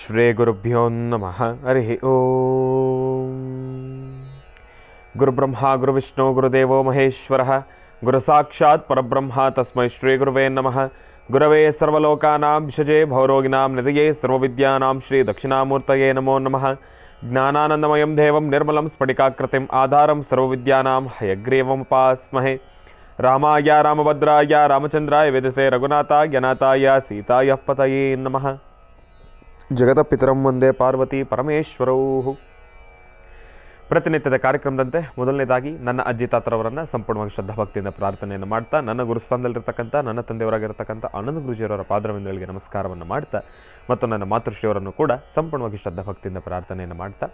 ಶ್ರೀ ಗುರುಭ್ಯೋ ನಮಃ. ಹರಿ ಓಂ. ಗುರುಬ್ರಹ್ಮ ಗುರುವಿಷ್ಣು ಗುರುದೇವೋ ಮಹೇಶ್ವರ ಗುರು ಸಾಕ್ಷಾತ್ ಪರಬ್ರಹ್ಮ ತಸ್ಮೈ ಶ್ರೀ ಗುರುವೇ ನಮಃ. ಗುರವೇ ಸರ್ವಲೋಕಾನಾಂ ವಿಷಜೇ ಭವರೋಗಿನಾಂ ನಿಧಯೇ ಸರ್ವವಿದ್ಯಾನಾಂ ಶ್ರೀ ದಕ್ಷಿಣಾಮೂರ್ತಯೇ ನಮೋ ನಮಃ. ಜ್ಞಾನಾನಂದಮಯಂ ದೇವಂ ನಿರ್ಮಲಂ ಸ್ಫಟಿಕಾಕೃತಿಂ ಆಧಾರಂ ಸರ್ವವಿದ್ಯಾನಾಂ ಹಯಗ್ರೀವಮುಪಾಸ್ಮಹೇ. ರಾಮಾಯ ರಾಮಭದ್ರಾಯ ರಾಮಚಂದ್ರಾಯ ವೇದಸೇ ರಘುನಾಥಾಯ ನಾಥಾಯ ಸೀತಾಯ ಪತಯೇ ನಮಃ. ಜಗತಪಿತರಂ ವಂದೇ ಪಾರ್ವತಿ ಪರಮೇಶ್ವರೌ. ಪ್ರತಿನಿತ್ಯದ ಕಾರ್ಯಕ್ರಮದಂತೆ ಮೊದಲನೇದಾಗಿ ನನ್ನ ಅಜ್ಜಿ ತಾತರವರನ್ನು ಸಂಪೂರ್ಣವಾಗಿ ಶ್ರದ್ಧಾಭಕ್ತಿಯಿಂದ ಪ್ರಾರ್ಥನೆಯನ್ನು ಮಾಡ್ತಾ, ನನ್ನ ಗುರುಸ್ಥಾನದಲ್ಲಿರ್ತಕ್ಕಂಥ ನನ್ನ ತಂದೆಯವರಾಗಿರ್ತಕ್ಕಂಥ ಆನಂದ ಗುರುಜಿಯವರ ಪಾದರವಿಂದಗಳಿಗೆ ನಮಸ್ಕಾರವನ್ನು ಮಾಡ್ತಾ, ಮತ್ತು ನನ್ನ ಮಾತೃಶ್ರೀಯವರನ್ನು ಕೂಡ ಸಂಪೂರ್ಣವಾಗಿ ಶ್ರದ್ಧಾಭಕ್ತಿಯಿಂದ ಪ್ರಾರ್ಥನೆಯನ್ನು ಮಾಡ್ತಾ,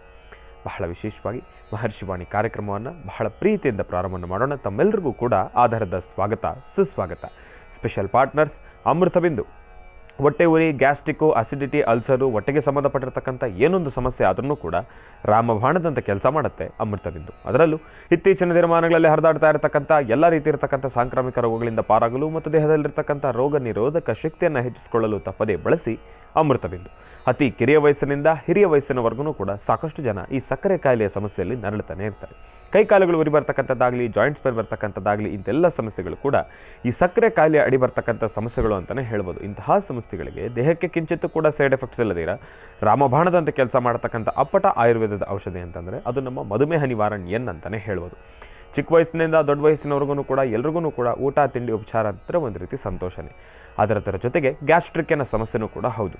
ಬಹಳ ವಿಶೇಷವಾಗಿ ಮಹರ್ಷಿವಾಣಿ ಕಾರ್ಯಕ್ರಮವನ್ನು ಬಹಳ ಪ್ರೀತಿಯಿಂದ ಪ್ರಾರಂಭವನ್ನು ಮಾಡೋಣ. ತಮ್ಮೆಲ್ಲರಿಗೂ ಕೂಡ ಆಧಾರದ ಸ್ವಾಗತ ಸುಸ್ವಾಗತ. Special partners Amruthabindu. ಹೊಟ್ಟೆ ಉರಿ, ಗ್ಯಾಸ್ಟ್ರಿಕ್ಕು, ಅಸಿಡಿಟಿ, ಅಲ್ಸರು, ಹೊಟ್ಟೆಗೆ ಸಂಬಂಧಪಟ್ಟಿರ್ತಕ್ಕಂಥ ಏನೊಂದು ಸಮಸ್ಯೆ ಆದ್ರೂ ಕೂಡ ರಾಮಬಾಣದಂಥ ಕೆಲಸ ಮಾಡುತ್ತೆ ಅಮೃತಬಿಂದು. ಅದರಲ್ಲೂ ಇತ್ತೀಚಿನ ದಿನಮಾನಗಳಲ್ಲಿ ಹರಿದಾಡ್ತಾ ಇರತಕ್ಕಂಥ ಎಲ್ಲ ರೀತಿ ಇರತಕ್ಕಂಥ ಸಾಂಕ್ರಾಮಿಕ ರೋಗಗಳಿಂದ ಪಾರಾಗಲು ಮತ್ತು ದೇಹದಲ್ಲಿರ್ತಕ್ಕಂಥ ರೋಗ ನಿರೋಧಕ ಶಕ್ತಿಯನ್ನು ಹೆಚ್ಚಿಸಿಕೊಳ್ಳಲು ತಪ್ಪದೇ ಬಳಸಿ ಅಮೃತಬಿಂದು. ಅತಿ ಕಿರಿಯ ವಯಸ್ಸಿನಿಂದ ಹಿರಿಯ ವಯಸ್ಸಿನವರೆಗೂ ಕೂಡ ಸಾಕಷ್ಟು ಜನ ಈ ಸಕ್ಕರೆ ಕಾಯಿಲೆಯ ಸಮಸ್ಯೆಯಲ್ಲಿ ನರಳುತ್ತಾನೆ ಇರ್ತಾರೆ. ಕೈಕಾಲುಗಳು ಉರಿ ಬರ್ತಕ್ಕಂಥದ್ದಾಗಲಿ, ಜಾಯಿಂಟ್ಸ್ ಮೇಲೆ ಬರ್ತಕ್ಕಂಥದ್ದಾಗಲಿ, ಇಂತೆಲ್ಲ ಸಮಸ್ಯೆಗಳು ಕೂಡ ಈ ಸಕ್ಕರೆ ಕಾಯಿಲೆ ಅಡಿ ಬರ್ತಕ್ಕಂಥ ಸಮಸ್ಯೆಗಳು ಅಂತಲೇ ಹೇಳ್ಬೋದು. ಇಂತಹ ಸಮಸ್ಯೆಗಳಿಗೆ ದೇಹಕ್ಕೆ ಕಿಂಚಿತ್ತೂ ಕೂಡ ಸೈಡ್ ಎಫೆಕ್ಟ್ಸ್ ಇಲ್ಲದಿರ ರಾಮಬಾಣದಂತ ಕೆಲಸ ಮಾಡತಕ್ಕಂಥ ಅಪ್ಪಟ ಆಯುರ್ವೇದದ ಔಷಧಿ ಅಂತಂದರೆ ಅದು ನಮ್ಮ ಮಧುಮೇಹ ನಿವಾರಣೆಯನ್ ಅಂತಲೇ ಹೇಳ್ಬೋದು. ಚಿಕ್ಕ ವಯಸ್ಸಿನಿಂದ ದೊಡ್ಡ ವಯಸ್ಸಿನವ್ರಿಗೂ ಕೂಡ ಎಲ್ರಿಗೂ ಕೂಡ ಊಟ ತಿಂಡಿ ಉಪಚಾರ ಅಂದರೆ ಒಂದು ರೀತಿ ಸಂತೋಷನೇ. ಅದರ ಜೊತೆಗೆ ಗ್ಯಾಸ್ಟ್ರಿಕ್ಕಿನ ಸಮಸ್ಯೆನೂ ಕೂಡ ಹೌದು.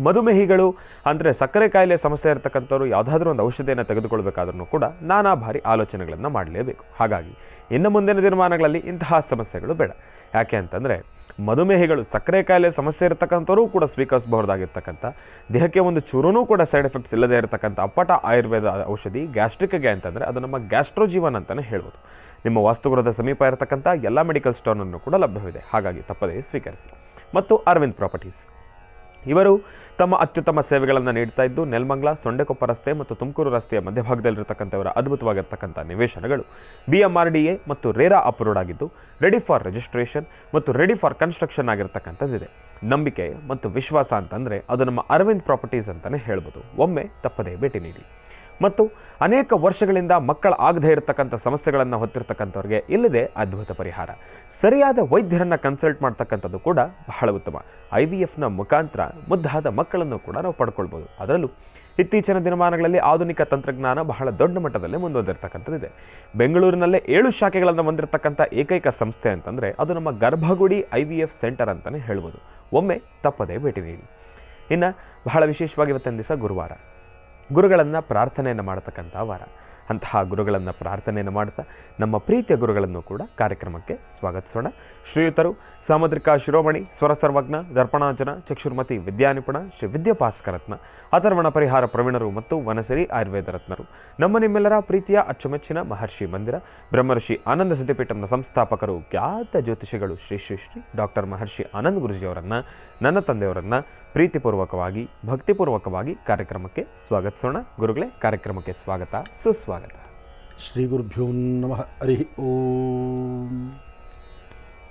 ಮಧುಮೇಹಿಗಳು ಅಂದರೆ ಸಕ್ಕರೆ ಕಾಯಿಲೆ ಸಮಸ್ಯೆ ಇರತಕ್ಕಂಥವ್ರು ಯಾವುದಾದ್ರೂ ಒಂದು ಔಷಧಿಯನ್ನು ತೆಗೆದುಕೊಳ್ಬೇಕಾದ್ರೂ ಕೂಡ ನಾನಾ ಬಾರಿ ಆಲೋಚನೆಗಳನ್ನು ಮಾಡಲೇಬೇಕು. ಹಾಗಾಗಿ ಇನ್ನು ಮುಂದಿನ ದಿನಮಾನಗಳಲ್ಲಿ ಇಂತಹ ಸಮಸ್ಯೆಗಳು ಬೇಡ. ಯಾಕೆ ಅಂತಂದರೆ ಮಧುಮೇಹಿಗಳು ಸಕ್ಕರೆ ಕಾಯಿಲೆ ಸಮಸ್ಯೆ ಇರತಕ್ಕಂಥವ್ರು ಕೂಡ ಸ್ವೀಕರಿಸಬಹುದಾಗಿರ್ತಕ್ಕಂಥ, ದೇಹಕ್ಕೆ ಒಂದು ಚೂರೂ ಕೂಡ ಸೈಡ್ ಎಫೆಕ್ಟ್ಸ್ ಇಲ್ಲದೇ ಇರತಕ್ಕಂಥ ಅಪ್ಪಟ ಆಯುರ್ವೇದ ಔಷಧಿ ಗ್ಯಾಸ್ಟ್ರಿಕ್ಗೆ ಅಂತಂದರೆ ಅದು ನಮ್ಮ ಗ್ಯಾಸ್ಟ್ರೋಜೀವನ್ ಅಂತಲೇ ಹೇಳ್ಬೋದು. ನಿಮ್ಮ ವಾಸ್ತುಗೃಹದ ಸಮೀಪ ಇರತಕ್ಕಂಥ ಎಲ್ಲ ಮೆಡಿಕಲ್ ಸ್ಟೋರ್ನನ್ನು ಕೂಡ ಲಭ್ಯವಿದೆ. ಹಾಗಾಗಿ ತಪ್ಪದೇ ಸ್ವೀಕರಿಸಿ. ಮತ್ತು ಅರವಿಂದ್ ಪ್ರಾಪರ್ಟೀಸ್ ಇವರು ತಮ್ಮ ಅತ್ಯುತ್ತಮ ಸೇವೆಗಳನ್ನು ನೀಡ್ತಾ ಇದ್ದು ನೆಲಮಂಗಲ, ಸೊಂಡೆಕೊಪ್ಪ ರಸ್ತೆ ಮತ್ತು ತುಮಕೂರು ರಸ್ತೆಯ ಮಧ್ಯಭಾಗದಲ್ಲಿರ್ತಕ್ಕಂಥವರ ಅದ್ಭುತವಾಗಿರ್ತಕ್ಕಂಥ ನಿವೇಶನಗಳು BMRDA ಮತ್ತು ರೇರಾ ಅಪ್ರೂವ್ಡ್ ಆಗಿದ್ದು ರೆಡಿ ಫಾರ್ ರಿಜಿಸ್ಟ್ರೇಷನ್ ಮತ್ತು ರೆಡಿ ಫಾರ್ ಕನ್ಸ್ಟ್ರಕ್ಷನ್ ಆಗಿರ್ತಕ್ಕಂಥದ್ದಿದೆ. ನಂಬಿಕೆ ಮತ್ತು ವಿಶ್ವಾಸ ಅಂತಂದರೆ ಅದು ನಮ್ಮ ಅರವಿಂದ್ ಪ್ರಾಪರ್ಟೀಸ್ ಅಂತಲೇ ಹೇಳ್ಬೋದು. ಒಮ್ಮೆ ತಪ್ಪದೇ ಭೇಟಿ ನೀಡಿ. ಮತ್ತು ಅನೇಕ ವರ್ಷಗಳಿಂದ ಮಕ್ಕಳ ಆಗದೇ ಇರತಕ್ಕಂಥ ಸಮಸ್ಯೆಗಳನ್ನು ಹೊತ್ತಿರ್ತಕ್ಕಂಥವ್ರಿಗೆ ಇಲ್ಲದೆ ಅದ್ಭುತ ಪರಿಹಾರ. ಸರಿಯಾದ ವೈದ್ಯರನ್ನು ಕನ್ಸಲ್ಟ್ ಮಾಡ್ತಕ್ಕಂಥದ್ದು ಕೂಡ ಬಹಳ ಉತ್ತಮ. IVFನ ಮುಖಾಂತರ ಮುದ್ದಾದ ಮಕ್ಕಳನ್ನು ಕೂಡ ನಾವು ಪಡ್ಕೊಳ್ಬೋದು. ಅದರಲ್ಲೂ ಇತ್ತೀಚಿನ ದಿನಮಾನಗಳಲ್ಲಿ ಆಧುನಿಕ ತಂತ್ರಜ್ಞಾನ ಬಹಳ ದೊಡ್ಡ ಮಟ್ಟದಲ್ಲಿ ಮುಂದುವರೆದಿರ್ತಕ್ಕಂಥದ್ದಿದೆ. ಬೆಂಗಳೂರಿನಲ್ಲೇ 7 ಶಾಖೆಗಳನ್ನು ಹೊಂದಿರತಕ್ಕಂಥ ಏಕೈಕ ಸಂಸ್ಥೆ ಅಂತಂದರೆ ಅದು ನಮ್ಮ ಗರ್ಭಗುಡಿ IVF ಸೆಂಟರ್ ಅಂತಲೇ ಹೇಳ್ಬೋದು. ಒಮ್ಮೆ ತಪ್ಪದೇ ಭೇಟಿ ನೀಡಿ. ಇನ್ನು ಬಹಳ ವಿಶೇಷವಾಗಿ ಇವತ್ತಿನ ದಿವಸ ಗುರುವಾರ, ಗುರುಗಳನ್ನು ಪ್ರಾರ್ಥನೆಯನ್ನು ಮಾಡತಕ್ಕಂಥ ವಾರ. ಅಂತಹ ಗುರುಗಳನ್ನು ಪ್ರಾರ್ಥನೆಯನ್ನು ಮಾಡ್ತಾ ನಮ್ಮ ಪ್ರೀತಿಯ ಗುರುಗಳನ್ನು ಕೂಡ ಕಾರ್ಯಕ್ರಮಕ್ಕೆ ಸ್ವಾಗತಿಸೋಣ. ಶ್ರೀಯುತರು ಸಾಮುದ್ರಿಕ ಶಿರೋಮಣಿ, ಸ್ವರ ಸರ್ವಜ್ಞ, ದರ್ಪಣಾಂಜನ, ಚಕ್ಷುರ್ಮತಿ ವಿದ್ಯಾನಿಪುಣ, ಶ್ರೀ ವಿದ್ಯಾಭಾಸ್ಕರತ್ನ, ಅಥರ್ವಣ ಪರಿಹಾರ ಪ್ರವೀಣರು ಮತ್ತು ವನಸಿರಿ ಆಯುರ್ವೇದ ರತ್ನರು, ನಮ್ಮ ನಿಮ್ಮೆಲ್ಲರ ಪ್ರೀತಿಯ ಅಚ್ಚುಮೆಚ್ಚಿನ ಮಹರ್ಷಿ ಮಂದಿರ ಬ್ರಹ್ಮರ್ಷಿ ಆನಂದ ಸಿದ್ಧಿಪೀಠಂನ ಸಂಸ್ಥಾಪಕರು, ಖ್ಯಾತ ಜ್ಯೋತಿಷಿಗಳು ಶ್ರೀ ಶ್ರೀ ಶ್ರೀ ಡಾಕ್ಟರ್ ಮಹರ್ಷಿ ಆನಂದ್ ಗುರುಜಿಯವರನ್ನು, ನನ್ನ ತಂದೆಯವರನ್ನು ಪ್ರೀತಿಪೂರ್ವಕವಾಗಿ ಭಕ್ತಿಪೂರ್ವಕವಾಗಿ ಕಾರ್ಯಕ್ರಮಕ್ಕೆ ಸ್ವಾಗತಿಸೋಣ. ಗುರುಗಳೇ, ಕಾರ್ಯಕ್ರಮಕ್ಕೆ ಸ್ವಾಗತ ಸುಸ್ವಾಗತ. ಶ್ರೀ ಗುರುಭ್ಯೋ ನಮಃ. ಹರಿ ಓಂ.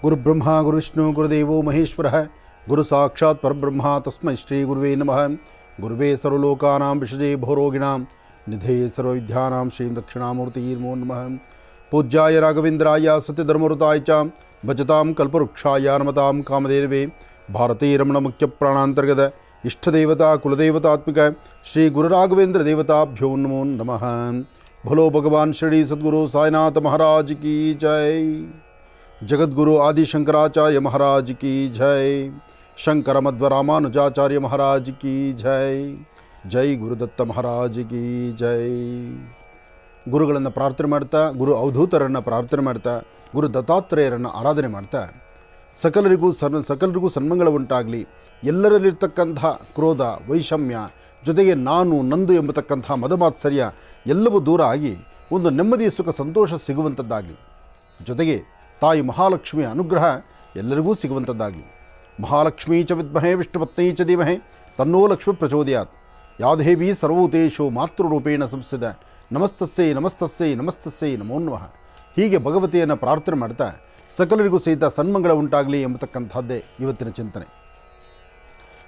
ಗುರುಬ್ರಹ್ಮ ಗುರುವಿಷ್ಣು ಗುರುದೇವೋ ಮಹೇಶ್ವರ ಗುರು ಸಾಕ್ಷಾತ್ ಪರಬ್ರಹ್ಮ ತಸ್ಮೈ ಶ್ರೀ ಗುರುವೇ ನಮಃ. ಗುರುವೇ ಸರ್ವಲೋಕಾನಾಂ ವಿಷಜೇ ಭವರೋಗಿಣಾಂ ನಿಧಯೇ ಸರ್ವವಿದ್ಯಾನಾಂ ಶ್ರೀ ದಕ್ಷಿಣಾಮೂರ್ತಯೇ ನಮೋ ನಮಃ. ಪೂಜ್ಯಾಯ ರಾಘವೇಂದ್ರಾಯ ಸತ್ಯಧರ್ಮಋತಾಯ ಚ ಭಜತಾಂ ಕಲ್ಪವೃಕ್ಷಾಯ ನಮತಾಂ ಕಾಮಧೇನವೇ ಭಾರತೀ ರಮಣ ಮುಖ್ಯ ಪ್ರಾಣಾಂತರ್ಗತ ಇಷ್ಟದೇವತಾ ಕುಲದೇವತಾತ್ಮಿಕ ಶ್ರೀ ಗುರುರಾಘವೇಂದ್ರ ದೇವತಾಭ್ಯೋ ನಮೋ ನಮಃ. ಭಲೋ ಭಗವಾನ್ ಶ್ರೀ ಸದ್ಗುರು ಸಾಯಿನಾಥ ಮಹಾರಾಜ್ ಕಿ ಜೈ. ಜಗದ್ಗುರು ಆದಿಶಂಕರಾಚಾರ್ಯ ಮಹಾರಾಜ್ ಕಿ ಜೈ. ಶಂಕರ ಮಧ್ವ ರಾಮಾನುಜಾಚಾರ್ಯ ಮಹಾರಾಜ್ ಕಿ ಜೈ. ಜೈ ಗುರುದತ್ತ ಮಹಾರಾಜ್ ಕಿ ಜೈ. ಗುರುಗಳನ್ನು ಪ್ರಾರ್ಥನೆ ಮಾಡ್ತಾ, ಗುರು ಅವಧೂತರನ್ನು ಪ್ರಾರ್ಥನೆ ಮಾಡ್ತಾ, ಗುರು ದತ್ತಾತ್ರೇಯರನ್ನು ಆರಾಧನೆ ಮಾಡ್ತಾ, ಸಕಲರಿಗೂ ಸನ್ಮಂಗಳ ಉಂಟಾಗಲಿ, ಎಲ್ಲರಲ್ಲಿರ್ತಕ್ಕಂಥ ಕ್ರೋಧ, ವೈಷಮ್ಯ, ಜೊತೆಗೆ ನಾನು ನಂದು ಎಂಬತಕ್ಕಂಥ ಮದಮಾತ್ಸರ್ಯ ಎಲ್ಲವೂ ದೂರ ಆಗಿ ಒಂದು ನೆಮ್ಮದಿಯ ಸುಖ ಸಂತೋಷ ಸಿಗುವಂಥದ್ದಾಗಲಿ, ಜೊತೆಗೆ ತಾಯಿ ಮಹಾಲಕ್ಷ್ಮಿಯ ಅನುಗ್ರಹ ಎಲ್ಲರಿಗೂ ಸಿಗುವಂಥದ್ದಾಗಲಿ. ಮಹಾಲಕ್ಷ್ಮೀ ಚ ವಿದ್ಮಹೇ ವಿಷ್ಣುಪತ್ನೀ ಚ ಧೀಮಹಿ ತನ್ನೋ ಲಕ್ಷ್ಮಿ ಪ್ರಚೋದಯಾತ್. ಯಾದೇವಿ ಸರ್ವಭೂತೇಷು ಮಾತೃರೂಪೇಣ ಸಂಸ್ಥಿತ ನಮಸ್ತಸ್ಸೈ ನಮಸ್ತಸ್ಸೈ ನಮಸ್ತಸ್ಸೈ ನಮೋ ನಮಃ. ಹೀಗೆ ಭಗವತಿಯನ್ನು ಪ್ರಾರ್ಥನೆ ಮಾಡ್ತಾ ಸಕಲರಿಗೂ ಸಹಿತ ಸನ್ಮಂಗಳ ಉಂಟಾಗಲಿ ಎಂಬತಕ್ಕಂಥದ್ದೇ ಇವತ್ತಿನ ಚಿಂತನೆ.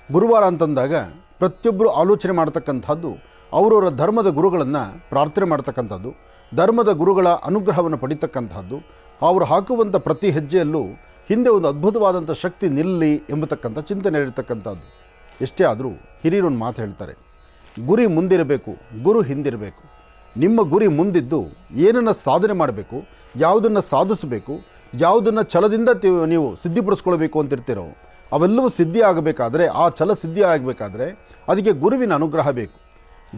ಗುರುವಾರ ಅಂತಂದಾಗ ಪ್ರತಿಯೊಬ್ಬರು ಆಲೋಚನೆ ಮಾಡ್ತಕ್ಕಂಥದ್ದು ಅವರವರ ಧರ್ಮದ ಗುರುಗಳನ್ನು ಪ್ರಾರ್ಥನೆ ಮಾಡ್ತಕ್ಕಂಥದ್ದು, ಧರ್ಮದ ಗುರುಗಳ ಅನುಗ್ರಹವನ್ನು ಪಡಿತಕ್ಕಂಥದ್ದು, ಅವರು ಹಾಕುವಂಥ ಪ್ರತಿ ಹೆಜ್ಜೆಯಲ್ಲೂ ಹಿಂದೆ ಒಂದು ಅದ್ಭುತವಾದಂಥ ಶಕ್ತಿ ನಿಲ್ಲಿ ಎಂಬತಕ್ಕಂಥ ಚಿಂತನೆ ಇರತಕ್ಕಂಥದ್ದು. ಎಷ್ಟೇ ಆದರೂ ಹಿರಿಯರೊಂದು ಮಾತು ಹೇಳ್ತಾರೆ, ಗುರಿ ಮುಂದಿರಬೇಕು, ಗುರು ಹಿಂದಿರಬೇಕು. ನಿಮ್ಮ ಗುರಿ ಮುಂದಿದ್ದು ಏನನ್ನು ಸಾಧನೆ ಮಾಡಬೇಕು, ಯಾವುದನ್ನು ಸಾಧಿಸಬೇಕು, ಯಾವುದನ್ನು ಛಲದಿಂದ ನೀವು ಸಿದ್ಧಿಪಡಿಸ್ಕೊಳ್ಬೇಕು ಅಂತಿರ್ತೀರೋ ಅವೆಲ್ಲವೂ ಸಿದ್ಧಿ ಆಗಬೇಕಾದ್ರೆ, ಆ ಛಲ ಸಿದ್ಧಿ ಆಗಬೇಕಾದ್ರೆ ಅದಕ್ಕೆ ಗುರುವಿನ ಅನುಗ್ರಹ ಬೇಕು.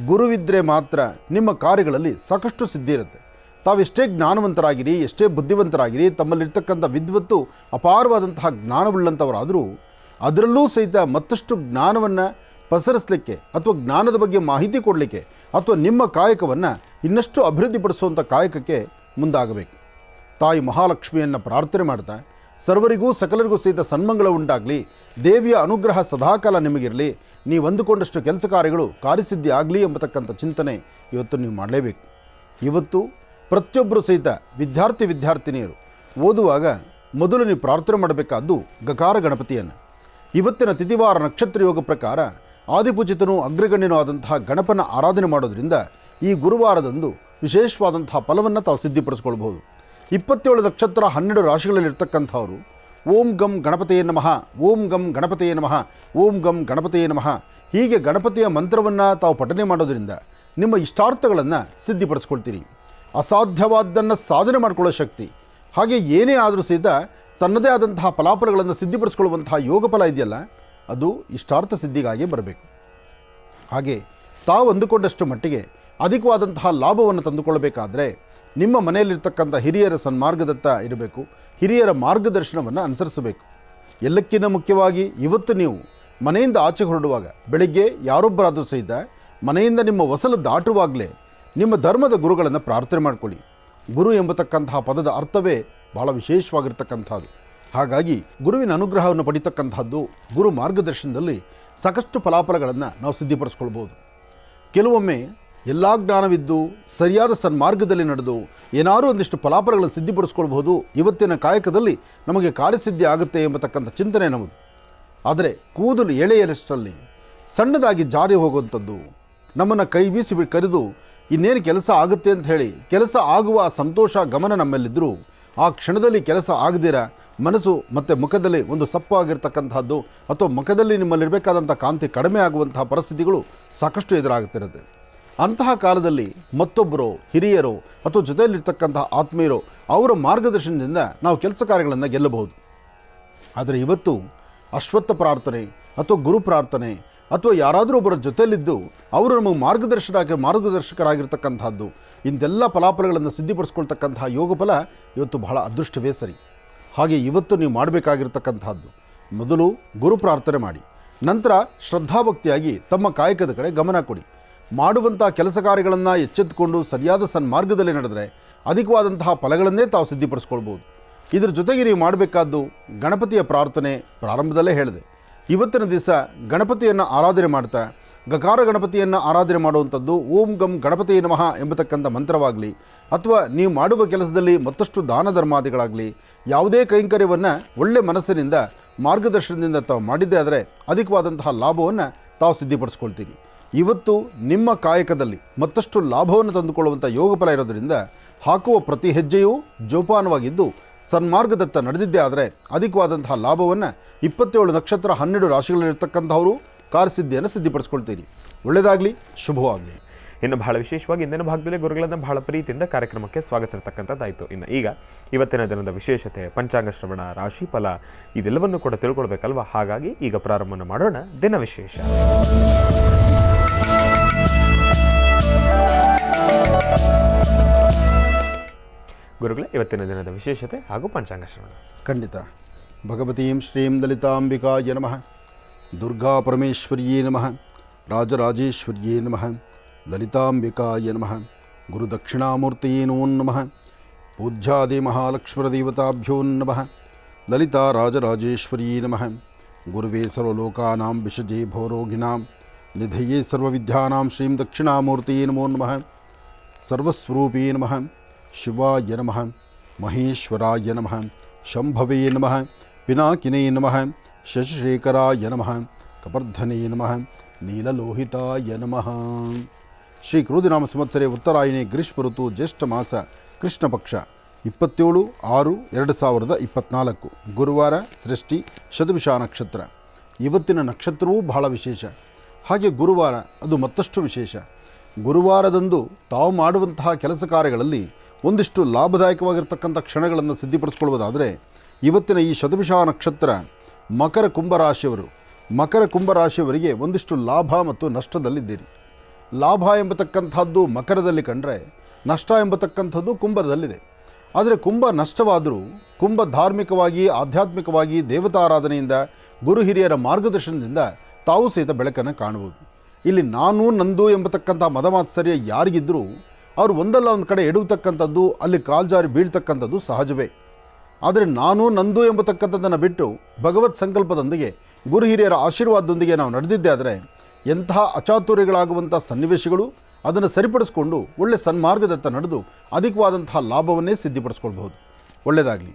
ಗುರುವಿದ್ದರೆ ಮಾತ್ರ ನಿಮ್ಮ ಕಾರ್ಯಗಳಲ್ಲಿ ಸಾಕಷ್ಟು ಸಿದ್ಧಿ ಇರುತ್ತೆ. ತಾವೆಷ್ಟೇ ಜ್ಞಾನವಂತರಾಗಿರಿ, ಎಷ್ಟೇ ಬುದ್ಧಿವಂತರಾಗಿರಿ, ತಮ್ಮಲ್ಲಿರ್ತಕ್ಕಂಥ ವಿದ್ವತ್ತು ಅಪಾರವಾದಂತಹ ಜ್ಞಾನವುಳ್ಳಂಥವರಾದರೂ ಅದರಲ್ಲೂ ಸಹಿತ ಮತ್ತಷ್ಟು ಜ್ಞಾನವನ್ನು ಪಸರಿಸಲಿಕ್ಕೆ ಅಥವಾ ಜ್ಞಾನದ ಬಗ್ಗೆ ಮಾಹಿತಿ ಕೊಡಲಿಕ್ಕೆ ಅಥವಾ ನಿಮ್ಮ ಕಾಯಕವನ್ನು ಇನ್ನಷ್ಟು ಅಭಿವೃದ್ಧಿಪಡಿಸುವಂಥ ಕಾಯಕಕ್ಕೆ ಮುಂದಾಗಬೇಕು. ತಾಯಿ ಮಹಾಲಕ್ಷ್ಮಿಯನ್ನು ಪ್ರಾರ್ಥನೆ ಮಾಡ್ತಾ ಸರ್ವರಿಗೂ ಸಕಲರಿಗೂ ಸಹಿತ ಸನ್ಮಂಗಳ ಉಂಟಾಗಲಿ, ದೇವಿಯ ಅನುಗ್ರಹ ಸದಾಕಾಲ ನಿಮಗಿರಲಿ, ನೀವು ಅಂದುಕೊಂಡಷ್ಟು ಕೆಲಸ ಕಾರ್ಯಗಳು ಕಾರ್ಯಸಿದ್ಧಿ ಆಗಲಿ ಎಂಬತಕ್ಕಂಥ ಚಿಂತನೆ ಇವತ್ತು ನೀವು ಮಾಡಲೇಬೇಕು. ಇವತ್ತು ಪ್ರತಿಯೊಬ್ಬರು ಸಹಿತ ವಿದ್ಯಾರ್ಥಿನಿಯರು ಓದುವಾಗ ಮೊದಲು ನೀವು ಪ್ರಾರ್ಥನೆ ಮಾಡಬೇಕಾದ್ದು ಗಕಾರ ಗಣಪತಿಯನ್ನು. ಇವತ್ತಿನ ತಿಥಿವಾರ ನಕ್ಷತ್ರ ಯೋಗ ಪ್ರಕಾರ ಆದಿಪೂಜಿತನೂ ಅಗ್ರಗಣ್ಯನೂ ಆದಂತಹ ಗಣಪನ ಆರಾಧನೆ ಮಾಡೋದ್ರಿಂದ ಈ ಗುರುವಾರದಂದು ವಿಶೇಷವಾದಂತಹ ಫಲವನ್ನು ತಾವು ಸಿದ್ಧಿಪಡಿಸ್ಕೊಳ್ಬೋದು. 27 ನಕ್ಷತ್ರ 12 ರಾಶಿಗಳಲ್ಲಿರ್ತಕ್ಕಂಥವರು ಓಂ ಗಂ ಗಣಪತಿಯೇ ನಮಃ, ಓಂ ಗಂ ಗಣಪತಿಯೇ ನಮಃ, ಓಂ ಗಂ ಗಣಪತಿಯೇ ನಮಃ ಹೀಗೆ ಗಣಪತಿಯ ಮಂತ್ರವನ್ನು ತಾವು ಪಠನೆ ಮಾಡೋದರಿಂದ ನಿಮ್ಮ ಇಷ್ಟಾರ್ಥಗಳನ್ನು ಸಿದ್ಧಿಪಡಿಸ್ಕೊಳ್ತೀರಿ. ಅಸಾಧ್ಯವಾದ್ದನ್ನು ಸಾಧನೆ ಮಾಡಿಕೊಳ್ಳೋ ಶಕ್ತಿ, ಹಾಗೆ ಏನೇ ಆದರೂ ಸಹಿತ ತನ್ನದೇ ಆದಂತಹ ಫಲಾಫಲಗಳನ್ನು ಸಿದ್ಧಿಪಡಿಸ್ಕೊಳ್ಳುವಂತಹ ಯೋಗ ಫಲ ಇದೆಯಲ್ಲ, ಅದು ಇಷ್ಟಾರ್ಥ ಸಿದ್ಧಿಗಾಗಿ ಬರಬೇಕು. ಹಾಗೆ ತಾವು ಅಂದುಕೊಂಡಷ್ಟು ಮಟ್ಟಿಗೆ ಅಧಿಕವಾದಂತಹ ಲಾಭವನ್ನು ತಂದುಕೊಳ್ಳಬೇಕಾದ್ರೆ ನಿಮ್ಮ ಮನೆಯಲ್ಲಿರ್ತಕ್ಕಂಥ ಹಿರಿಯರ ಸನ್ಮಾರ್ಗದತ್ತ ಇರಬೇಕು, ಹಿರಿಯರ ಮಾರ್ಗದರ್ಶನವನ್ನು ಅನುಸರಿಸಬೇಕು. ಎಲ್ಲಕ್ಕಿಂತ ಮುಖ್ಯವಾಗಿ ಇವತ್ತು ನೀವು ಮನೆಯಿಂದ ಆಚೆ ಹೊರಡುವಾಗ ಬೆಳಗ್ಗೆ ಯಾರೊಬ್ಬರಾದರೂ ಸಹಿತ ಮನೆಯಿಂದ ನಿಮ್ಮ ಹೊಸಲು ದಾಟುವಾಗಲೇ ನಿಮ್ಮ ಧರ್ಮದ ಗುರುಗಳನ್ನು ಪ್ರಾರ್ಥನೆ ಮಾಡಿಕೊಳ್ಳಿ. ಗುರು ಎಂಬತಕ್ಕಂತಹ ಪದದ ಅರ್ಥವೇ ಬಹಳ ವಿಶೇಷವಾಗಿರ್ತಕ್ಕಂಥದ್ದು. ಹಾಗಾಗಿ ಗುರುವಿನ ಅನುಗ್ರಹವನ್ನು ಪಡಿತಕ್ಕಂಥದ್ದು, ಗುರು ಮಾರ್ಗದರ್ಶನದಲ್ಲಿ ಸಾಕಷ್ಟು ಫಲಾಫಲಗಳನ್ನು ನಾವು ಸಿದ್ಧಿಪಡಿಸ್ಕೊಳ್ಬೋದು. ಕೆಲವೊಮ್ಮೆ ಎಲ್ಲ ಜ್ಞಾನವಿದ್ದು ಸರಿಯಾದ ಸನ್ಮಾರ್ಗದಲ್ಲಿ ನಡೆದು ಏನಾದರೂ ಒಂದಿಷ್ಟು ಫಲಾಫಲಗಳನ್ನು ಸಿದ್ಧಿಪಡಿಸ್ಕೊಳ್ಬೋದು, ಇವತ್ತಿನ ಕಾಯಕದಲ್ಲಿ ನಮಗೆ ಕಾರ್ಯಸಿದ್ಧಿ ಆಗುತ್ತೆ ಎಂಬತಕ್ಕಂಥ ಚಿಂತನೆ ನಮ್ಮದು. ಆದರೆ ಕೂದಲು ಎಳೆಯರಷ್ಟರಲ್ಲಿ ಸಣ್ಣದಾಗಿ ಜಾರಿ ಹೋಗುವಂಥದ್ದು, ನಮ್ಮನ್ನು ಕೈ ಬೀಸಿ ಕರೆದು ಇನ್ನೇನು ಕೆಲಸ ಆಗುತ್ತೆ ಅಂತ ಹೇಳಿ ಕೆಲಸ ಆಗುವ ಸಂತೋಷ ಗಮನ ನಮ್ಮಲ್ಲಿದ್ದರೂ ಆ ಕ್ಷಣದಲ್ಲಿ ಕೆಲಸ ಆಗದಿರ ಮನಸ್ಸು ಮತ್ತು ಮುಖದಲ್ಲಿ ಒಂದು ಸಪ್ಪಾಗಿರ್ತಕ್ಕಂಥದ್ದು ಅಥವಾ ಮುಖದಲ್ಲಿ ನಿಮ್ಮಲ್ಲಿರಬೇಕಾದಂಥ ಕಾಂತಿ ಕಡಿಮೆ ಆಗುವಂತಹ ಪರಿಸ್ಥಿತಿಗಳು ಸಾಕಷ್ಟು ಎದುರಾಗುತ್ತಿರುತ್ತೆ. ಅಂತಹ ಕಾಲದಲ್ಲಿ ಮತ್ತೊಬ್ಬರು ಹಿರಿಯರು ಅಥವಾ ಜೊತೆಯಲ್ಲಿರ್ತಕ್ಕಂತಹ ಆತ್ಮೀಯರು ಅವರ ಮಾರ್ಗದರ್ಶನದಿಂದ ನಾವು ಕೆಲಸ ಕಾರ್ಯಗಳನ್ನು ಗೆಲ್ಲಬಹುದು. ಆದರೆ ಇವತ್ತು ಅಶ್ವತ್ಥ ಪ್ರಾರ್ಥನೆ ಅಥವಾ ಗುರು ಪ್ರಾರ್ಥನೆ ಅಥವಾ ಯಾರಾದರೂ ಒಬ್ಬರ ಜೊತೆಯಲ್ಲಿದ್ದು ಅವರು ನಮಗೆ ಮಾರ್ಗದರ್ಶಕರಾಗಿರ್ತಕ್ಕಂಥದ್ದು, ಇಂಥೆಲ್ಲ ಫಲಾಫಲಗಳನ್ನು ಸಿದ್ಧಿಪಡಿಸ್ಕೊಳ್ತಕ್ಕಂತಹ ಯೋಗ ಫಲ ಇವತ್ತು ಬಹಳ ಅದೃಷ್ಟವೇ ಸರಿ. ಹಾಗೆ ಇವತ್ತು ನೀವು ಮಾಡಬೇಕಾಗಿರ್ತಕ್ಕಂಥದ್ದು, ಮೊದಲು ಗುರು ಪ್ರಾರ್ಥನೆ ಮಾಡಿ, ನಂತರ ಶ್ರದ್ಧಾಭಕ್ತಿಯಾಗಿ ತಮ್ಮ ಕಾಯಕದ ಕಡೆ ಗಮನ ಕೊಡಿ. ಮಾಡುವಂಥ ಕೆಲಸ ಕಾರ್ಯಗಳನ್ನು ಎಚ್ಚೆತ್ತುಕೊಂಡು ಸರಿಯಾದ ಸನ್ಮಾರ್ಗದಲ್ಲಿ ನಡೆದರೆ ಅಧಿಕವಾದಂತಹ ಫಲಗಳನ್ನೇ ತಾವು ಸಿದ್ಧಿಪಡಿಸ್ಕೊಳ್ಬೋದು. ಇದರ ಜೊತೆಗೆ ನೀವು ಮಾಡಬೇಕಾದ್ದು ಗಣಪತಿಯ ಪ್ರಾರ್ಥನೆ. ಪ್ರಾರಂಭದಲ್ಲೇ ಹೇಳಿದೆ, ಇವತ್ತಿನ ದಿವಸ ಗಣಪತಿಯನ್ನು ಆರಾಧನೆ ಮಾಡ್ತಾ ಗಕಾರ ಗಣಪತಿಯನ್ನು ಆರಾಧನೆ ಮಾಡುವಂಥದ್ದು ಓಂ ಗಂ ಗಣಪತಿಯೇ ನಮಃ ಎಂಬತಕ್ಕಂಥ ಮಂತ್ರವಾಗಲಿ, ಅಥವಾ ನೀವು ಮಾಡುವ ಕೆಲಸದಲ್ಲಿ ಮತ್ತಷ್ಟು ದಾನ ಧರ್ಮಾದಿಗಳಾಗಲಿ, ಯಾವುದೇ ಕೈಂಕರ್ಯವನ್ನು ಒಳ್ಳೆ ಮನಸ್ಸಿನಿಂದ ಮಾರ್ಗದರ್ಶನದಿಂದ ತಾವು ಮಾಡಿದ್ದೇ ಆದರೆ ಅಧಿಕವಾದಂತಹ ಲಾಭವನ್ನು ತಾವು ಸಿದ್ಧಿಪಡಿಸ್ಕೊಳ್ತೀರಿ. ಇವತ್ತು ನಿಮ್ಮ ಕಾಯಕದಲ್ಲಿ ಮತ್ತಷ್ಟು ಲಾಭವನ್ನು ತಂದುಕೊಳ್ಳುವಂಥ ಯೋಗ ಫಲ ಇರೋದರಿಂದ ಹಾಕುವ ಪ್ರತಿ ಹೆಜ್ಜೆಯೂ ಜೋಪಾನವಾಗಿದ್ದು ಸನ್ಮಾರ್ಗದತ್ತ ನಡೆದಿದ್ದೇ ಆದರೆ ಅಧಿಕವಾದಂತಹ ಲಾಭವನ್ನು 27 ನಕ್ಷತ್ರ 12 ರಾಶಿಗಳಲ್ಲಿರ್ತಕ್ಕಂಥವರು ಕಾರ್ಯಸಿದ್ಧಿಯನ್ನು ಸಿದ್ಧಿಪಡಿಸ್ಕೊಳ್ತೀರಿ. ಒಳ್ಳೆಯದಾಗಲಿ, ಶುಭವಾಗಲಿ. ಇನ್ನು ಬಹಳ ವಿಶೇಷವಾಗಿ ಇಂದಿನ ಭಾಗದಲ್ಲಿ ಗುರುಗಳನ್ನು ಬಹಳ ಪ್ರೀತಿಯಿಂದ ಕಾರ್ಯಕ್ರಮಕ್ಕೆ ಸ್ವಾಗತಿಸಿರ್ತಕ್ಕಂಥದ್ದಾಯಿತು. ಇನ್ನು ಈಗ ಇವತ್ತಿನ ದಿನದ ವಿಶೇಷತೆ, ಪಂಚಾಂಗ ಶ್ರವಣ, ರಾಶಿ ಫಲ ಇದೆಲ್ಲವನ್ನು ಕೂಡ ತಿಳ್ಕೊಳ್ಬೇಕಲ್ವ. ಹಾಗಾಗಿ ಈಗ ಪ್ರಾರಂಭವನ್ನು ಮಾಡೋಣ ದಿನ ವಿಶೇಷ. ಗುರುಗಳೇ, ಇವತ್ತಿನ ದಿನದ ವಿಶೇಷತೆ ಹಾಗೂ ಪಂಚಾಂಗ ಶ್ರವಣ. ಖಂಡಿತ. ಭಗವತೀಂ ಶ್ರೀಂ ಲಲಿತಾಂಬಿಕಾಯ ನಮಃ, ದುರ್ಗಾ ಪರಮೇಶ್ವರ್ಯೇ ನಮಃ, ರಾಜರಾಜೇಶ್ವರ್ಯೇ ನಮಃ, ಲಲಿತಾಂಬಿಕಾಯ ನಮಃ, ಗುರುದಕ್ಷಿಣಾಮೂರ್ತಿಯೇ ನಮೋ ನಮಃ, ಪೂಜ್ಯಾದಿ ಮಹಾಲಕ್ಷ್ಮೀದೇವತಾಭ್ಯೋ ನಮಃ, ಲಲಿತಾ ರಾಜರಾಜೇಶ್ವರ್ಯೇ ನಮಃ, ಗುರುವೇ ಸರ್ವಲೋಕಾನಾಂ ವಿಷಜೇ ಭವರೋಗಿಣಾಂ ನಿಧಯೇ ಸರ್ವವಿದ್ಯಾನಾಂ ಶ್ರೀಂ ದಕ್ಷಿಣಾಮೂರ್ತಿಯೇ ನಮೋ ನಮಃ, ಸರ್ವಸ್ವರೂಪೇ ನಮಃ, ಶಿವಾಯ ನಮಃ, ಮಹೇಶ್ವರಾಯ ನಮಃ, ಶಂಭವೇ ನಮಃ, ಪಿನಾಕಿನೇ ನಮಃ, ಶಶಿಶೇಖರಾಯ ನಮಃ, ಕಪರ್ಧನೇ ನಮಃ ನೀಲಲೋಹಿತಾಯ ನಮಃ. ಶ್ರೀ ಕ್ರೋಧಿನಾಮ ಸಂವತ್ಸರೆ ಉತ್ತರಾಯಣಿ ಗ್ರೀಷ್ಮ ಋತು ಜ್ಯೇಷ್ಠ ಮಾಸ ಕೃಷ್ಣ ಪಕ್ಷ 27/6/2024 ಗುರುವಾರ ಸೃಷ್ಟಿ ಶತಭಿಷ ನಕ್ಷತ್ರ. ಇವತ್ತಿನ ನಕ್ಷತ್ರವೂ ಬಹಳ ವಿಶೇಷ. ಹಾಗೆ ಗುರುವಾರ ಅದು ಮತ್ತಷ್ಟು ವಿಶೇಷ. ಗುರುವಾರದಂದು ತಾವು ಮಾಡುವಂತಹ ಕೆಲಸ ಕಾರ್ಯಗಳಲ್ಲಿ ಒಂದಿಷ್ಟು ಲಾಭದಾಯಕವಾಗಿರ್ತಕ್ಕಂಥ ಕ್ಷಣಗಳನ್ನು ಸಿದ್ಧಿಪಡಿಸ್ಕೊಳ್ಬೋದಾದರೆ ಇವತ್ತಿನ ಈ ಶತಭಿಷ ನಕ್ಷತ್ರ ಮಕರ ಕುಂಭರಾಶಿಯವರಿಗೆ ಒಂದಿಷ್ಟು ಲಾಭ ಮತ್ತು ನಷ್ಟದಲ್ಲಿದ್ದೀರಿ. ಲಾಭ ಎಂಬತಕ್ಕಂಥದ್ದು ಮಕರದಲ್ಲಿ ಕಂಡರೆ ನಷ್ಟ ಎಂಬತಕ್ಕಂಥದ್ದು ಕುಂಭದಲ್ಲಿದೆ. ಆದರೆ ಕುಂಭ ನಷ್ಟವಾದರೂ ಕುಂಭ ಧಾರ್ಮಿಕವಾಗಿ ಆಧ್ಯಾತ್ಮಿಕವಾಗಿ ದೇವತಾರಾಧನೆಯಿಂದ ಗುರು ಹಿರಿಯರ ಮಾರ್ಗದರ್ಶನದಿಂದ ತಾವು ಸಹಿತ ಬೆಳಕನ್ನು ಕಾಣಬಹುದು. ಇಲ್ಲಿ ನಾನು ನಂದು ಎಂಬತಕ್ಕಂಥ ಮದಮಾತ್ಸರ್ಯ ಯಾರಿಗಿದ್ದರೂ ಅವರು ಒಂದಲ್ಲ ಒಂದು ಕಡೆ ಎಡುವತಕ್ಕಂಥದ್ದು, ಅಲ್ಲಿ ಕಾಲ್ಜಾರಿ ಬೀಳ್ತಕ್ಕಂಥದ್ದು ಸಹಜವೇ. ಆದರೆ ನಾನು ನಂದು ಎಂಬತಕ್ಕಂಥದ್ದನ್ನು ಬಿಟ್ಟು ಭಗವತ್ ಸಂಕಲ್ಪದೊಂದಿಗೆ ಗುರು ಹಿರಿಯರ ಆಶೀರ್ವಾದದೊಂದಿಗೆ ನಾವು ನಡೆದಿದ್ದೇ ಆದರೆ ಎಂತಹ ಅಚಾತುರ್ಯಗಳಾಗುವಂಥ ಸನ್ನಿವೇಶಗಳು ಅದನ್ನು ಸರಿಪಡಿಸ್ಕೊಂಡು ಒಳ್ಳೆ ಸನ್ಮಾರ್ಗದತ್ತ ನಡೆದು ಅಧಿಕವಾದಂತಹ ಲಾಭವನ್ನೇ ಸಿದ್ಧಿಪಡಿಸ್ಕೊಳ್ಬಹುದು. ಒಳ್ಳೆಯದಾಗಲಿ.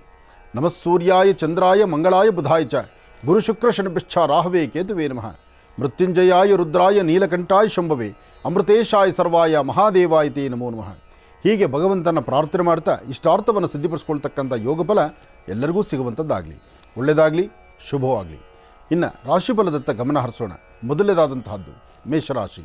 ನಮಃ ಸೂರ್ಯಾಯ ಚಂದ್ರಾಯ ಮಂಗಳಾಯ ಬುಧಾಯ ಚ ಗುರು ಶುಕ್ರ ಶನಿಭ್ಯಶ್ಚ ರಾಹವೇ ಕೇತುವೇ ನಮಃ. ಮೃತ್ಯುಂಜಯಾಯ ರುದ್ರಾಯ ನೀಲಕಂಠಾಯ ಶಂಭವೇ ಅಮೃತೇಶಾಯ ಸರ್ವಾಯ ಮಹಾದೇವಾಯ ತೇ ನಮೋ ನಮಃ. ಹೀಗೆ ಭಗವಂತನ ಪ್ರಾರ್ಥನೆ ಮಾಡ್ತಾ ಇಷ್ಟಾರ್ಥವನ್ನು ಸಿದ್ಧಿಪಡಿಸ್ಕೊಳ್ತಕ್ಕಂಥ ಯೋಗಫಲ ಎಲ್ಲರಿಗೂ ಸಿಗುವಂಥದ್ದಾಗಲಿ. ಒಳ್ಳೆಯದಾಗಲಿ, ಶುಭವಾಗಲಿ. ಇನ್ನು ರಾಶಿಫಲದತ್ತ ಗಮನ ಹರಿಸೋಣ. ಮೊದಲನೇದಾದಂತಹದ್ದು ಮೇಷರಾಶಿ.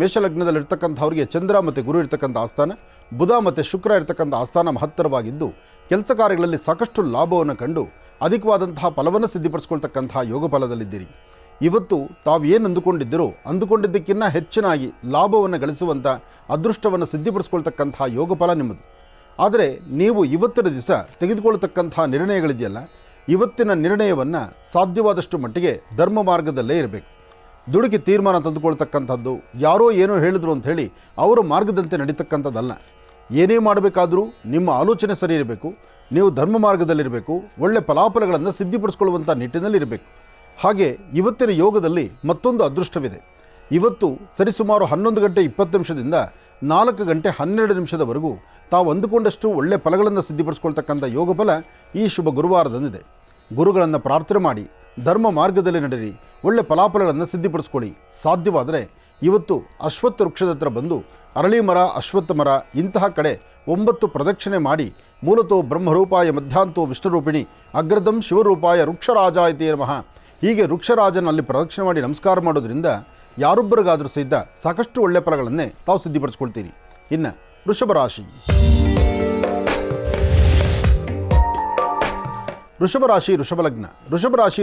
ಮೇಷಲಗ್ನದಲ್ಲಿರ್ತಕ್ಕಂಥವ್ರಿಗೆ ಚಂದ್ರ ಮತ್ತು ಗುರು ಇರ್ತಕ್ಕಂಥ ಆಸ್ಥಾನ, ಬುಧ ಮತ್ತು ಶುಕ್ರ ಇರ್ತಕ್ಕಂಥ ಆಸ್ಥಾನ ಮಹತ್ತರವಾಗಿದ್ದು ಕೆಲಸ ಕಾರ್ಯಗಳಲ್ಲಿ ಸಾಕಷ್ಟು ಲಾಭವನ್ನು ಕಂಡು ಅಧಿಕವಾದಂತಹ ಫಲವನ್ನು ಸಿದ್ಧಿಪಡಿಸ್ಕೊಳ್ತಕ್ಕಂತಹ ಯೋಗ ಫಲದಲ್ಲಿದ್ದೀರಿ. ಇವತ್ತು ತಾವು ಏನು ಅಂದುಕೊಂಡಿದ್ದಕ್ಕಿಂತ ಹೆಚ್ಚಿನಾಗಿ ಲಾಭವನ್ನು ಗಳಿಸುವಂಥ ಅದೃಷ್ಟವನ್ನು ಸಿದ್ಧಿಪಡಿಸ್ಕೊಳ್ತಕ್ಕಂತಹ ಯೋಗ ಫಲ ನಿಮ್ಮದು. ಆದರೆ ನೀವು ಇವತ್ತಿನ ದಿವಸ ತೆಗೆದುಕೊಳ್ತಕ್ಕಂಥ ನಿರ್ಣಯಗಳಿದೆಯಲ್ಲ, ಇವತ್ತಿನ ನಿರ್ಣಯವನ್ನು ಸಾಧ್ಯವಾದಷ್ಟು ಮಟ್ಟಿಗೆ ಧರ್ಮ ಮಾರ್ಗದಲ್ಲೇ ಇರಬೇಕು. ದುಡುಕಿ ತೀರ್ಮಾನ ತಂದುಕೊಳ್ತಕ್ಕಂಥದ್ದು, ಯಾರೋ ಏನೋ ಹೇಳಿದ್ರು ಅಂಥೇಳಿ ಅವರ ಮಾರ್ಗದಂತೆ ನಡೀತಕ್ಕಂಥದ್ದಲ್ಲ. ಏನೇ ಮಾಡಬೇಕಾದರೂ ನಿಮ್ಮ ಆಲೋಚನೆ ಸರಿ ಇರಬೇಕು. ನೀವು ಧರ್ಮ ಮಾರ್ಗದಲ್ಲಿರಬೇಕು. ಒಳ್ಳೆ ಫಲಾಫಲಗಳನ್ನು ಸಿದ್ಧಿಪಡಿಸ್ಕೊಳ್ಳುವಂಥ ನಿಟ್ಟಿನಲ್ಲಿರಬೇಕು. ಹಾಗೆ ಇವತ್ತಿನ ಯೋಗದಲ್ಲಿ ಮತ್ತೊಂದು ಅದೃಷ್ಟವಿದೆ. ಇವತ್ತು ಸರಿಸುಮಾರು 11 ಗಂಟೆ 20 ನಿಮಿಷದಿಂದ 4 ಗಂಟೆ 12 ನಿಮಿಷದವರೆಗೂ ತಾವು ಅಂದುಕೊಂಡಷ್ಟು ಒಳ್ಳೆ ಫಲಗಳನ್ನು ಸಿದ್ಧಿಪಡಿಸ್ಕೊಳ್ತಕ್ಕಂಥ ಯೋಗ ಫಲ ಈ ಶುಭ ಗುರುವಾರದಂದಿದೆ. ಗುರುಗಳನ್ನು ಪ್ರಾರ್ಥನೆ ಮಾಡಿ ಧರ್ಮ ಮಾರ್ಗದಲ್ಲಿ ನಡೆಯಿರಿ. ಒಳ್ಳೆ ಫಲಾಫಲಗಳನ್ನು ಸಿದ್ಧಿಪಡಿಸ್ಕೊಳ್ಳಿ. ಸಾಧ್ಯವಾದರೆ ಇವತ್ತು ಅಶ್ವತ್ಥ ವೃಕ್ಷದ ಹತ್ರ ಬಂದು ಅರಳಿ ಮರ, ಅಶ್ವತ್ಥ ಮರ ಇಂತಹ ಕಡೆ 9 ಪ್ರದಕ್ಷಿಣೆ ಮಾಡಿ ಮೂಲತೋ ಬ್ರಹ್ಮರೂಪಾಯ ಮಧ್ಯಾಂತೋ ವಿಷ್ಣುರೂಪಿಣಿ ಅಗ್ರದಂ ಶಿವರೂಪಾಯ ವೃಕ್ಷರಾಜಾಯ ತೇ ನಮಃ. ಹೀಗೆ ವೃಕ್ಷರಾಜನಲ್ಲಿ ಪ್ರದಕ್ಷಿಣೆ ಮಾಡಿ ನಮಸ್ಕಾರ ಮಾಡೋದ್ರಿಂದ ಯಾರೊಬ್ಬರಿಗಾದರೂ ಸಹಿತ ಸಾಕಷ್ಟು ಒಳ್ಳೆ ಫಲಗಳನ್ನೇ ತಾವು ಸಿದ್ಧಿಪಡಿಸ್ಕೊಳ್ತೀರಿ. ಇನ್ನು ವೃಷಭರಾಶಿ.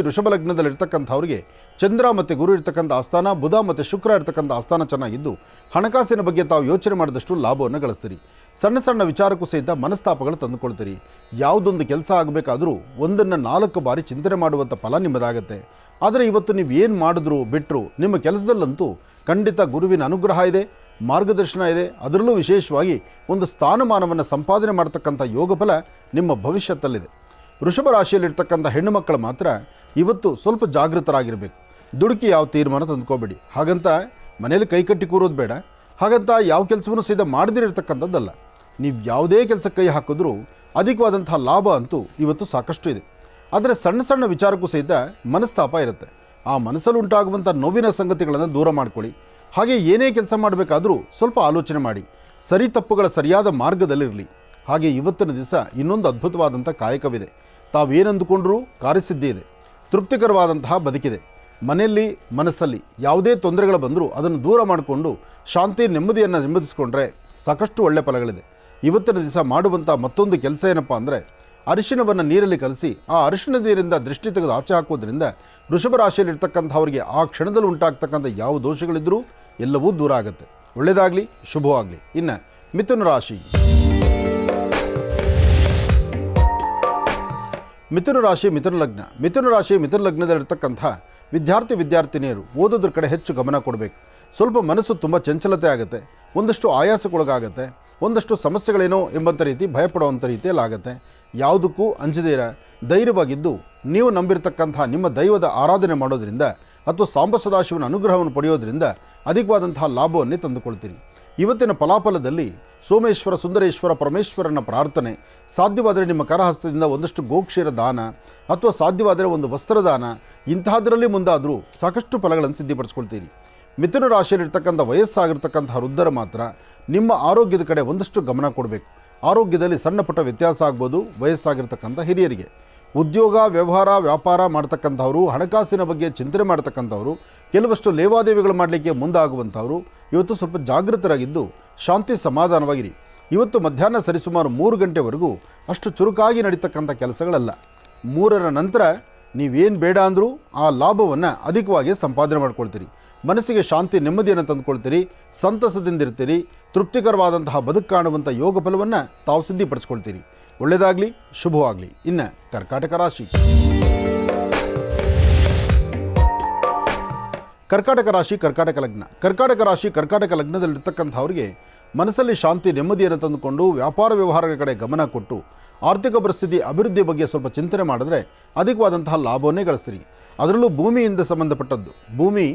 ವೃಷಭಲಗ್ನದಲ್ಲಿರ್ತಕ್ಕಂಥವ್ರಿಗೆ ಚಂದ್ರ ಮತ್ತು ಗುರು ಇರ್ತಕ್ಕಂಥ ಆಸ್ಥಾನ, ಬುಧ ಮತ್ತು ಶುಕ್ರ ಇರ್ತಕ್ಕಂಥ ಆಸ್ಥಾನ ಚೆನ್ನಾಗಿದ್ದು ಹಣಕಾಸಿನ ಬಗ್ಗೆ ತಾವು ಯೋಚನೆ ಮಾಡಿದಷ್ಟು ಲಾಭವನ್ನು ಗಳಿಸ್ತೀರಿ. ಸಣ್ಣ ಸಣ್ಣ ವಿಚಾರಕ್ಕೂ ಸಹಿತ ಮನಸ್ತಾಪಗಳು ತಂದುಕೊಳ್ತೀರಿ. ಯಾವುದೊಂದು ಕೆಲಸ ಆಗಬೇಕಾದರೂ 1-4 ಬಾರಿ ಚಿಂತನೆ ಮಾಡುವಂಥ ಫಲ ನಿಮ್ಮದಾಗತ್ತೆ. ಆದರೆ ಇವತ್ತು ನೀವು ಏನು ಮಾಡಿದ್ರು ಬಿಟ್ಟರು ನಿಮ್ಮ ಕೆಲಸದಲ್ಲಂತೂ ಖಂಡಿತ ಗುರುವಿನ ಅನುಗ್ರಹ ಇದೆ, ಮಾರ್ಗದರ್ಶನ ಇದೆ. ಅದರಲ್ಲೂ ವಿಶೇಷವಾಗಿ ಒಂದು ಸ್ಥಾನಮಾನವನ್ನು ಸಂಪಾದನೆ ಮಾಡ್ತಕ್ಕಂಥ ಯೋಗ ಫಲ ನಿಮ್ಮ ಭವಿಷ್ಯತ್ತಲ್ಲಿದೆ. ವೃಷಭ ರಾಶಿಯಲ್ಲಿರ್ತಕ್ಕಂಥ ಹೆಣ್ಣು ಮಕ್ಕಳು ಮಾತ್ರ ಇವತ್ತು ಸ್ವಲ್ಪ ಜಾಗೃತರಾಗಿರಬೇಕು. ದುಡುಕಿ ಯಾವ ತೀರ್ಮಾನ ತಂದುಕೋಬೇಡಿ. ಹಾಗಂತ ಮನೇಲಿ ಕೈಕಟ್ಟಿ ಕೂರೋದು ಬೇಡ. ಹಾಗಂತ ಯಾವ ಕೆಲಸವನ್ನು ಸಹಿತ ಮಾಡದಿರತಕ್ಕಂಥದ್ದಲ್ಲ. ನೀವು ಯಾವುದೇ ಕೆಲಸ ಕೈ ಹಾಕಿದ್ರೂ ಅಧಿಕವಾದಂಥ ಲಾಭ ಅಂತೂ ಇವತ್ತು ಸಾಕಷ್ಟು ಇದೆ. ಆದರೆ ಸಣ್ಣ ಸಣ್ಣ ವಿಚಾರಕ್ಕೂ ಸಹಿತ ಮನಸ್ತಾಪ ಇರುತ್ತೆ. ಆ ಮನಸ್ಸಲ್ಲಿ ಉಂಟಾಗುವಂಥ ನೋವಿನ ಸಂಗತಿಗಳನ್ನು ದೂರ ಮಾಡ್ಕೊಳ್ಳಿ. ಹಾಗೆ ಏನೇ ಕೆಲಸ ಮಾಡಬೇಕಾದರೂ ಸ್ವಲ್ಪ ಆಲೋಚನೆ ಮಾಡಿ ಸರಿ ತಪ್ಪುಗಳ ಸರಿಯಾದ ಮಾರ್ಗದಲ್ಲಿರಲಿ. ಹಾಗೆ ಇವತ್ತಿನ ದಿವಸ ಇನ್ನೊಂದು ಅದ್ಭುತವಾದಂಥ ಕಾಯಕವಿದೆ. ತಾವೇನಂದುಕೊಂಡ್ರೂ ಕಾರ್ಯಸಿದ್ಧಿ ಇದೆ. ತೃಪ್ತಿಕರವಾದಂತಹ ಬದುಕಿದೆ. ಮನೆಯಲ್ಲಿ ಮನಸ್ಸಲ್ಲಿ ಯಾವುದೇ ತೊಂದರೆಗಳು ಬಂದರೂ ಅದನ್ನು ದೂರ ಮಾಡಿಕೊಂಡು ಶಾಂತಿ ನೆಮ್ಮದಿಯನ್ನು ನೆಮ್ಮದಿಸ್ಕೊಂಡ್ರೆ ಸಾಕಷ್ಟು ಒಳ್ಳೆ ಫಲಗಳಿದೆ. ಇವತ್ತಿನ ದಿವಸ ಮಾಡುವಂಥ ಮತ್ತೊಂದು ಕೆಲಸ ಏನಪ್ಪ ಅಂದರೆ ಅರಿಶಿಣವನ್ನು ನೀರಲ್ಲಿ ಕಲಸಿ ಆ ಅರಿಶಿಣ ನೀರಿಂದ ದೃಷ್ಟಿ ತೆಗೆದು ಆಚೆ ಹಾಕೋದ್ರಿಂದ ವೃಷಭ ರಾಶಿಯಲ್ಲಿರ್ತಕ್ಕಂಥವ್ರಿಗೆ ಆ ಕ್ಷಣದಲ್ಲಿ ಉಂಟಾಗ್ತಕ್ಕಂಥ ಯಾವ ದೋಷಗಳಿದ್ದರೂ ಎಲ್ಲವೂ ದೂರ ಆಗುತ್ತೆ. ಒಳ್ಳೆಯದಾಗಲಿ, ಶುಭವಾಗಲಿ. ಇನ್ನು ಮಿಥುನ ರಾಶಿ. ಮಿಥುನ ಲಗ್ನದಲ್ಲಿರ್ತಕ್ಕಂಥ ವಿದ್ಯಾರ್ಥಿನಿಯರು ಓದೋದ್ರ ಕಡೆ ಹೆಚ್ಚು ಗಮನ ಕೊಡಬೇಕು. ಸ್ವಲ್ಪ ಮನಸ್ಸು ತುಂಬ ಚಂಚಲತೆ ಆಗುತ್ತೆ. ಒಂದಷ್ಟು ಆಯಾಸಕ್ಕೊಳಗಾಗತ್ತೆ. ಒಂದಷ್ಟು ಸಮಸ್ಯೆಗಳೇನೋ ಎಂಬಂಥ ರೀತಿ ಭಯಪಡುವಂಥ ರೀತಿಯಲ್ಲಿ ಆಗುತ್ತೆ. ಯಾವುದಕ್ಕೂ ಅಂಜದೇರ ಧೈರ್ಯವಾಗಿದ್ದು ನೀವು ನಂಬಿರತಕ್ಕಂಥ ನಿಮ್ಮ ದೈವದ ಆರಾಧನೆ ಮಾಡೋದ್ರಿಂದ ಅಥವಾ ಸಾಂಬ ಸದಾಶಿವನ ಅನುಗ್ರಹವನ್ನು ಪಡೆಯೋದ್ರಿಂದ ಅಧಿಕವಾದಂತಹ ಲಾಭವನ್ನೇ ತಂದುಕೊಳ್ತೀರಿ. ಇವತ್ತಿನ ಫಲಾಫಲದಲ್ಲಿ ಸೋಮೇಶ್ವರ, ಸುಂದರೇಶ್ವರ, ಪರಮೇಶ್ವರನ ಪ್ರಾರ್ಥನೆ, ಸಾಧ್ಯವಾದರೆ ನಿಮ್ಮ ಕರಹಸ್ತದಿಂದ ಒಂದಷ್ಟು ಗೋಕ್ಷೀರ ದಾನ ಅಥವಾ ಸಾಧ್ಯವಾದರೆ ಒಂದು ವಸ್ತ್ರದಾನ, ಇಂತಹದರಲ್ಲಿ ಮುಂದಾದರೂ ಸಾಕಷ್ಟು ಫಲಗಳನ್ನು ಸಿದ್ಧಿಪಡಿಸ್ಕೊಳ್ತೀರಿ. ಮಿಥುನ ರಾಶಿಯಲ್ಲಿರ್ತಕ್ಕಂಥ ವಯಸ್ಸಾಗಿರ್ತಕ್ಕಂಥ ವೃದ್ಧರು ಮಾತ್ರ ನಿಮ್ಮ ಆರೋಗ್ಯದ ಕಡೆ ಒಂದಷ್ಟು ಗಮನ ಕೊಡಬೇಕು. ಆರೋಗ್ಯದಲ್ಲಿ ಸಣ್ಣ ಪುಟ್ಟ ವ್ಯತ್ಯಾಸ ಆಗ್ಬೋದು ವಯಸ್ಸಾಗಿರ್ತಕ್ಕಂಥ ಹಿರಿಯರಿಗೆ. ಉದ್ಯೋಗ, ವ್ಯವಹಾರ, ವ್ಯಾಪಾರ ಮಾಡ್ತಕ್ಕಂಥವ್ರು, ಹಣಕಾಸಿನ ಬಗ್ಗೆ ಚಿಂತನೆ ಮಾಡ್ತಕ್ಕಂಥವ್ರು, ಕೆಲವಷ್ಟು ಲೇವಾದೇವಿಗಳು ಮಾಡಲಿಕ್ಕೆ ಮುಂದಾಗುವಂಥವ್ರು ಇವತ್ತು ಸ್ವಲ್ಪ ಜಾಗೃತರಾಗಿದ್ದು ಶಾಂತಿ ಸಮಾಧಾನವಾಗಿರಿ. ಇವತ್ತು ಮಧ್ಯಾಹ್ನ ಸರಿಸುಮಾರು 3 ಗಂಟೆವರೆಗೂ ಅಷ್ಟು ಚುರುಕಾಗಿ ನಡೀತಕ್ಕಂಥ ಕೆಲಸಗಳಲ್ಲ. 3ರ ನಂತರ ನೀವೇನು ಬೇಡ ಅಂದರೂ ಆ ಲಾಭವನ್ನು ಅಧಿಕವಾಗಿ ಸಂಪಾದನೆ ಮಾಡ್ಕೊಳ್ತೀರಿ. ಮನಸ್ಸಿಗೆ ಶಾಂತಿ, ನೆಮ್ಮದಿಯನ್ನು ತಂದುಕೊಳ್ತೀರಿ, ಸಂತಸದಿಂದಿರ್ತೀರಿ, ತೃಪ್ತಿಕರವಾದಂತಹ ಬದುಕು ಕಾಣುವಂಥ ಯೋಗ ಫಲವನ್ನು ತಾವು ಸಿದ್ಧಿಪಡಿಸ್ಕೊಳ್ತೀರಿ. ಒಳ್ಳೆಯದಾಗಲಿ, ಶುಭವಾಗಲಿ. ಇನ್ನು ಕರ್ಕಾಟಕ ರಾಶಿ. ಕರ್ಕಾಟಕ ರಾಶಿ, ಕರ್ಕಾಟಕ ಲಗ್ನ. ಕರ್ಕಾಟಕ ರಾಶಿ, ಕರ್ಕಾಟಕ ಲಗ್ನದಲ್ಲಿರ್ತಕ್ಕಂಥವ್ರಿಗೆ ಮನಸ್ಸಲ್ಲಿ ಶಾಂತಿ, ನೆಮ್ಮದಿಯನ್ನು ತಂದುಕೊಂಡು ವ್ಯಾಪಾರ ವ್ಯವಹಾರಗಳ ಕಡೆ ಗಮನ ಕೊಟ್ಟು ಆರ್ಥಿಕ ಪರಿಸ್ಥಿತಿ ಅಭಿವೃದ್ಧಿ ಬಗ್ಗೆ ಸ್ವಲ್ಪ ಚಿಂತನೆ ಮಾಡಿದ್ರೆ ಅಧಿಕವಾದಂತಹ ಲಾಭವನ್ನೇ ಗಳಿಸ್ತೀರಿ. ಅದರಲ್ಲೂ ಭೂಮಿಯಿಂದ ಸಂಬಂಧಪಟ್ಟದ್ದು. ಭೂಮಿ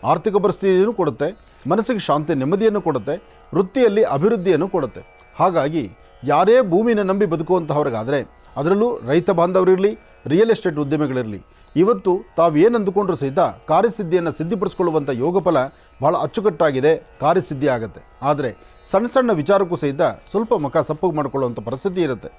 ಆರ್ಥಿಕ ಪರಿಸ್ಥಿತಿಯನ್ನು ಕೊಡುತ್ತೆ, ಮನಸ್ಸಿಗೆ ಶಾಂತಿ, ನೆಮ್ಮದಿಯನ್ನು ಕೊಡುತ್ತೆ, ವೃತ್ತಿಯಲ್ಲಿ ಅಭಿವೃದ್ಧಿಯನ್ನು ಕೊಡುತ್ತೆ. ಹಾಗಾಗಿ ಯಾರೇ ಭೂಮಿನ ನಂಬಿ ಬದುಕುವಂತಹವ್ರಿಗಾದರೆ, ಅದರಲ್ಲೂ ರೈತ ಬಾಂಧವರಿರಲಿ, ರಿಯಲ್ ಎಸ್ಟೇಟ್ ಉದ್ಯಮಿಗಳಿರಲಿ, ಇವತ್ತು ತಾವೇನು ಅಂದುಕೊಂಡ್ರೂ ಸಹಿತ ಕಾರ್ಯಸಿದ್ಧಿಯನ್ನು ಸಿದ್ಧಿಪಡಿಸ್ಕೊಳ್ಳುವಂಥ ಯೋಗಫಲ ಭಾಳ ಅಚ್ಚುಕಟ್ಟಾಗಿದೆ, ಕಾರ್ಯಸಿದ್ಧಿ ಆಗುತ್ತೆ. ಆದರೆ ಸಣ್ಣ ಸಣ್ಣ ವಿಚಾರಕ್ಕೂ ಸಹಿತ ಸ್ವಲ್ಪ ಮುಖ ಸಪ್ಪಗೆ ಮಾಡಿಕೊಳ್ಳುವಂಥ ಪರಿಸ್ಥಿತಿ ಇರುತ್ತೆ.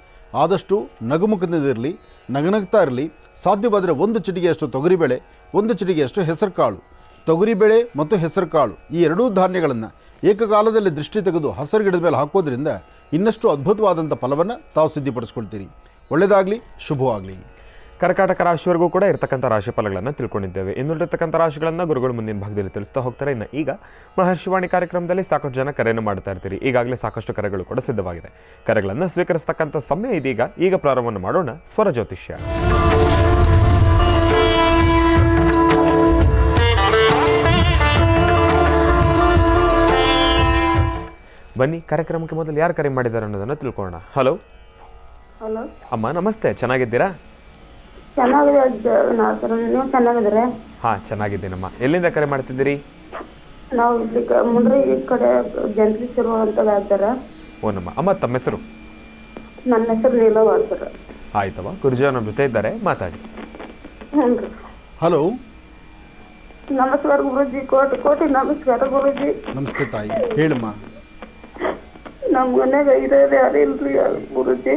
ಆದಷ್ಟು ನಗುಮುಖದಿಂದಿರಲಿ, ನಗನಗ್ತಾ ಇರಲಿ. ಸಾಧ್ಯವಾದರೆ 1 ಚಿಟಿಗೆಯಷ್ಟು ತೊಗರಿಬೇಳೆ, 1 ಚಿಟಿಗೆಯಷ್ಟು ಹೆಸರು ಕಾಳು. ತೊಗರಿಬೇಳೆ ಮತ್ತು ಹೆಸರು ಕಾಳು ಈ ಎರಡೂ ಧಾನ್ಯಗಳನ್ನು ಏಕಕಾಲದಲ್ಲಿ ದೃಷ್ಟಿ ತೆಗೆದು ಹಸರು ಗಿಡದ ಮೇಲೆ ಹಾಕೋದ್ರಿಂದ ಇನ್ನಷ್ಟು ಅದ್ಭುತವಾದಂಥ ಫಲವನ್ನು ತಾವು ಸಿದ್ಧಿಪಡಿಸ್ಕೊಳ್ತೀರಿ. ಒಳ್ಳೆಯದಾಗಲಿ, ಶುಭವಾಗಲಿ. ಕರ್ಕಾಟಕ ರಾಶಿವರೆಗೂ ಕೂಡ ಇರತಕ್ಕಂಥ ರಾಶಿ ಫಲಗಳನ್ನು ತಿಳ್ಕೊಂಡಿದ್ದೇವೆ. ಇನ್ನುಳಿರ್ತಕ್ಕಂಥ ರಾಶಿಗಳನ್ನು ಗುರುಗಳು ಮುಂದಿನ ಭಾಗದಲ್ಲಿ ತಿಳಿಸ್ತಾ ಹೋಗ್ತಾರೆ. ಇನ್ನು ಈಗ ಮಹರ್ಷಿವಾಣಿ ಕಾರ್ಯಕ್ರಮದಲ್ಲಿ ಸಾಕಷ್ಟು ಜನ ಕರೆಯನ್ನು ಮಾಡ್ತಾ ಇರ್ತೀರಿ. ಈಗಾಗಲೇ ಸಾಕಷ್ಟು ಕರೆಗಳು ಕೂಡ ಸಿದ್ಧವಾಗಿದೆ. ಕರೆಗಳನ್ನು ಸ್ವೀಕರಿಸ್ತಕ್ಕಂಥ ಸಮಯ ಇದೀಗ. ಈಗ ಪ್ರಾರಂಭವನ್ನು ಮಾಡೋಣ ಸ್ವರ ಜ್ಯೋತಿಷ್ಯ. ಬನ್ನಿ, ಕಾರ್ಯಕ್ರಮಕ್ಕೆ ಮೊದಲು ಯಾರು ಕರೆ ಮಾಡಿದ್ದಾರೆ ಅನ್ನೋದನ್ನು ತಿಳ್ಕೊಳ್ಳೋಣ. ಹಲೋ ಹಲೋ ಅಮ್ಮ, ನಮಸ್ತೆ. ಚೆನ್ನಾಗಿದ್ದೀರಾ? ನೀವು ಚೆನ್ನಾಗಿದ್ರೆ? ಹಾಂ, ಚೆನ್ನಾಗಿದ್ದೀನಮ್ಮ. ಎಲ್ಲಿಂದ ಕರೆ ಮಾಡ್ತಿದ್ದೀರಿ? ನಾವು ಇಲ್ಲಿ ಮುಂಡ್ರಿ ಈ ಕಡೆ ಜಂಟ್ಲಿ ಶುರು ಅಂತ ಹೇಳ್ತಾರೆ. ಓನಮ್ಮ. ಅಮ್ಮ, ತಮ್ಮ ಹೆಸರು? ನನ್ನ ಹೆಸರು ನೀಲವ್ ಅಂತಾರೆ. ಆಯ್ತಮ್ಮ, ಗುರುಜಿ ನಮ್ಮ ಜೊತೆ ಇದ್ದಾರೆ, ಮಾತಾಡಿ. ಹ್ಞೂ ರೀ. ಹಲೋ, ನಮಸ್ಕಾರ ಗುರುಜಿ. ಕೋಟಿ ಕೋಟಿ ನಮಸ್ಕಾರ ಗುರುಜಿ. ನಮಸ್ತೆ ತಾಯಿ, ಹೇಳಮ್ಮ. ನಮ್ಮ ಮನ್ಯಾಗ ಇರೋರು ಯಾರು ಇಲ್ರಿ ಗುರುಜಿ.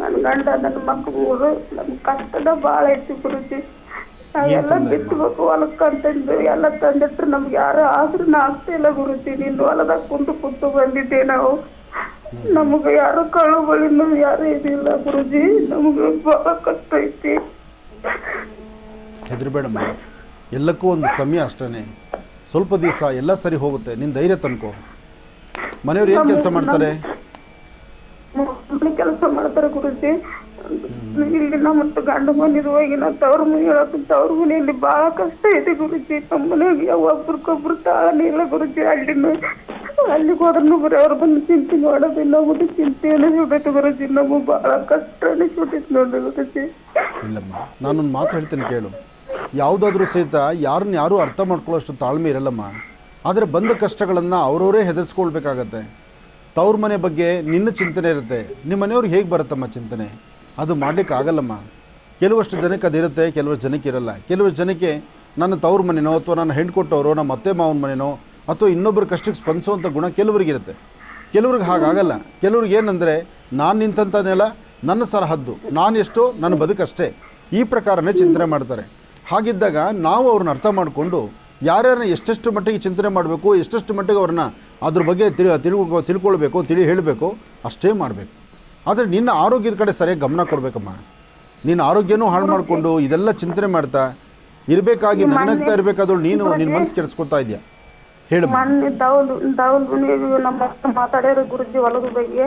ನನ್ನ ಗಂಡ, ನನ್ನ ಮಕ್ಕಳು, ನಮ್ಮ ಕಷ್ಟದ ಭಾಳ ಐತಿ ಗುರುಜಿ. ನಾವೆಲ್ಲ ಬಿತ್ತಬೇಕು, ಹೊಲಕ್ಕೆ ಅಂತಂದು ಎಲ್ಲ ತಂದಿಟ್ರು ನಮ್ಗೆ ಯಾರು ಆದ್ರೂ ಆಗ್ತಾ ಇಲ್ಲ ಗುರುಜಿ. ನಿನ್ನ ಹೊಲದಾಗ ಕುಂತು ಬಂದಿದ್ದೆ ನಾವು. ನಮಗೆ ಯಾರು ಕಳುಗಳಿನೂ ಯಾರು ಇದಿಲ್ಲ ಗುರುಜಿ. ನಮಗೆ ಭಾಳ ಕಷ್ಟ ಐತಿ. ಹೆದರಬೇಡಮ್ಮ, ಎಲ್ಲಕ್ಕೂ ಒಂದು ಸಮಯ ಅಷ್ಟೇ. ಸ್ವಲ್ಪ ದಿವಸ ಎಲ್ಲ ಸರಿ ಹೋಗುತ್ತೆ. ನಿನ್ನ ಧೈರ್ಯ ತನ್ಕೋ. ಮನೆಯವ್ರು ಏನು ಕೆಲಸ ಮಾಡ್ತಾರೆ? ಕೆಲಸ ಮಾಡ್ತಾರೆ ಗುರುಜಿ. ಇಲ್ಲಿ ನಮ್ಮ ಗಂಡ ಮನೆದು ಹೋಗಿ ನಾವು ತವ್ರ ಮನೆ ಹೇಳಕ್ಕೆ, ತವ್ರ ಮನೆಯಲ್ಲಿ ಭಾಳ ಕಷ್ಟ ಐತಿ ಗುರುಜಿ. ನಮ್ಮ ಮನೆಯಾಗ ಒಬ್ರಿಗೊಬ್ರು ತಾಳನೇ ಇಲ್ಲ ಗುರುಜಿ. ಅಲ್ಲಿಗೆ ಹೋದ್ರೂ ಬರೀ ಅವ್ರು ಬಂದು ಚಿಂತೆ ಮಾಡೋದಿಲ್ಲ. ಮತ್ತೆ ಚಿಂತೆಯನ್ನು ಸುಡೈತೆ ಗುರುಜಿ. ನಮಗೆ ಭಾಳ ಕಷ್ಟನೇ ಸುಟ್ಟೈತೆ ನೋಡ್ರಿ ಗುರುಜಿ. ಇಲ್ಲಮ್ಮ, ನಾನೊಂದು ಮಾತು ಹೇಳ್ತೀನಿ ಕೇಳು. ಯಾವುದಾದ್ರೂ ಸಹಿತ ಯಾರನ್ನ ಯಾರೂ ಅರ್ಥ ಮಾಡ್ಕೊಳ್ಳೋಷ್ಟು ತಾಳ್ಮೆ ಇರಲ್ಲಮ್ಮ. ಆದರೆ ಬಂದ ಕಷ್ಟಗಳನ್ನು ಅವರವರೇ ಹೆದರ್ಸ್ಕೊಳ್ಬೇಕಾಗತ್ತೆ. ತವ್ರ ಮನೆ ಬಗ್ಗೆ ನಿನ್ನ ಚಿಂತನೆ ಇರುತ್ತೆ, ನಿಮ್ಮ ಮನೆಯವ್ರಿಗೆ ಹೇಗೆ ಬರುತ್ತಮ್ಮ ಚಿಂತನೆ? ಅದು ಮಾಡಲಿಕ್ಕೆ ಆಗಲ್ಲಮ್ಮ. ಕೆಲವಷ್ಟು ಜನಕ್ಕೆ ಅದಿರುತ್ತೆ, ಕೆಲವಷ್ಟು ಜನಕ್ಕೆ ಇರಲ್ಲ. ಕೆಲವಷ್ಟು ಜನಕ್ಕೆ ನನ್ನ ತವ್ರ ಮನೆನೋ ಅಥವಾ ನನ್ನ ಹೆಣ್ಣು ಕೊಟ್ಟವರು ನಮ್ಮ ಅತ್ತೆ ಮಾವನ ಮನೆನೋ ಅಥವಾ ಇನ್ನೊಬ್ಬರ ಕಷ್ಟಕ್ಕೆ ಸ್ಪಂದಿಸುವಂಥ ಗುಣ ಕೆಲವರಿಗಿರುತ್ತೆ. ಕೆಲವ್ರಿಗೆ ಹಾಗಾಗಲ್ಲ. ಕೆಲವ್ರಿಗೆ ಏನಂದರೆ, ನಾನು ನಿಂತಂತನೆಲ್ಲ ನನ್ನ ಸರಹದ್ದು, ನಾನು ಎಷ್ಟೋ ನನ್ನ ಬದುಕಷ್ಟೇ, ಈ ಪ್ರಕಾರನೇ ಚಿಂತನೆ ಮಾಡ್ತಾರೆ. ಹಾಗಿದ್ದಾಗ ನಾವು ಅವ್ರನ್ನ ಅರ್ಥ ಮಾಡಿಕೊಂಡು ಯಾರ್ಯಾರನ್ನ ಎಷ್ಟೆಷ್ಟು ಮಟ್ಟಿಗೆ ಚಿಂತನೆ ಮಾಡಬೇಕು, ಎಷ್ಟೆಷ್ಟು ಮಟ್ಟಿಗೆ ಅವ್ರನ್ನ ಅದ್ರ ಬಗ್ಗೆ ತಿಳ್ಕೊಳ್ಬೇಕು, ಹೇಳಬೇಕು, ಅಷ್ಟೇ ಮಾಡಬೇಕು. ಆದರೆ ನಿನ್ನ ಆರೋಗ್ಯದ ಕಡೆ ಸರಿಯಾಗಿ ಗಮನ ಕೊಡಬೇಕಮ್ಮ. ನಿನ್ನ ಆರೋಗ್ಯನೂ ಹಾಳು ಮಾಡಿಕೊಂಡು ಇದೆಲ್ಲ ಚಿಂತನೆ ಮಾಡ್ತಾ ಇರಬೇಕಾಗಿ ನಗ್ನಗ್ತಾ ಇರಬೇಕಾದಳು ನೀನು ನಿನ್ನ ಮನಸ್ಸು ಕೆಡಿಸ್ಕೊಳ್ತಾ ಇದೆಯಾ? ಹೇಳಮ್ಮ. ಮೊನ್ನೆ ದೌಲ್ ನಮ್ಮ ಮಾತಾಡ್ಯಾರ ಗುರುಜಿ ಹೊಲದ ಬಗ್ಗೆ.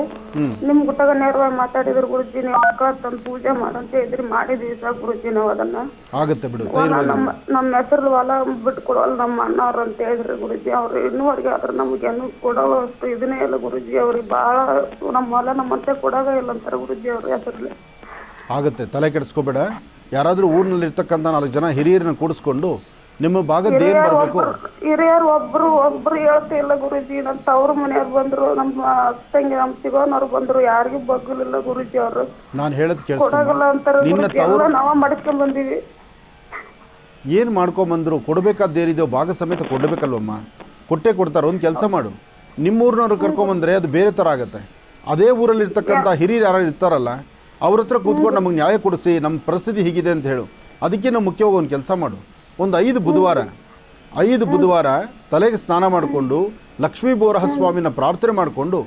ನಿಮ್ ಗುಟ್ಟಗ ನೇರವಾಗಿ ಮಾತಾಡಿದ್ರು ಗುರುಜಿ. ನೀವು ಅಕ್ಕ ತಂದು ಪೂಜೆ ಮಾಡಂತ ಇದ್ರಿ, ಮಾಡಿದ್ವಿ ಸರ್ ಗುರುಜಿ. ನಾವು ಅದನ್ನ ಆಗತ್ತೆ ಬಿಡು. ನಮ್ಮ ಹೆಸರು ಹೊಲ ಬಿಟ್ಟು ಕೊಡೋಲ್ಲ ನಮ್ಮ ಅಣ್ಣವ್ರು ಅಂತ ಹೇಳಿದ್ರಿ ಗುರುಜಿ. ಅವ್ರು ಇನ್ನೂವರೆಗೆ ಆದ್ರೆ ನಮಗೇನು ಕೊಡೋ ಅಷ್ಟು ಇದನ್ನೇ ಇಲ್ಲ ಗುರುಜಿ. ಅವ್ರಿಗೆ ಭಾಳ ನಮ್ಮ ಹೊಲ ನಮ್ಮಂತೆ ಕೊಡೋದೇ ಇಲ್ಲ ಅಂತಾರೆ ಗುರುಜಿ ಅವ್ರ ಹೆಸರಲ್ಲಿ. ಆಗುತ್ತೆ, ತಲೆ ಕೆಡಿಸ್ಕೋಬೇಡ. ಯಾರಾದರೂ ಊರಿನಲ್ಲಿರ್ತಕ್ಕಂಥ 4 ಜನ ಹಿರಿಯರನ್ನ ಕೂಡಿಸ್ಕೊಂಡು ನಿಮ್ಮ ಭಾಗದ್ದು ಏನು ಬರಬೇಕು? ಹಿರಿಯರು ಒಬ್ರು ಹೇಳ್ತಿಲ್ಲ ಗುರುಜಿ. ನಮ್ಮ ತವ್ರ ಮನೆಯವ್ರು ಬಂದ್ರು, ನಮ್ಮ ತಂಗಿ ನಮ್ಮ ಸಿಗೋನವ್ರು ಬಂದ್ರು, ಯಾರಿಗೂ ಬಗ್ಗಲಿಲ್ಲ ಗುರುಜಿ. ಅವರು ನಾನು ಹೇಳೋದು ಕೊಡಗಲ್ಲ ಅಂತಾರೆ ಗುರೂಜಿ. ಎಲ್ಲ ನಾವ ಮಾಡ್ಕೊಂಡ್ ಬಂದೀವಿ. ಏನು ಮಾಡ್ಕೊಂಬಂದರು? ಕೊಡಬೇಕಾದ್ದೇನಿದೆಯೋ ಭಾಗ ಸಮೇತ ಕೊಡಬೇಕಲ್ವಮ್ಮ? ಕೊಟ್ಟೇ ಕೊಡ್ತಾರೆ. ಒಂದು ಕೆಲಸ ಮಾಡು, ನಿಮ್ಮೂರಿನವ್ರು ಕರ್ಕೊಂಬಂದರೆ ಅದು ಬೇರೆ ಥರ ಆಗುತ್ತೆ. ಅದೇ ಊರಲ್ಲಿ ಇರ್ತಕ್ಕಂಥ ಹಿರಿಯರು ಯಾರು ಇರ್ತಾರಲ್ಲ ಅವ್ರ ಹತ್ರ ಕೂತ್ಕೊಂಡು ನಮಗೆ ನ್ಯಾಯ ಕೊಡಿಸಿ, ನಮ್ಮ ಪರಿಸ್ಥಿತಿ ಹೀಗಿದೆ ಅಂತ ಹೇಳು. ಅದಕ್ಕಿಂತ ಮುಖ್ಯವಾಗಿ ಒಂದು ಕೆಲಸ ಮಾಡು, ಒಂದು 5 ಬುಧವಾರ ತಲೆಗೆ ಸ್ನಾನ ಮಾಡಿಕೊಂಡು ಲಕ್ಷ್ಮೀ ಬೋರಹಸ್ವಾಮಿನ ಪ್ರಾರ್ಥನೆ ಮಾಡಿಕೊಂಡು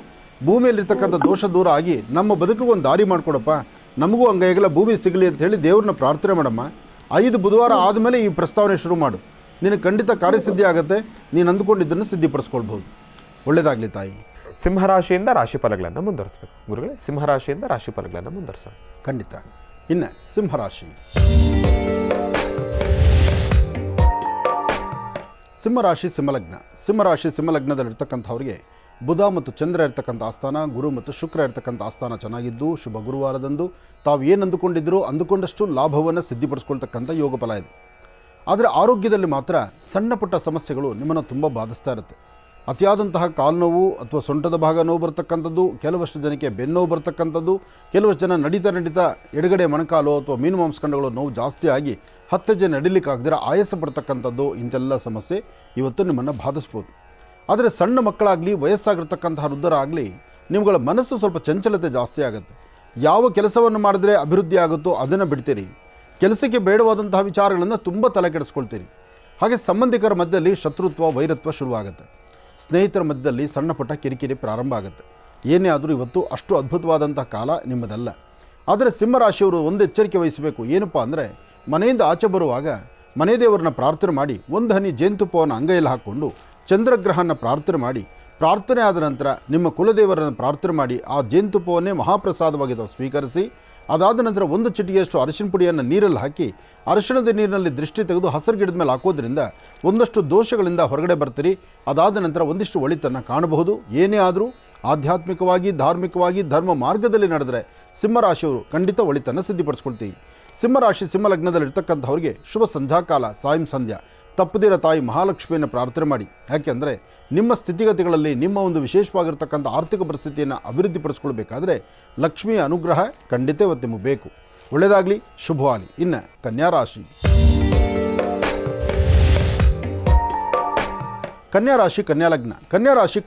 ಭೂಮಿಯಲ್ಲಿರ್ತಕ್ಕಂಥ ದೋಷ ದೂರ ಆಗಿ ನಮ್ಮ ಬದುಕಿಗೆ ಒಂದು ದಾರಿ ಮಾಡಿಕೊಡಪ್ಪ, ನಮಗೂ ಹಂಗಾಗಲ್ಲ ಭೂಮಿ ಸಿಗಲಿ ಅಂತ ಹೇಳಿ ದೇವ್ರನ್ನ ಪ್ರಾರ್ಥನೆ ಮಾಡಮ್ಮ. 5 ಬುಧವಾರ ಆದಮೇಲೆ ಈ ಪ್ರಸ್ತಾವನೆ ಶುರು ಮಾಡು. ನಿನಗೆ ಖಂಡಿತ ಕಾರ್ಯಸಿದ್ಧಿ ಆಗುತ್ತೆ. ನೀನು ಅಂದುಕೊಂಡಿದ್ದನ್ನು ಸಿದ್ಧಿಪಡಿಸ್ಕೊಳ್ಬೋದು. ಒಳ್ಳೆಯದಾಗಲಿ ತಾಯಿ. ಸಿಂಹರಾಶಿಯಿಂದ ರಾಶಿ ಫಲಗಳನ್ನು ಮುಂದುವರಿಸಬೇಕು ಗುರುಗಳೇ. ಸಿಂಹರಾಶಿಯಿಂದ ರಾಶಿ ಫಲಗಳನ್ನು ಮುಂದುವರಿಸೋಣ. ಖಂಡಿತ. ಇನ್ನು ಸಿಂಹರಾಶಿ. ಸಿಂಹಲಗ್ನದಲ್ಲಿರ್ತಕ್ಕಂಥವ್ರಿಗೆ ಬುಧ ಮತ್ತು ಚಂದ್ರ ಇರ್ತಕ್ಕಂಥ ಆಸ್ಥಾನ, ಗುರು ಮತ್ತು ಶುಕ್ರ ಇರ್ತಕ್ಕಂಥ ಆಸ್ಥಾನ ಚೆನ್ನಾಗಿದ್ದು ಶುಭ ಗುರುವಾರದಂದು ತಾವು ಏನು ಅಂದುಕೊಂಡಷ್ಟು ಲಾಭವನ್ನು ಸಿದ್ಧಿಪಡಿಸ್ಕೊಳ್ತಕ್ಕಂಥ ಯೋಗ ಫಲ ಇದೆ. ಆದರೆ ಆರೋಗ್ಯದಲ್ಲಿ ಮಾತ್ರ ಸಣ್ಣ ಪುಟ್ಟ ಸಮಸ್ಯೆಗಳು ನಿಮ್ಮನ್ನು ತುಂಬ ಬಾಧಿಸ್ತಾ ಇರುತ್ತೆ. ಅತಿಯಾದಂತಹ ಕಾಲು ನೋವು ಅಥವಾ ಸೊಂಟದ ಭಾಗ ನೋವು ಬರ್ತಕ್ಕಂಥದ್ದು, ಕೆಲವಷ್ಟು ಜನಕ್ಕೆ ಬೆನ್ನೋವು ಬರ್ತಕ್ಕಂಥದ್ದು, ಕೆಲವಷ್ಟು ಜನ ನಡೀತಾ ಎಡಗಡೆ ಮೊಣಕಾಲು ಅಥವಾ ಮೀನು ಮಾಂಸಖಂಡಗಳು ನೋವು ಜಾಸ್ತಿ ಆಗಿ 10 ಹೆಜ್ಜೆ ನಡಿಲಿಕ್ಕಾಗದಿರ ಆಯಾಸ ಪಡ್ತಕ್ಕಂಥದ್ದು, ಇಂಥೆಲ್ಲ ಸಮಸ್ಯೆ ಇವತ್ತು ನಿಮ್ಮನ್ನು ಬಾಧಿಸ್ಬೋದು. ಆದರೆ ಸಣ್ಣ ಮಕ್ಕಳಾಗಲಿ, ವಯಸ್ಸಾಗಿರ್ತಕ್ಕಂತಹ ವೃದ್ಧರಾಗಲಿ, ನಿಮ್ಮಗಳ ಮನಸ್ಸು ಸ್ವಲ್ಪ ಚಂಚಲತೆ ಜಾಸ್ತಿ ಆಗುತ್ತೆ. ಯಾವ ಕೆಲಸವನ್ನು ಮಾಡಿದ್ರೆ ಅಭಿವೃದ್ಧಿ ಆಗುತ್ತೋ ಅದನ್ನು ಬಿಡ್ತೀರಿ. ಕೆಲಸಕ್ಕೆ ಬೇಡವಾದಂತಹ ವಿಚಾರಗಳನ್ನು ತುಂಬ ತಲೆ ಕೆಡಿಸ್ಕೊಳ್ತೀರಿ. ಹಾಗೆ ಸಂಬಂಧಿಕರ ಮಧ್ಯದಲ್ಲಿ ಶತ್ರುತ್ವ, ವೈರತ್ವ ಶುರುವಾಗುತ್ತೆ. ಸ್ನೇಹಿತರ ಮಧ್ಯದಲ್ಲಿ ಸಣ್ಣ ಪುಟ್ಟ ಕಿರಿಕಿರಿ ಪ್ರಾರಂಭ ಆಗುತ್ತೆ. ಏನೇ ಆದರೂ ಇವತ್ತು ಅಷ್ಟು ಅದ್ಭುತವಾದಂಥ ಕಾಲ ನಿಮ್ಮದಲ್ಲ. ಆದರೆ ಸಿಂಹರಾಶಿಯವರು ಒಂದು ಎಚ್ಚರಿಕೆ ವಹಿಸಬೇಕು. ಏನಪ್ಪ ಅಂದರೆ, ಮನೆಯಿಂದ ಆಚೆ ಬರುವಾಗ ಮನೆ ದೇವರನ್ನ ಪ್ರಾರ್ಥನೆ ಮಾಡಿ, ಒಂದು ಹನಿ ಜೇನುತುಪ್ಪವನ್ನು ಅಂಗೈಯಲ್ಲಿ ಹಾಕ್ಕೊಂಡು ಚಂದ್ರಗ್ರಹನ ಪ್ರಾರ್ಥನೆ ಮಾಡಿ, ಪ್ರಾರ್ಥನೆ ಆದ ನಂತರ ನಿಮ್ಮ ಕುಲದೇವರನ್ನು ಪ್ರಾರ್ಥನೆ ಮಾಡಿ ಆ ಜೇನುತುಪ್ಪವನ್ನೇ ಮಹಾಪ್ರಸಾದವಾಗಿ ತಾವು ಸ್ವೀಕರಿಸಿ, ಅದಾದ ನಂತರ 1 ಚಿಟಿಕೆಯಷ್ಟು ಅರಿಶಿನ ಪುಡಿಯನ್ನು ನೀರಲ್ಲಿ ಹಾಕಿ, ಅರಿಶಿಣದ ನೀರಿನಲ್ಲಿ ದೃಷ್ಟಿ ತೆಗೆದು ಹಸಿರು ಗಿಡದ ಮೇಲೆ ಹಾಕೋದ್ರಿಂದ ಒಂದಷ್ಟು ದೋಷಗಳಿಂದ ಹೊರಗಡೆ ಬರ್ತೀರಿ. ಅದಾದ ನಂತರ ಒಂದಿಷ್ಟು ಒಳಿತನ್ನು ಕಾಣಬಹುದು. ಏನೇ ಆದರೂ ಆಧ್ಯಾತ್ಮಿಕವಾಗಿ, ಧಾರ್ಮಿಕವಾಗಿ, ಧರ್ಮ ಮಾರ್ಗದಲ್ಲಿ ನಡೆದರೆ ಸಿಂಹರಾಶಿಯವರು ಖಂಡಿತ ಒಳಿತನ್ನು ಸಿದ್ಧಿಪಡಿಸ್ಕೊಳ್ತೀವಿ. ಸಿಂಹರಾಶಿ ಸಿಂಹಲಗ್ನದಲ್ಲಿರ್ತಕ್ಕಂಥವ್ರಿಗೆ ಶುಭ ಸಂಧ್ಯಾಕಾಲ ಸಾಯಂ ಸಂಧ್ಯಾ ತಪ್ಪದಿರ ತಾಯಿ ಮಹಾಲಕ್ಷ್ಮಿಯನ್ನು ಪ್ರಾರ್ಥನೆ ಮಾಡಿ. ಯಾಕೆಂದರೆ ನಿಮ್ಮ ಸ್ಥಿತಿಗತಿಗಳಲ್ಲಿ ನಿಮ್ಮ ಒಂದು ವಿಶೇಷವಾಗಿರ್ತಕ್ಕಂಥ ಆರ್ಥಿಕ ಪರಿಸ್ಥಿತಿಯನ್ನು ಅಭಿವೃದ್ಧಿಪಡಿಸ್ಕೊಳ್ಬೇಕಾದ್ರೆ ಲಕ್ಷ್ಮಿಯ ಅನುಗ್ರಹ ಖಂಡಿತ ಇವತ್ತು ನಿಮಗೆ ಬೇಕು. ಒಳ್ಳೆಯದಾಗಲಿ, ಶುಭವಾಗಲಿ. ಇನ್ನು ಕನ್ಯಾರಾಶಿ.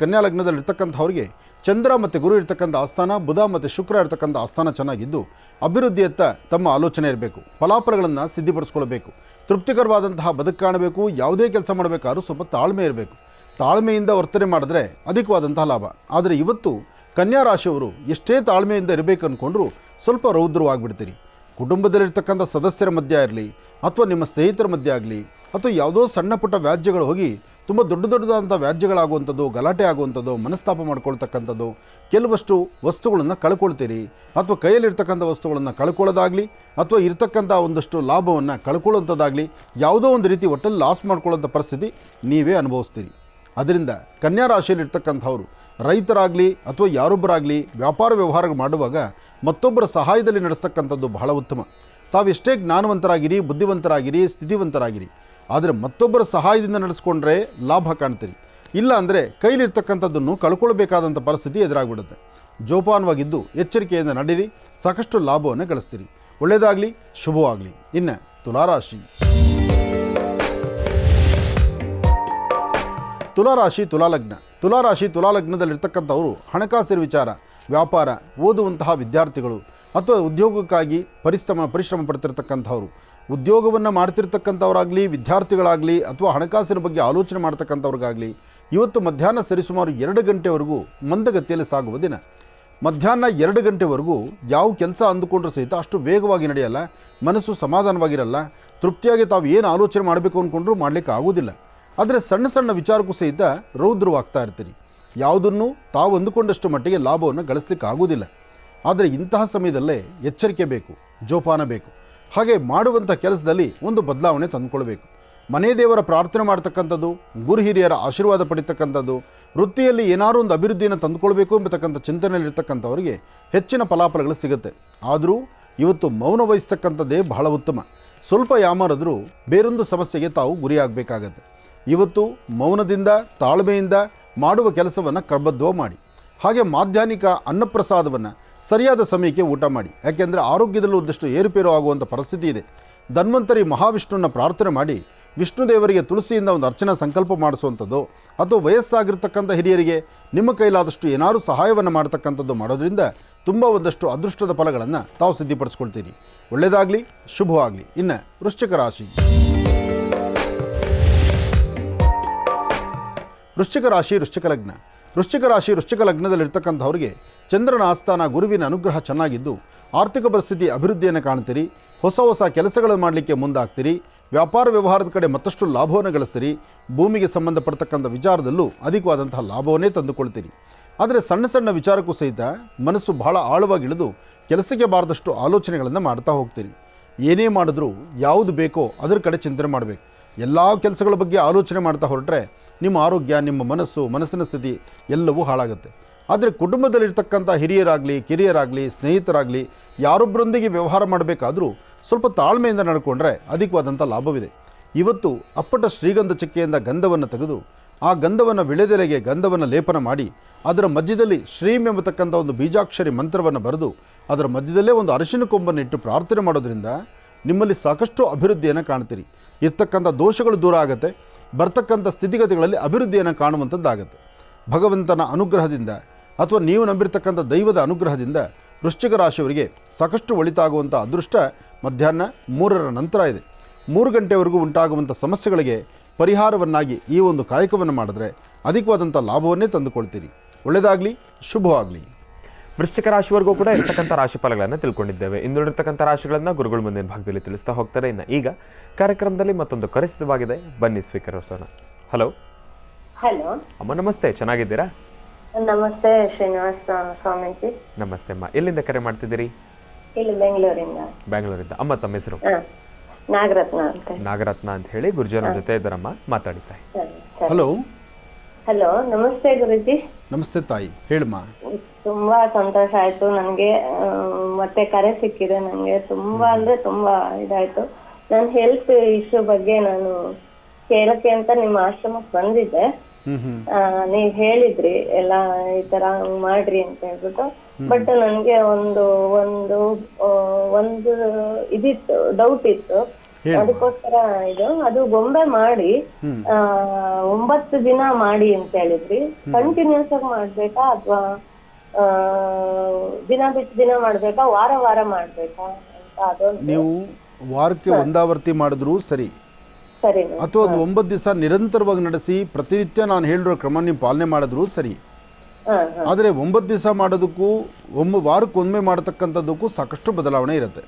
ಕನ್ಯಾಲಗ್ನದಲ್ಲಿರ್ತಕ್ಕಂಥವ್ರಿಗೆ ಚಂದ್ರ ಮತ್ತು ಗುರು ಇರ್ತಕ್ಕಂಥ ಆಸ್ಥಾನ, ಬುಧ ಮತ್ತು ಶುಕ್ರ ಇರ್ತಕ್ಕಂಥ ಆಸ್ಥಾನ ಚೆನ್ನಾಗಿದ್ದು ಅಭಿವೃದ್ಧಿಯತ್ತ ತಮ್ಮ ಆಲೋಚನೆ ಇರಬೇಕು. ಫಲಾಫಲಗಳನ್ನು ಸಿದ್ಧಿಪಡಿಸ್ಕೊಳ್ಬೇಕು. ತೃಪ್ತಿಕರವಾದಂತಹ ಬದುಕು ಕಾಣಬೇಕು. ಯಾವುದೇ ಕೆಲಸ ಮಾಡಬೇಕಾದ್ರೂ ಸ್ವಲ್ಪ ತಾಳ್ಮೆ ಇರಬೇಕು. ತಾಳ್ಮೆಯಿಂದ ವರ್ತನೆ ಮಾಡಿದ್ರೆ ಅಧಿಕವಾದಂತಹ ಲಾಭ. ಆದರೆ ಇವತ್ತು ಕನ್ಯಾರಾಶಿಯವರು ಎಷ್ಟೇ ತಾಳ್ಮೆಯಿಂದ ಇರಬೇಕು ಅಂದ್ಕೊಂಡ್ರೂ ಸ್ವಲ್ಪ ರೌದ್ರವಾಗಿಬಿಡ್ತೀರಿ. ಕುಟುಂಬದಲ್ಲಿರ್ತಕ್ಕಂಥ ಸದಸ್ಯರ ಮಧ್ಯೆ ಇರಲಿ ಅಥವಾ ನಿಮ್ಮ ಸ್ನೇಹಿತರ ಮಧ್ಯೆ ಆಗಲಿ ಅಥವಾ ಯಾವುದೋ ಸಣ್ಣ ಪುಟ್ಟ ವ್ಯಾಜ್ಯಗಳು ಹೋಗಿ ತುಂಬ ದೊಡ್ಡದಾದಂಥ ವ್ಯಾಜ್ಯಗಳಾಗುವಂಥದ್ದು, ಗಲಾಟೆ ಆಗುವಂಥದ್ದು, ಮನಸ್ತಾಪ ಮಾಡ್ಕೊಳ್ತಕ್ಕಂಥದ್ದು, ಕೆಲವಷ್ಟು ವಸ್ತುಗಳನ್ನು ಕಳ್ಕೊಳ್ತೀರಿ. ಅಥವಾ ಕೈಯಲ್ಲಿರ್ತಕ್ಕಂಥ ವಸ್ತುಗಳನ್ನು ಕಳ್ಕೊಳ್ಳೋದಾಗಲಿ ಅಥವಾ ಇರ್ತಕ್ಕಂಥ ಒಂದಷ್ಟು ಲಾಭವನ್ನು ಕಳ್ಕೊಳ್ಳೋಂಥದ್ದಾಗಲಿ, ಯಾವುದೋ ಒಂದು ರೀತಿ ಒಟ್ಟಲ್ಲಿ ಲಾಸ್ ಮಾಡ್ಕೊಳ್ಳೋಂಥ ಪರಿಸ್ಥಿತಿ ನೀವೇ ಅನುಭವಿಸ್ತೀರಿ. ಅದರಿಂದ ಕನ್ಯಾರಾಶಿಯಲ್ಲಿರ್ತಕ್ಕಂಥವ್ರು ರೈತರಾಗಲಿ ಅಥವಾ ಯಾರೊಬ್ಬರಾಗಲಿ ವ್ಯಾಪಾರ ವ್ಯವಹಾರ ಮಾಡುವಾಗ ಮತ್ತೊಬ್ಬರ ಸಹಾಯದಲ್ಲಿ ನಡೆಸ್ತಕ್ಕಂಥದ್ದು ಬಹಳ ಉತ್ತಮ. ತಾವೆಷ್ಟೇ ಜ್ಞಾನವಂತರಾಗಿರಿ, ಬುದ್ಧಿವಂತರಾಗಿರಿ, ಸ್ಥಿತಿವಂತರಾಗಿರಿ, ಆದರೆ ಮತ್ತೊಬ್ಬರ ಸಹಾಯದಿಂದ ನಡೆಸ್ಕೊಂಡ್ರೆ ಲಾಭ ಕಾಣ್ತೀರಿ. ಇಲ್ಲ ಅಂದರೆ ಕೈಲಿರ್ತಕ್ಕಂಥದ್ದನ್ನು ಕಳ್ಕೊಳ್ಬೇಕಾದಂಥ ಪರಿಸ್ಥಿತಿ ಎದುರಾಗ್ಬಿಡುತ್ತೆ. ಜೋಪಾನವಾಗಿದ್ದು ಎಚ್ಚರಿಕೆಯಿಂದ ನಡೀರಿ, ಸಾಕಷ್ಟು ಲಾಭವನ್ನು ಗಳಿಸ್ತೀರಿ. ಒಳ್ಳೆಯದಾಗಲಿ, ಶುಭವಾಗಲಿ. ಇನ್ನು ತುಲಾರಾಶಿ. ತುಲಾಲಗ್ನದಲ್ಲಿರ್ತಕ್ಕಂಥವರು ಹಣಕಾಸಿನ ವಿಚಾರ, ವ್ಯಾಪಾರ, ಓದುವಂತಹ ವಿದ್ಯಾರ್ಥಿಗಳು ಅಥವಾ ಉದ್ಯೋಗಕ್ಕಾಗಿ ಪರಿಶ್ರಮ ಪಡ್ತಿರ್ತಕ್ಕಂಥವ್ರು, ಉದ್ಯೋಗವನ್ನು ಮಾಡ್ತಿರ್ತಕ್ಕಂಥವ್ರಾಗಲಿ, ವಿದ್ಯಾರ್ಥಿಗಳಾಗಲಿ ಅಥವಾ ಹಣಕಾಸಿನ ಬಗ್ಗೆ ಆಲೋಚನೆ ಮಾಡ್ತಕ್ಕಂಥವ್ರಿಗಾಗಲಿ ಇವತ್ತು ಮಧ್ಯಾಹ್ನ ಸರಿಸುಮಾರು 2 ಗಂಟೆವರೆಗೂ ಮಂದಗತಿಯಲ್ಲಿ ಸಾಗುವ ದಿನ. ಮಧ್ಯಾಹ್ನ 2 ಗಂಟೆವರೆಗೂ ಯಾವ ಕೆಲಸ ಅಂದುಕೊಂಡ್ರೂ ಸಹಿತ ಅಷ್ಟು ವೇಗವಾಗಿ ನಡೆಯಲ್ಲ. ಮನಸ್ಸು ಸಮಾಧಾನವಾಗಿರಲ್ಲ. ತೃಪ್ತಿಯಾಗಿ ತಾವು ಏನು ಆಲೋಚನೆ ಮಾಡಬೇಕು ಅಂದ್ಕೊಂಡ್ರೂ ಮಾಡಲಿಕ್ಕೆ ಆಗೋದಿಲ್ಲ. ಆದರೆ ಸಣ್ಣ ಸಣ್ಣ ವಿಚಾರಕ್ಕೂ ಸಹಿತ ರೌದ್ರವಾಗ್ತಾ ಇರ್ತೀರಿ. ಯಾವುದನ್ನು ತಾವು ಅಂದುಕೊಂಡಷ್ಟು ಮಟ್ಟಿಗೆ ಲಾಭವನ್ನು ಗಳಿಸ್ಲಿಕ್ಕೆ ಆಗೋದಿಲ್ಲ. ಆದರೆ ಇಂತಹ ಸಮಯದಲ್ಲೇ ಎಚ್ಚರಿಕೆ ಬೇಕು, ಜೋಪಾನ ಬೇಕು. ಹಾಗೆ ಮಾಡುವಂಥ ಕೆಲಸದಲ್ಲಿ ಒಂದು ಬದಲಾವಣೆ ತಂದುಕೊಳ್ಬೇಕು. ಮನೆ ದೇವರ ಪ್ರಾರ್ಥನೆ ಮಾಡ್ತಕ್ಕಂಥದ್ದು, ಗುರು ಹಿರಿಯರ ಆಶೀರ್ವಾದ ಪಡಿತಕ್ಕಂಥದ್ದು, ವೃತ್ತಿಯಲ್ಲಿ ಏನಾದರೂ ಒಂದು ಅಭಿವೃದ್ಧಿಯನ್ನು ತಂದುಕೊಳ್ಬೇಕು ಎಂಬತಕ್ಕಂಥ ಚಿಂತನೆಯಲ್ಲಿರ್ತಕ್ಕಂಥವರಿಗೆ ಹೆಚ್ಚಿನ ಫಲಾಫಲಗಳು ಸಿಗುತ್ತೆ. ಆದರೂ ಇವತ್ತು ಮೌನ ವಹಿಸ್ತಕ್ಕಂಥದ್ದೇ ಬಹಳ ಉತ್ತಮ. ಸ್ವಲ್ಪ ಯಾಮಾರಿದ್ರೂ ಬೇರೊಂದು ಸಮಸ್ಯೆಗೆ ತಾವು ಗುರಿಯಾಗಬೇಕಾಗತ್ತೆ. ಇವತ್ತು ಮೌನದಿಂದ ತಾಳ್ಮೆಯಿಂದ ಮಾಡುವ ಕೆಲಸವನ್ನು ಕ್ರಮಬದ್ಧವಾಗಿ ಮಾಡಿ. ಹಾಗೆ ಮಾಧ್ಯಾಹ್ನಿಕ ಅನ್ನಪ್ರಸಾದವನ್ನು ಸರಿಯಾದ ಸಮಯಕ್ಕೆ ಊಟ ಮಾಡಿ. ಯಾಕೆಂದರೆ ಆರೋಗ್ಯದಲ್ಲೂ ಒಂದಷ್ಟು ಏರುಪೇರು ಆಗುವಂಥ ಪರಿಸ್ಥಿತಿ ಇದೆ. ಧನ್ವಂತರಿ ಮಹಾವಿಷ್ಣುವನ್ನ ಪ್ರಾರ್ಥನೆ ಮಾಡಿ ವಿಷ್ಣು ದೇವರಿಗೆ ತುಳಸಿಯಿಂದ ಒಂದು ಅರ್ಚನಾ ಸಂಕಲ್ಪ ಮಾಡಿಸುವಂಥದ್ದು, ಅಥವಾ ವಯಸ್ಸಾಗಿರ್ತಕ್ಕಂಥ ಹಿರಿಯರಿಗೆ ನಿಮ್ಮ ಕೈಲಾದಷ್ಟು ಏನಾದರೂ ಸಹಾಯವನ್ನು ಮಾಡ್ತಕ್ಕಂಥದ್ದು ಮಾಡೋದ್ರಿಂದ ತುಂಬ ಒಂದಷ್ಟು ಅದೃಷ್ಟದ ಫಲಗಳನ್ನು ತಾವು ಸಿದ್ಧಿಪಡಿಸ್ಕೊಳ್ತೀರಿ. ಒಳ್ಳೆಯದಾಗಲಿ, ಶುಭವಾಗಲಿ. ಇನ್ನು ವೃಶ್ಚಿಕ ರಾಶಿ. ವೃಶ್ಚಿಕ ರಾಶಿ, ವೃಶ್ಚಿಕ ಲಗ್ನ. ವೃಶ್ಚಿಕ ರಾಶಿ, ವೃಶ್ಚಿಕ ಲಗ್ನದಲ್ಲಿರ್ತಕ್ಕಂಥವ್ರಿಗೆ ಚಂದ್ರನ ಆಸ್ಥಾನ ಗುರುವಿನ ಅನುಗ್ರಹ ಚೆನ್ನಾಗಿದ್ದು ಆರ್ಥಿಕ ಪರಿಸ್ಥಿತಿ ಅಭಿವೃದ್ಧಿಯನ್ನು ಕಾಣ್ತೀರಿ. ಹೊಸ ಹೊಸ ಕೆಲಸಗಳನ್ನು ಮಾಡಲಿಕ್ಕೆ ಮುಂದಾಗ್ತೀರಿ. ವ್ಯಾಪಾರ ವ್ಯವಹಾರದ ಕಡೆ ಮತ್ತಷ್ಟು ಲಾಭವನ್ನು ಗಳಿಸ್ತೀರಿ. ಭೂಮಿಗೆ ಸಂಬಂಧಪಡ್ತಕ್ಕಂಥ ವಿಚಾರದಲ್ಲೂ ಅಧಿಕವಾದಂತಹ ಲಾಭವನ್ನೇ ತಂದುಕೊಳ್ತೀರಿ. ಆದರೆ ಸಣ್ಣ ಸಣ್ಣ ವಿಚಾರಕ್ಕೂ ಸಹಿತ ಮನಸ್ಸು ಬಹಳ ಆಳವಾಗಿ ಇಳಿದು ಕೆಲಸಕ್ಕೆ ಬಾರದಷ್ಟು ಆಲೋಚನೆಗಳನ್ನು ಮಾಡ್ತಾ ಹೋಗ್ತೀರಿ. ಏನೇ ಮಾಡಿದ್ರೂ ಯಾವುದು ಬೇಕೋ ಅದರ ಕಡೆ ಚಿಂತನೆ ಮಾಡಬೇಕು. ಎಲ್ಲ ಕೆಲಸಗಳ ಬಗ್ಗೆ ಆಲೋಚನೆ ಮಾಡ್ತಾ ಹೊರಟ್ರೆ ನಿಮ್ಮ ಆರೋಗ್ಯ, ನಿಮ್ಮ ಮನಸ್ಸಿನ ಸ್ಥಿತಿ ಎಲ್ಲವೂ ಹಾಳಾಗುತ್ತೆ. ಆದರೆ ಕುಟುಂಬದಲ್ಲಿರ್ತಕ್ಕಂಥ ಹಿರಿಯರಾಗಲಿ, ಕಿರಿಯರಾಗಲಿ, ಸ್ನೇಹಿತರಾಗಲಿ ಯಾರೊಬ್ಬರೊಂದಿಗೆ ವ್ಯವಹಾರ ಮಾಡಬೇಕಾದ್ರೂ ಸ್ವಲ್ಪ ತಾಳ್ಮೆಯಿಂದ ನಡ್ಕೊಂಡ್ರೆ ಅಧಿಕವಾದಂಥ ಲಾಭವಿದೆ. ಇವತ್ತು ಅಪ್ಪಟ ಶ್ರೀಗಂಧ ಚಕ್ಕೆಯಿಂದ ಗಂಧವನ್ನು ತೆಗೆದು ಆ ಗಂಧವನ್ನು ವಿಳೆದೆಲೆಗೆ ಗಂಧವನ್ನು ಲೇಪನ ಮಾಡಿ ಅದರ ಮಧ್ಯದಲ್ಲಿ ಶ್ರೀಂ ಎಂಬತಕ್ಕಂಥ ಒಂದು ಬೀಜಾಕ್ಷರಿ ಮಂತ್ರವನ್ನು ಬರೆದು ಅದರ ಮಧ್ಯದಲ್ಲೇ ಒಂದು ಅರಿಶಿನ ಕೊಂಬನ್ನು ಇಟ್ಟು ಪ್ರಾರ್ಥನೆ ಮಾಡೋದ್ರಿಂದ ನಿಮ್ಮಲ್ಲಿ ಸಾಕಷ್ಟು ಅಭಿವೃದ್ಧಿಯನ್ನು ಕಾಣ್ತೀರಿ. ಇರ್ತಕ್ಕಂಥ ದೋಷಗಳು ದೂರ ಆಗುತ್ತೆ. ಬರ್ತಕ್ಕಂಥ ಸ್ಥಿತಿಗತಿಗಳಲ್ಲಿ ಅಭಿವೃದ್ಧಿಯನ್ನು ಕಾಣುವಂಥದ್ದಾಗತ್ತೆ. ಭಗವಂತನ ಅನುಗ್ರಹದಿಂದ ಅಥವಾ ನೀವು ನಂಬಿರ್ತಕ್ಕಂಥ ದೈವದ ಅನುಗ್ರಹದಿಂದ ವೃಶ್ಚಿಕ ರಾಶಿಯವರಿಗೆ ಸಾಕಷ್ಟು ಒಳಿತಾಗುವಂಥ ಅದೃಷ್ಟ ಮಧ್ಯಾಹ್ನ 3ರ ನಂತರ ಇದೆ. 3 ಗಂಟೆವರೆಗೂ ಉಂಟಾಗುವಂಥ ಸಮಸ್ಯೆಗಳಿಗೆ ಪರಿಹಾರವನ್ನಾಗಿ ಈ ಒಂದು ಕಾಯಕವನ್ನು ಮಾಡಿದ್ರೆ ಅಧಿಕವಾದಂಥ ಲಾಭವನ್ನೇ ತಂದುಕೊಳ್ತೀರಿ. ಒಳ್ಳೆಯದಾಗಲಿ, ಶುಭವಾಗಲಿ. ವೃಶ್ಚಿಕ ರಾಶಿವರೆಗೂ ಕೂಡ ಇರ್ತಕ್ಕಂಥ ರಾಶಿ ಫಲಗಳನ್ನು ತಿಳ್ಕೊಂಡಿದ್ದೇವೆ. ಇನ್ನುಳಿರ್ತಕ್ಕಂಥ ರಾಶಿಗಳನ್ನು ಗುರುಗಳು ಮುಂದಿನ ಭಾಗದಲ್ಲಿ ತಿಳಿಸ್ತಾ ಹೋಗ್ತಾರೆ. ಇನ್ನು ಈಗ ಕಾರ್ಯಕ್ರಮದಲ್ಲಿ ಮತ್ತೊಂದು ಕರೆ ಸಿದ್ಧವಾಗಿದೆ, ಬನ್ನಿ ಸ್ವೀಕರಿಸೋಣ. ಹಲೋ ಹಲೋ ಅಮ್ಮ, ನಮಸ್ತೆ. ಚೆನ್ನಾಗಿದ್ದೀರಾ? ನಮಸ್ತೆ ಶ್ರೀನಿವಾಸ ಸ್ವಾಮೀಜಿ. ನಮಸ್ತೆ ಅಮ್ಮ. ಎಲ್ಲಿಂದ ಕರೆ ಮಾಡ್ತಿದ್ದೀರಿ? ಇಲ್ಲಿ ಬೆಂಗಳೂರಿಂದ. ಬ್ಯಾಂಗ್ಳೂರಿಂದ. ಅಮ್ಮ, ತಮ್ಮ ಹೆಸರು? ನಾಗರತ್ನ ಅಂತ. ನಾಗರತ್ನ ಅಂತ ಹೇಳಿ ಗುರುಜನ ಜೊತೆ ಇದ್ದಾರಮ್ಮ, ಮಾತಾಡಿತಾ. ಹಲೋ. ಹಲೋ, ನಮಸ್ತೆ ಗುರುಜಿ. ನಮಸ್ತೆ ತಾಯಿ, ಹೇಳಮ್ಮ. ತುಂಬಾ ಸಂತೋಷ ಆಯ್ತು ನನಗೆ, ಮತ್ತೆ ಕರೆ ಸಿಕ್ಕಿದೆ ನನಗೆ. ತುಂಬಾ ಅಂದ್ರೆ ತುಂಬಾ ಇದಾಯ್ತು. ನನ್ನ ಹೆಲ್ತ್ ಇಶ್ಯೂ ಬಗ್ಗೆ ನಾನು ಕೇಳಕ್ಕೆ ಅಂತ ನಿಮ್ಮ ಆಶ್ರಮಕ್ಕೆ ಬಂದಿದ್ದೆ. ನೀವ್ ಹೇಳಿದ್ರಿ ಎಲ್ಲ ಈ ತರ ಮಾಡ್ರಿ ಅಂತ ಹೇಳ್ಬಿಟ್ಟು. ಬಟ್ ನನ್ಗೆ ಒಂದು ಒಂದು ಒಂದು ಇದಿತ್ತು, ಡೌಟ್ ಇತ್ತು. ಅದಕ್ಕೋಸ್ಕರ ಅದು ಗೊಂಬೆ ಮಾಡಿ 9 ದಿನ ಮಾಡಿ ಅಂತ ಹೇಳಿದ್ರಿ. ಕಂಟಿನ್ಯೂಸ್ ಆಗಿ ಮಾಡ್ಬೇಕಾ ಅಥವಾ ದಿನ ಬಿಟ್ಟು ದಿನ ಮಾಡ್ಬೇಕಾ, ವಾರ ವಾರ ಮಾಡ್ಬೇಕಾ ಅಂತ ಅದೊಂದು. ನೀವು ವಾರಕ್ಕೆ ಒಂದಾವರ್ತಿ ಮಾಡಿದ್ರೂ ಸರಿ, ಸರಿ, ಅಥವಾ ಒಂದು 9 ದಿವಸ ನಿರಂತರವಾಗಿ ನಡೆಸಿ ಪ್ರತಿನಿತ್ಯ ನಾನು ಹೇಳಿರೋ ಕ್ರಮ ನೀವು ಪಾಲನೆ ಮಾಡಿದ್ರೂ ಸರಿ. ಆದರೆ 9 ದಿವಸ ಮಾಡೋದಕ್ಕೂ ವಾರಕ್ಕೊಮ್ಮೆ ಮಾಡತಕ್ಕಂಥದ್ದಕ್ಕೂ ಸಾಕಷ್ಟು ಬದಲಾವಣೆ ಇರುತ್ತೆ.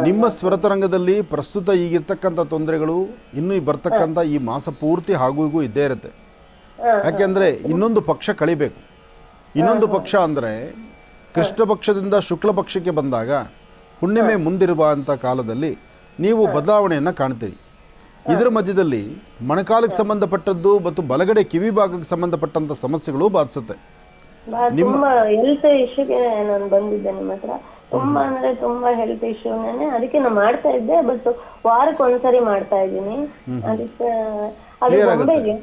ನಿಮ್ಮ ಸ್ವರತರಂಗದಲ್ಲಿ ಪ್ರಸ್ತುತ ಈಗಿರ್ತಕ್ಕಂಥ ತೊಂದರೆಗಳು ಇನ್ನೂ ಬರ್ತಕ್ಕಂಥ ಈ ಮಾಸ ಪೂರ್ತಿ ಹಾಗೂ ಹೀಗೂ ಇದ್ದೇ ಇರುತ್ತೆ. ಯಾಕೆಂದರೆ ಇನ್ನೊಂದು ಪಕ್ಷ ಕಳಿಬೇಕು. ಇನ್ನೊಂದು ಪಕ್ಷ ಅಂದರೆ ಕೃಷ್ಣ ಪಕ್ಷದಿಂದ ಶುಕ್ಲ ಪಕ್ಷಕ್ಕೆ ಬಂದಾಗ ಹುಣ್ಣಿಮೆ ಮುಂದಿರುವಂಥ ಕಾಲದಲ್ಲಿ ನೀವು ಬದಲಾವಣೆಯನ್ನು ಕಾಣ್ತೀರಿ. ಇದರ ಮಧ್ಯದಲ್ಲಿ ಮೊಣಕಾಲಿಗೆ ಸಂಬಂಧಪಟ್ಟದ್ದು ಮತ್ತು ಬಲಗಡೆ ಕಿವಿ ಭಾಗಕ್ಕೆ ಸಂಬಂಧಪಟ್ಟಂಥ ಸಮಸ್ಯೆಗಳು ಬಾಧಿಸುತ್ತೆ. ತುಂಬಾ ಹೆಲ್ತ್ ಇಶ್ಯೂಗೆ ನಾನು ಬಂದಿದ್ದೆ ನಿಮ್ಮ ಹತ್ರ. ತುಂಬಾ ಅಂದ್ರೆ ತುಂಬಾ ಹೆಲ್ತ್ ಇಶ್ಯೂನೇ. ಅದಕ್ಕೆ ನಾನು ಮಾಡ್ತಾ ಇದ್ದೆ, ಬಟ್ ವಾರಕ್ಕೆ ಒಂದ್ಸರಿ ಮಾಡ್ತಾ ಇದ್ದೀನಿ. ಅದಕ್ಕೆ ಅದು ಗೊಂಬೆಗೆ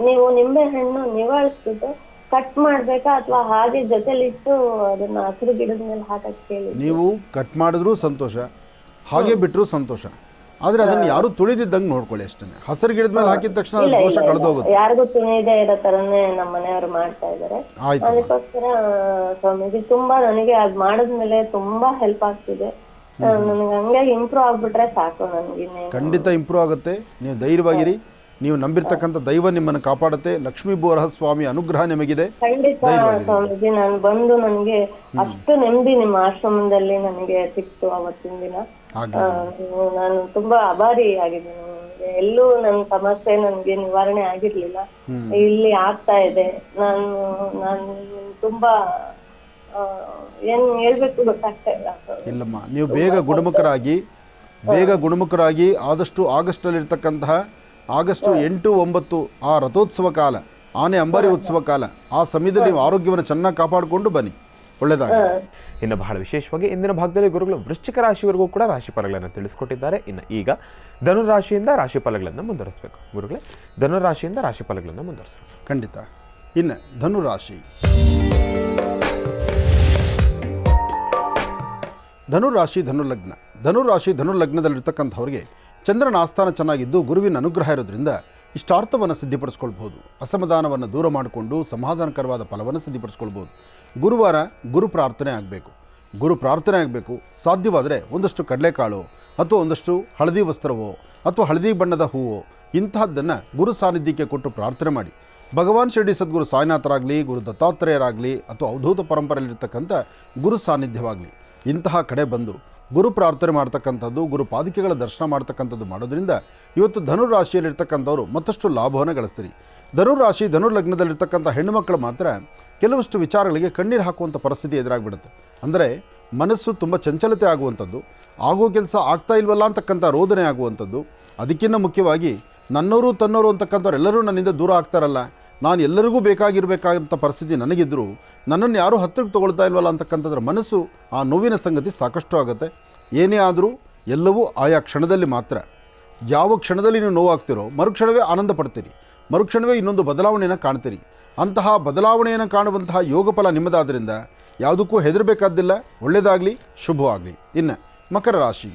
ನೀವು ನಿಂಬೆ ಹಣ್ಣು ನಿವಾಳಿಸ್ಬಿಟ್ಟು ಕಟ್ ಮಾಡ್ಬೇಕಾ ಅಥವಾ ಹಾಗೆ ಜೊತೆಲಿಟ್ಟು ಅದನ್ನ ಹಸಿರು ಗಿಡದ ಮೇಲೆ ಹಾಕಕ್ಕೆ ಹೇಳಿ. ನೀವು ಕಟ್ ಮಾಡಿದ್ರೂ ಸಂತೋಷ, ಹಾಗೆ ಬಿಟ್ಟರೂ ಸಂತೋಷ. ಆದ್ರೆ ಅದನ್ನ ಯಾರು ತುಳಿದಿದ್ದಂಗೆ ನೋಡ್ಕೊಳ್ಳಿ ಅಷ್ಟೇ. ಹಸಿರು ಗಿಡದ ಮೇಲೆ ಹಾಕಿದ ತಕ್ಷಣ ದೋಷ ಕಳೆದೋಗುತ್ತೆ. ಯಾರಿಗೂ ತುಳಿದೇ ಇರೋ ತರನೇ ನಮ್ಮ ಮನೆಯವರು ಮಾಡ್ತಾ ಇದಾರೆ. ಅದಕ್ಕೋಸ್ಕರ ಸ್ವಾಮೀಜಿ ತುಂಬಾ ನನಗೆ ಅದ್ ಮಾಡಿದ್ಮೇಲೆ ತುಂಬಾ ಹೆಲ್ಪ್ ಆಗ್ತಿದೆ. ನನಗೆ ಹಂಗಾಗಿ ಇಂಪ್ರೂವ್ ಆಗ್ಬಿಟ್ರೆ ಸಾಕು ನನಗೆ. ಖಂಡಿತ ಇಂಪ್ರೂವ್ ಆಗುತ್ತೆ. ನೀವು ಧೈರ್ಯವಾಗಿರಿ. ನೀವು ನಂಬಿರ್ತಕ್ಕಂಥ ದೈವ ನಿಮ್ಮನ್ನು ಕಾಪಾಡುತ್ತೆ. ಲಕ್ಷ್ಮೀ ಬೋರಹ ಸ್ವಾಮಿ ಅನುಗ್ರಹ ನಿಮಗಿದೆ. ಖಂಡಿತ ಸ್ವಾಮೀಜಿ, ನಾನು ಬಂದು ನನಗೆ ಅಷ್ಟು ನೆಮ್ಮದಿ ನಿಮ್ಮ ಆಶ್ರಮದಲ್ಲಿ ನನಗೆ ಸಿಕ್ತು ಅವತ್ತಿನ ದಿನ. ನಾನು ತುಂಬಾ ಆಭಾರಿ ಆಗಿದ್ದೀನಿ. ಎಲ್ಲೂ ನನ್ನ ಸಮಸ್ಯೆ ನನಗೆ ನಿವಾರಣೆ ಆಗಿರ್ಲಿಲ್ಲ, ಇಲ್ಲಿ ಆಗ್ತಾ ಇದೆ. ನಾನು ತುಂಬಾ ಏನ್ ಹೇಳ್ಬೇಕು ಗೊತ್ತಾಗ್ತಾ ಇಲ್ಲ. ಇಲ್ಲಮ್ಮ, ನೀವು ಬೇಗ ಗುಣಮುಖರಾಗಿ ಆದಷ್ಟು ಆಗಸ್ಟಲ್ಲಿರ್ತಕ್ಕಂತಹ ಆಗಸ್ಟ್ 8, 9 ಆ ರಥೋತ್ಸವ ಕಾಲ, ಆನೆ ಅಂಬಾರಿ ಉತ್ಸವ ಕಾಲ, ಆ ಸಮಯದಲ್ಲಿ ನೀವು ಆರೋಗ್ಯವನ್ನು ಚೆನ್ನಾಗಿ ಕಾಪಾಡಿಕೊಂಡು ಬನ್ನಿ. ಒಳ್ಳೆಯದಾಗಲಿ. ಇನ್ನು ಬಹಳ ವಿಶೇಷವಾಗಿ ಇಂದಿನ ಭಾಗದಲ್ಲಿ ಗುರುಗಳು ವೃಶ್ಚಿಕ ರಾಶಿವರೆಗೂ ಕೂಡ ರಾಶಿ ಫಲಗಳನ್ನು ತಿಳಿಸ್ಕೊಟ್ಟಿದ್ದಾರೆ. ಇನ್ನು ಈಗ ಧನುರಾಶಿಯಿಂದ ರಾಶಿ ಫಲಗಳನ್ನು ಮುಂದುವರಿಸಬೇಕು. ಗುರುಗಳೇ, ಧನುರಾಶಿಯಿಂದ ರಾಶಿ ಫಲಗಳನ್ನು ಮುಂದುವರಿಸಬೇಕು. ಖಂಡಿತ. ಇನ್ನು ಧನುರಾಶಿ. ಧನುರಾಶಿ ಧನುಲಗ್ನ. ಧನುರಾಶಿ ಧನುಲಗ್ನದಲ್ಲಿರ್ತಕ್ಕಂಥವ್ರಿಗೆ ಚಂದ್ರನ ಆಸ್ಥಾನ ಚೆನ್ನಾಗಿದ್ದು ಗುರುವಿನ ಅನುಗ್ರಹ ಇರೋದ್ರಿಂದ ಇಷ್ಟಾರ್ಥವನ್ನು ಸಿದ್ಧಿಪಡಿಸ್ಕೊಳ್ಬೋದು. ಅಸಮಾಧಾನವನ್ನು ದೂರ ಮಾಡಿಕೊಂಡು ಸಮಾಧಾನಕರವಾದ ಫಲವನ್ನು ಸಿದ್ಧಿಪಡಿಸ್ಕೊಳ್ಬೋದು. ಗುರುವಾರ ಗುರು ಪ್ರಾರ್ಥನೆ ಆಗಬೇಕು. ಸಾಧ್ಯವಾದರೆ ಒಂದಷ್ಟು ಕಡಲೆಕಾಳು ಅಥವಾ ಒಂದಷ್ಟು ಹಳದಿ ವಸ್ತ್ರವೋ ಅಥವಾ ಹಳದಿ ಬಣ್ಣದ ಹೂವೋ ಇಂತಹದ್ದನ್ನು ಗುರು ಸಾನ್ನಿಧ್ಯಕ್ಕೆ ಕೊಟ್ಟು ಪ್ರಾರ್ಥನೆ ಮಾಡಿ. ಭಗವಾನ್ ಶಿರಡಿ ಸದ್ಗುರು ಸಾಯಿನಾಥರಾಗಲಿ, ಗುರು ದತ್ತಾತ್ರೇಯರಾಗಲಿ ಅಥವಾ ಅವಧೂತ ಪರಂಪರೆಯಲ್ಲಿರ್ತಕ್ಕಂಥ ಗುರು ಸಾನ್ನಿಧ್ಯವಾಗಲಿ ಇಂತಹ ಕಡೆ ಬಂದು ಗುರು ಪ್ರಾರ್ಥನೆ ಮಾಡ್ತಕ್ಕಂಥದ್ದು, ಗುರು ಪಾದಿಕೆಗಳ ದರ್ಶನ ಮಾಡ್ತಕ್ಕಂಥದ್ದು ಮಾಡೋದ್ರಿಂದ ಇವತ್ತು ಧನುರಾಶಿಯಲ್ಲಿರ್ತಕ್ಕಂಥವ್ರು ಮತ್ತಷ್ಟು ಲಾಭವನ್ನು ಗಳಿಸ್ತೀರಿ. ಧನುರಾಶಿ ಧನುಲಗ್ನದಲ್ಲಿರ್ತಕ್ಕಂಥ ಹೆಣ್ಣುಮಕ್ಕಳು ಮಾತ್ರ ಕೆಲವಷ್ಟು ವಿಚಾರಗಳಿಗೆ ಕಣ್ಣೀರು ಹಾಕುವಂಥ ಪರಿಸ್ಥಿತಿ ಎದುರಾಗ್ಬಿಡುತ್ತೆ. ಅಂದರೆ ಮನಸ್ಸು ತುಂಬ ಚಂಚಲತೆ ಆಗುವಂಥದ್ದು, ಆಗೋ ಕೆಲಸ ಆಗ್ತಾ ಇಲ್ವಲ್ಲ ಅಂತಕ್ಕಂಥ ರೋದನೆ ಆಗುವಂಥದ್ದು. ಅದಕ್ಕಿಂತ ಮುಖ್ಯವಾಗಿ ನನ್ನವರು ತನ್ನವರು ಅಂತಕ್ಕಂಥವ್ರೆಲ್ಲರೂ ನನ್ನಿಂದ ದೂರ ಆಗ್ತಾರಲ್ಲ, ನಾನು ಎಲ್ಲರಿಗೂ ಬೇಕಾಗಿರಬೇಕಾದಂಥ ಪರಿಸ್ಥಿತಿ ನನಗಿದ್ದರೂ ನನ್ನನ್ನು ಯಾರೂ ಹತ್ತಿರಕ್ಕೆ ತೊಗೊಳ್ತಾ ಇಲ್ವಲ್ಲ ಅಂತಕ್ಕಂಥದ್ರ ಮನಸ್ಸು, ಆ ನೋವಿನ ಸಂಗತಿ ಸಾಕಷ್ಟು ಆಗುತ್ತೆ. ಏನೇ ಆದರೂ ಎಲ್ಲವೂ ಆಯಾ ಕ್ಷಣದಲ್ಲಿ ಮಾತ್ರ. ಯಾವ ಕ್ಷಣದಲ್ಲಿ ನೀವು ನೋವಾಗ್ತಿರೋ ಮರುಕ್ಷಣವೇ ಆನಂದ ಪಡ್ತೀರಿ, ಮರುಕ್ಷಣವೇ ಇನ್ನೊಂದು ಬದಲಾವಣೆಯನ್ನು ಕಾಣ್ತೀರಿ. ಅಂತಹ ಬದಲಾವಣೆಯನ್ನು ಕಾಣುವಂತಹ ಯೋಗ ಫಲ ನಿಮ್ಮದಾದ್ದರಿಂದ ಯಾವುದಕ್ಕೂ ಹೆದರಬೇಕಾದ್ದಿಲ್ಲ. ಒಳ್ಳೆಯದಾಗಲಿ, ಶುಭವಾಗಲಿ. ಇನ್ನು ಮಕರ ರಾಶಿ.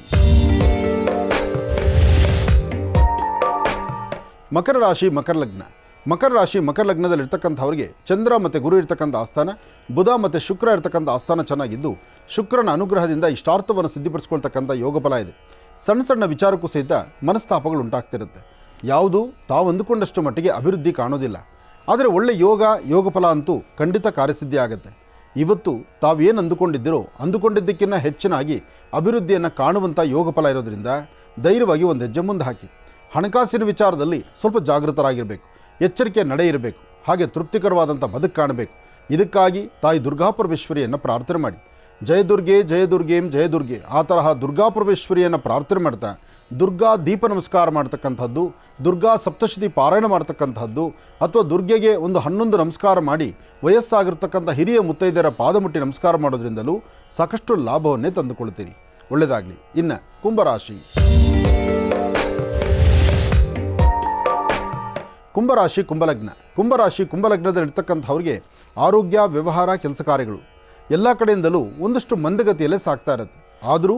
ಮಕರ ರಾಶಿ ಮಕರ ಲಗ್ನ. ಮಕರ ರಾಶಿ ಮಕರ ಲಗ್ನದಲ್ಲಿರ್ತಕ್ಕಂಥವ್ರಿಗೆ ಚಂದ್ರ ಮತ್ತು ಗುರು ಇರ್ತಕ್ಕಂಥ ಆಸ್ಥಾನ, ಬುಧ ಮತ್ತು ಶುಕ್ರ ಇರ್ತಕ್ಕಂಥ ಆಸ್ಥಾನ ಚೆನ್ನಾಗಿದ್ದು ಶುಕ್ರನ ಅನುಗ್ರಹದಿಂದ ಇಷ್ಟಾರ್ಥವನ್ನು ಸಿದ್ಧಿಪಡಿಸ್ಕೊಳ್ತಕ್ಕಂಥ ಯೋಗ ಫಲ ಇದೆ. ಸಣ್ಣ ಸಣ್ಣ ವಿಚಾರಕ್ಕೂ ಸಹಿತ ಮನಸ್ತಾಪಗಳು ಉಂಟಾಗ್ತಿರುತ್ತೆ. ಯಾವುದು ತಾವು ಅಂದುಕೊಂಡಷ್ಟು ಮಟ್ಟಿಗೆ ಅಭಿವೃದ್ಧಿ ಕಾಣೋದಿಲ್ಲ. ಆದರೆ ಒಳ್ಳೆ ಯೋಗ ಫಲ ಅಂತೂ ಖಂಡಿತ ಕಾರ್ಯಸಿದ್ಧಿ ಆಗುತ್ತೆ. ಇವತ್ತು ತಾವೇನು ಅಂದುಕೊಂಡಿದ್ದಕ್ಕಿಂತ ಹೆಚ್ಚಿನಾಗಿ ಅಭಿವೃದ್ಧಿಯನ್ನು ಕಾಣುವಂಥ ಯೋಗ ಫಲ ಇರೋದ್ರಿಂದ ಧೈರ್ಯವಾಗಿ ಒಂದು ಹೆಜ್ಜೆ ಮುಂದೆ ಹಾಕಿ. ಹಣಕಾಸಿನ ವಿಚಾರದಲ್ಲಿ ಸ್ವಲ್ಪ ಜಾಗೃತರಾಗಿರಬೇಕು, ಎಚ್ಚರಿಕೆಯ ನಡೆ ಇರಬೇಕು, ಹಾಗೆ ತೃಪ್ತಿಕರವಾದಂಥ ಬದುಕು ಕಾಣಬೇಕು. ಇದಕ್ಕಾಗಿ ತಾಯಿ ದುರ್ಗಾಪರಮೇಶ್ವರಿಯನ್ನು ಪ್ರಾರ್ಥನೆ ಮಾಡಿ. ಜಯದುರ್ಗೆ ಜಯದುರ್ಗೇಂ ಜಯದುರ್ಗೆ ಆ ತರಹ ದುರ್ಗಾಪರಮೇಶ್ವರಿಯನ್ನು ಪ್ರಾರ್ಥನೆ ಮಾಡ್ತಾ ದುರ್ಗಾ ದೀಪ ನಮಸ್ಕಾರ ಮಾಡ್ತಕ್ಕಂಥದ್ದು, ದುರ್ಗಾ ಸಪ್ತಶತಿ ಪಾರಾಯಣ ಮಾಡ್ತಕ್ಕಂಥದ್ದು ಅಥವಾ ದುರ್ಗೆಗೆ ಒಂದು 11 ನಮಸ್ಕಾರ ಮಾಡಿ ವಯಸ್ಸಾಗಿರ್ತಕ್ಕಂಥ ಹಿರಿಯ ಮುತ್ತೈದೆಯರ ಪಾದ ಮುಟ್ಟಿ ನಮಸ್ಕಾರ ಮಾಡೋದ್ರಿಂದಲೂ ಸಾಕಷ್ಟು ಲಾಭವನ್ನೇ ತಂದುಕೊಳ್ತೀರಿ. ಒಳ್ಳೆಯದಾಗಲಿ. ಇನ್ನು ಕುಂಭರಾಶಿ. ಕುಂಭರಾಶಿ ಕುಂಭಲಗ್ನ. ಕುಂಭರಾಶಿ ಕುಂಭಲಗ್ನದಲ್ಲಿರ್ತಕ್ಕಂಥವ್ರಿಗೆ ಆರೋಗ್ಯ, ವ್ಯವಹಾರ, ಕೆಲಸ ಕಾರ್ಯಗಳು ಎಲ್ಲ ಕಡೆಯಿಂದಲೂ ಒಂದಷ್ಟು ಮಂದಗತಿಯಲ್ಲೇ ಸಾಗ್ತಾ ಇರುತ್ತೆ. ಆದರೂ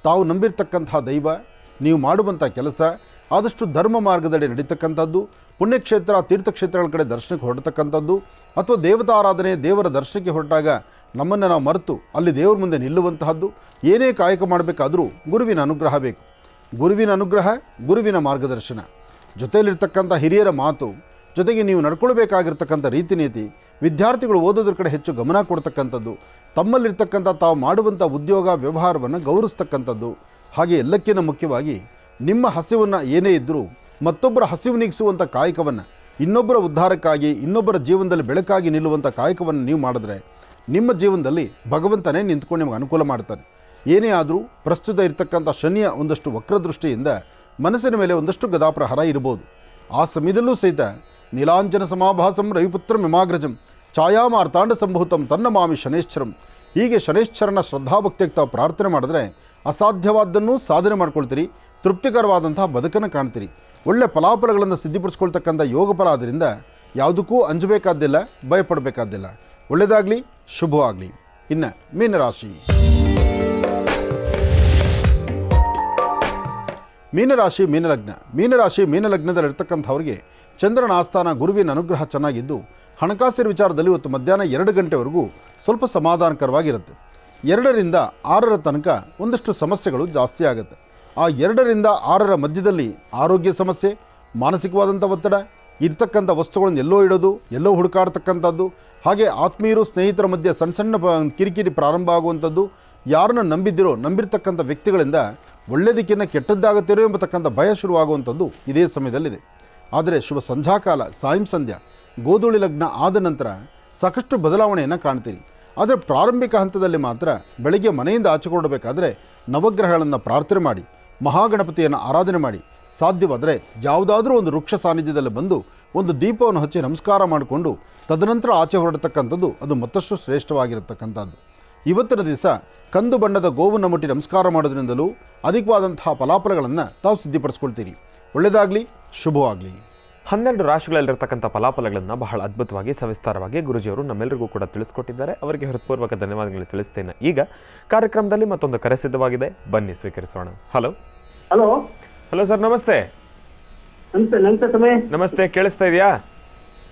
ತಾವು ನಂಬಿರ್ತಕ್ಕಂಥ ದೈವ, ನೀವು ಮಾಡುವಂಥ ಕೆಲಸ ಆದಷ್ಟು ಧರ್ಮ ಮಾರ್ಗದಡಿ ನಡೀತಕ್ಕಂಥದ್ದು, ಪುಣ್ಯಕ್ಷೇತ್ರ ತೀರ್ಥಕ್ಷೇತ್ರಗಳ ಕಡೆ ದರ್ಶನಕ್ಕೆ ಹೊರಡ್ತಕ್ಕಂಥದ್ದು ಅಥವಾ ದೇವತಾರಾಧನೆ ದೇವರ ದರ್ಶನಕ್ಕೆ ಹೊರಟಾಗ ನಮ್ಮನ್ನು ನಾವು ಮರೆತು ಅಲ್ಲಿ ದೇವರ ಮುಂದೆ ನಿಲ್ಲುವಂತಹದ್ದು, ಏನೇ ಕಾಯಕ ಮಾಡಬೇಕಾದರೂ ಗುರುವಿನ ಅನುಗ್ರಹ ಬೇಕು. ಗುರುವಿನ ಅನುಗ್ರಹ, ಗುರುವಿನ ಮಾರ್ಗದರ್ಶನ, ಜೊತೆಯಲ್ಲಿರ್ತಕ್ಕಂಥ ಹಿರಿಯರ ಮಾತು, ಜೊತೆಗೆ ನೀವು ನಡ್ಕೊಳ್ಬೇಕಾಗಿರ್ತಕ್ಕಂಥ ರೀತಿ ನೀತಿ, ವಿದ್ಯಾರ್ಥಿಗಳು ಓದೋದ್ರ ಕಡೆ ಹೆಚ್ಚು ಗಮನ ಕೊಡ್ತಕ್ಕಂಥದ್ದು, ತಮ್ಮಲ್ಲಿರ್ತಕ್ಕಂಥ ತಾವು ಮಾಡುವಂಥ ಉದ್ಯೋಗ ವ್ಯವಹಾರವನ್ನು ಗೌರವಿಸ್ತಕ್ಕಂಥದ್ದು, ಹಾಗೆ ಎಲ್ಲಕ್ಕಿಂತ ಮುಖ್ಯವಾಗಿ ನಿಮ್ಮ ಹಸಿವನ್ನು ಏನೇ ಇದ್ದರೂ ಮತ್ತೊಬ್ಬರ ಹಸಿವು ನೀಗಿಸುವಂಥ ಕಾಯಕವನ್ನು, ಇನ್ನೊಬ್ಬರ ಉದ್ಧಾರಕ್ಕಾಗಿ ಇನ್ನೊಬ್ಬರ ಜೀವನದಲ್ಲಿ ಬೆಳಕಾಗಿ ನಿಲ್ಲುವಂಥ ಕಾಯಕವನ್ನು ನೀವು ಮಾಡಿದ್ರೆ ನಿಮ್ಮ ಜೀವನದಲ್ಲಿ ಭಗವಂತನೇ ನಿಂತ್ಕೊಂಡು ನಿಮಗೆ ಅನುಕೂಲ ಮಾಡ್ತಾನೆ. ಏನೇ ಆದರೂ ಪ್ರಸ್ತುತ ಇರತಕ್ಕಂಥ ಶನಿಯ ಒಂದಷ್ಟು ವಕ್ರದೃಷ್ಟಿಯಿಂದ ಮನಸ್ಸಿನ ಮೇಲೆ ಒಂದಷ್ಟು ಗದಾಪ್ರಹಾರ ಇರ್ಬೋದು. ಆ ಸಮಯದಲ್ಲೂ ಸಹಿತ ನೀಲಾಂಜನ ಸಮಾಭಾಸಂ ರವಿಪುತ್ರ ಮಿಮಾಗ್ರಜಂ ಛಾಯಾಮಾರ್ತಾಂಡ ಸಂಭೂತಂ ತನ್ನ ಮಾಮಿ ಶನೇಶ್ವರಂ. ಹೀಗೆ ಶನೇಶ್ವರನ ಶ್ರದ್ಧಾಭಕ್ತಿಗೆ ತಾವು ಪ್ರಾರ್ಥನೆ ಮಾಡಿದ್ರೆ ಅಸಾಧ್ಯವಾದ್ದನ್ನು ಸಾಧನೆ ಮಾಡ್ಕೊಳ್ತೀರಿ, ತೃಪ್ತಿಕರವಾದಂತಹ ಬದುಕನ್ನು ಕಾಣ್ತೀರಿ. ಒಳ್ಳೆ ಫಲಾಫಲಗಳನ್ನು ಸಿದ್ಧಿಪಡಿಸ್ಕೊಳ್ತಕ್ಕಂಥ ಯೋಗ ಫಲ ಆದ್ದರಿಂದ ಯಾವುದಕ್ಕೂ ಅಂಜಬೇಕಾದ್ದಿಲ್ಲ, ಭಯಪಡಬೇಕಾದ್ದಿಲ್ಲ. ಒಳ್ಳೆಯದಾಗಲಿ, ಶುಭವಾಗಲಿ. ಇನ್ನು ಮೀನರಾಶಿ. ಮೀನರಾಶಿ ಮೀನಲಗ್ನ. ಮೀನರಾಶಿ ಮೀನಲಗ್ನದಲ್ಲಿರ್ತಕ್ಕಂಥವ್ರಿಗೆ ಚಂದ್ರನ ಆಸ್ಥಾನ ಗುರುವಿನ ಅನುಗ್ರಹ ಚೆನ್ನಾಗಿದ್ದು ಹಣಕಾಸಿನ ವಿಚಾರದಲ್ಲಿ ಇವತ್ತು ಮಧ್ಯಾಹ್ನ 2 ಗಂಟೆವರೆಗೂ ಸ್ವಲ್ಪ ಸಮಾಧಾನಕರವಾಗಿರುತ್ತೆ. 2 ರಿಂದ 6 ತನಕ ಒಂದಷ್ಟು ಸಮಸ್ಯೆಗಳು ಜಾಸ್ತಿ ಆಗುತ್ತೆ. ಆ 2 ರಿಂದ 6 ಮಧ್ಯದಲ್ಲಿ ಆರೋಗ್ಯ ಸಮಸ್ಯೆ, ಮಾನಸಿಕವಾದಂಥ ಒತ್ತಡ, ಇರ್ತಕ್ಕಂಥ ವಸ್ತುಗಳನ್ನು ಎಲ್ಲೋ ಇಡೋದು, ಎಲ್ಲೋ ಹುಡುಕಾಡ್ತಕ್ಕಂಥದ್ದು, ಹಾಗೆ ಆತ್ಮೀಯರು ಸ್ನೇಹಿತರ ಮಧ್ಯೆ ಸಣ್ಣ ಸಣ್ಣ ಕಿರಿಕಿರಿ ಪ್ರಾರಂಭ ಆಗುವಂಥದ್ದು, ಯಾರನ್ನು ನಂಬಿರ್ತಕ್ಕಂಥ ವ್ಯಕ್ತಿಗಳಿಂದ ಒಳ್ಳೆಯದಕ್ಕಿಂತ ಕೆಟ್ಟದ್ದಾಗುತ್ತೇನೋ ಎಂಬತಕ್ಕಂಥ ಭಯ ಶುರುವಾಗುವಂಥದ್ದು ಇದೇ ಸಮಯದಲ್ಲಿದೆ. ಆದರೆ ಶುಭ ಸಂಧ್ಯಾಕಾಲ ಸಾಯಂ ಸಂಧ್ಯಾ ಗೋಧೂಳಿ ಲಗ್ನ ಆದ ನಂತರ ಸಾಕಷ್ಟು ಬದಲಾವಣೆಯನ್ನು ಕಾಣ್ತೀರಿ. ಆದರೆ ಪ್ರಾರಂಭಿಕ ಹಂತದಲ್ಲಿ ಮಾತ್ರ ಬೆಳಗ್ಗೆ ಮನೆಯಿಂದ ಆಚೆ ಹೊರಡಬೇಕಾದ್ರೆ ನವಗ್ರಹಗಳನ್ನು ಪ್ರಾರ್ಥನೆ ಮಾಡಿ, ಮಹಾಗಣಪತಿಯನ್ನು ಆರಾಧನೆ ಮಾಡಿ, ಸಾಧ್ಯವಾದರೆ ಯಾವುದಾದ್ರೂ ಒಂದು ವೃಕ್ಷ ಸಾನ್ನಿಧ್ಯದಲ್ಲಿ ಬಂದು ಒಂದು ದೀಪವನ್ನು ಹಚ್ಚಿ ನಮಸ್ಕಾರ ಮಾಡಿಕೊಂಡು ತದನಂತರ ಆಚೆ ಹೊರಡತಕ್ಕಂಥದ್ದು ಅದು ಮತ್ತಷ್ಟು ಶ್ರೇಷ್ಠವಾಗಿರತಕ್ಕಂಥದ್ದು. ಇವತ್ತಿನ ದಿವಸ ಕಂದು ಬಣ್ಣದ ಗೋವನ್ನು ಮುಟ್ಟಿ ನಮಸ್ಕಾರ ಮಾಡೋದ್ರಿಂದಲೂ ಅಧಿಕವಾದಂತಹ ಫಲಾಫಲಗಳನ್ನು ತಾವು ಸಿದ್ಧಿಪಡಿಸ್ಕೊಳ್ತೀರಿ. ಒಳ್ಳೆಯದಾಗಲಿ, ಶುಭವಾಗಲಿ. 12 ರಾಶಿಗಳಲ್ಲಿರ್ತಕ್ಕಂಥ ಫಲಾಫಲಗಳನ್ನು ಬಹಳ ಅದ್ಭುತವಾಗಿ ಸವಿಸ್ತಾರವಾಗಿ ಗುರುಜಿಯವರು ನಮ್ಮೆಲ್ಲರಿಗೂ ಕೂಡ ತಿಳಿಸ್ಕೊಟ್ಟಿದ್ದಾರೆ. ಅವರಿಗೆ ಹೃತ್ಪೂರ್ವಕ ಧನ್ಯವಾದಗಳು ತಿಳಿಸ್ತೇನೆ. ಈಗ ಕಾರ್ಯಕ್ರಮದಲ್ಲಿ ಮತ್ತೊಂದು ಕರೆ ಸಿದ್ಧವಾಗಿದೆ, ಬನ್ನಿ ಸ್ವೀಕರಿಸೋಣ. ಹಲೋ ಹಲೋ ಹಲೋ ಸರ್, ನಮಸ್ತೆ. ನಮಸ್ತೆ ನಮಸ್ತೆ ಸಮಯ ನಮಸ್ತೆ, ಕೇಳಿಸ್ತಾ ಇದೆಯಾ?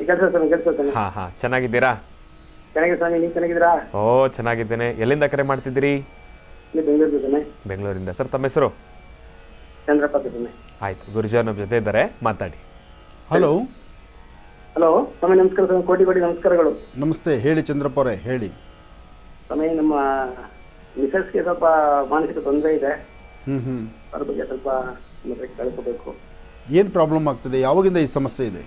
ಕೆಲಸ ಸ್ವಾಮಿ ಕೆಲಸ ಸ್ವಾಮಿ ಹಾಂ, ಚೆನ್ನಾಗಿದ್ದೀರಾ? ಚೆನ್ನಾಗಿದೆ ಸ್ವಾಮಿ, ನೀವು ಚೆನ್ನಾಗಿದ್ದೀರಾ? ಓ, ಚೆನ್ನಾಗಿದ್ದೇನೆ. ಎಲ್ಲಿಂದ ಕರೆ ಮಾಡ್ತಿದ್ದೀರಿ? ಇಲ್ಲಿ ಬೆಂಗಳೂರು ಸ್ವಾಮಿ. ಬೆಂಗಳೂರಿಂದ. ಸರ್, ತಮ್ಮ ಹೆಸರು? ಚಂದ್ರಪ್ಪ ಸ್ವಾಮಿ. ಆಯ್ತು, ಗುರುಜಿ ನಮ್ಮ ಜೊತೆ ಇದ್ದಾರೆ, ಮಾತಾಡಿ. ಹಲೋ ಹಲೋ ಸ್ವಾಮಿ, ನಮಸ್ಕಾರ ಸ್ವಾಮಿ, ಕೋಟಿ ಕೋಟಿ ನಮಸ್ಕಾರಗಳು. ನಮಸ್ತೆ, ಹೇಳಿ ಚಂದ್ರಪ್ಪ ಅವರೇ, ಹೇಳಿ. ಸ್ವಾಮಿ, ನಮ್ಮ ಮಿಸಸ್ಗೆ ಸ್ವಲ್ಪ ಮಾನಸಿಕ ತೊಂದರೆ ಇದೆ. ಹ್ಞೂ ಅದ್ರ ಬಗ್ಗೆ ಸ್ವಲ್ಪ ಕಳ್ಕೋಬೇಕು. ಏನು ಪ್ರಾಬ್ಲಮ್ ಆಗ್ತದೆ? ಯಾವಾಗಿಂದ ಈ ಸಮಸ್ಯೆ ಇದೆ?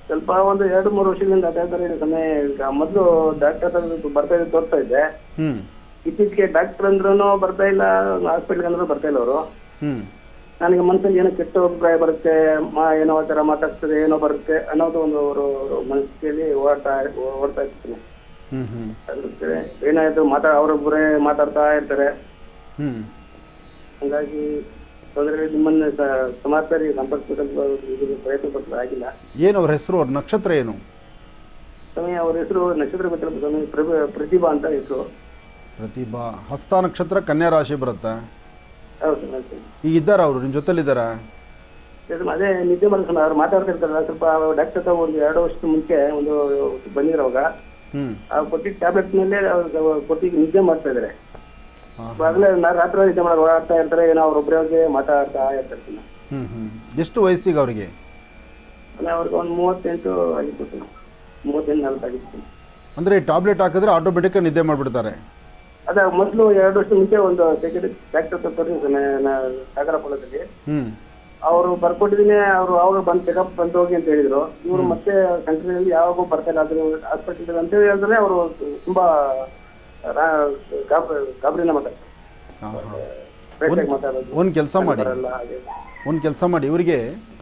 ಸ್ವಲ್ಪ ಒಂದು 2-3 ವರ್ಷದಿಂದ ಅದೇ ಥರ ಇದೆ ಸಮಯ. ಈಗ ಮೊದಲು ಡಾಕ್ಟರ್ ಹತ್ರ ಬರ್ತಾ ಇದ್ದು ತೋರಿಸ್ತಾ ಇದ್ದೆ. ಇತ್ತೀಚೆಗೆ ಡಾಕ್ಟರ್ ಅಂದ್ರೂ ಬರ್ತಾ ಇಲ್ಲ, ಹಾಸ್ಪಿಟ್ಲ್ಗೆ ಅಂದ್ರೂ ಬರ್ತಾ ಇಲ್ಲ ಅವರು. ನನಗೆ ಮನಸ್ಸಲ್ಲಿ ಏನೋ ಕೆಟ್ಟ ಅಭಿಪ್ರಾಯ ಬರುತ್ತೆ, ಏನೋ ಥರ ಮಾತಾಡ್ತದೆ, ಏನೋ ಬರುತ್ತೆ ಅನ್ನೋದು ಒಂದು ಅವರು ಮನಸ್ಸಿನಲ್ಲಿ ಓಡ್ತಾ ಇರ್ತೀನಿ. ಏನಾಯ್ತು ಅವರೊಬ್ಬರೇ ಮಾತಾಡ್ತಾ ಇರ್ತಾರೆ. ಹಂಗಾಗಿ ತೊಂದರೆ. ನಿಮ್ಮನ್ನ ಸಮಾಚಾರ ಸಂಪರ್ಕಿಸಲು ಪ್ರಯತ್ನ ಪಟ್ಟರೆ ಆಗಿಲ್ಲ. ಏನು ಅವ್ರ ಹೆಸರು, ಅವ್ರ ನಕ್ಷತ್ರ ಏನು? ಸಮಯ ಅವ್ರ ಹೆಸರು ನಕ್ಷತ್ರ ಗೊತ್ತಿಲ್ಲ ಸಮಯ, ಪ್ರತಿಭಾ ಅಂತ ಹೆಸರು. ಪ್ರತಿಭಾ. ಹಸ್ತ ನಕ್ಷತ್ರ, ಕನ್ಯಾ ರಾಶಿ ಬರುತ್ತಾ? ಹೌದು ಸರ್. ಈಗ ಇದ್ದಾರಾ ಅವರು ನಿಮ್ಮ ಜೊತೆಲಿದ್ದಾರಾ? ಅದೇ ನಿದ್ದೆ ಮಾಡ್ಕೊಂಡು ಅವ್ರು ಮಾತಾಡ್ತಿರ್ತಾರಲ್ಲ, ಸ್ವಲ್ಪ ಡಾಕ್ಟರ್ ಹತ್ರ ಒಂದು 2 ವರ್ಷದ ಮುಂಚೆ ಒಂದು ಬಂದಿರೋವಾಗ ಕೊಟ್ಟಿದ್ದ ಟ್ಯಾಬ್ಲೆಟ್ ಮೇಲೆ ಕೊಟ್ಟಿಗೆ ನಿದ್ದೆ ಮಾಡ್ತಾ ಇದಾರೆ. ಆಗಲೇ ರಾತ್ರಿ ನಿದ್ದೆ ಮಾಡೋದು ಓಡಾಡ್ತಾ ಇರ್ತಾರೆ, ಏನೋ ಅವ್ರೊಬ್ಬರೇ ಮಾತಾಡ್ತಾ ಇರ್ತಾರೆ. ಎಷ್ಟು ವಯಸ್ಸಿಗೆ ಅವರಿಗೆ? ಅವ್ರಿಗೆ ಒಂದು 38 ಆಗಿತ್ತು, 38-40 ಆಗಿತ್ತು. ಅಂದರೆ ಟ್ಯಾಬ್ಲೆಟ್ ಹಾಕಿದ್ರೆ ಆಟೋಮೆಟಿಕ್ ನಿದ್ದೆ ಮಾಡಿಬಿಡ್ತಾರೆ? ಅದ ಮೊದಲು 2 ವರ್ಷದ ಮುಂಚೆ ಒಂದು ಡಾಕ್ಟರ್ ಸಾಗರಪುರದಲ್ಲಿ ಅವರು ಬರ್ಕೊಟ್ಟಿದ್ದೀನಿ. ಅವರು ಅವಾಗ ಬಂದು ಚೆಕಪ್ ಬಂದು ಹೋಗಿ ಅಂತ ಹೇಳಿದ್ರು. ಇವರು ಮತ್ತೆ ಕಂಟ್ರಿನಲ್ಲಿ ಯಾವಾಗೂ ಬರ್ತಾ ಇಲ್ಲ, ಅದ್ರ ಹಾಸ್ಪಿಟಲ್ ಅಂತ ಹೇಳಿದ್ರೆ ಅವರು ತುಂಬಾ ಗಾಬರಿನ ಮಾತಾಡೋದು. ಒಂದು ಕೆಲಸ ಮಾಡಿ, ಇವರಿಗೆ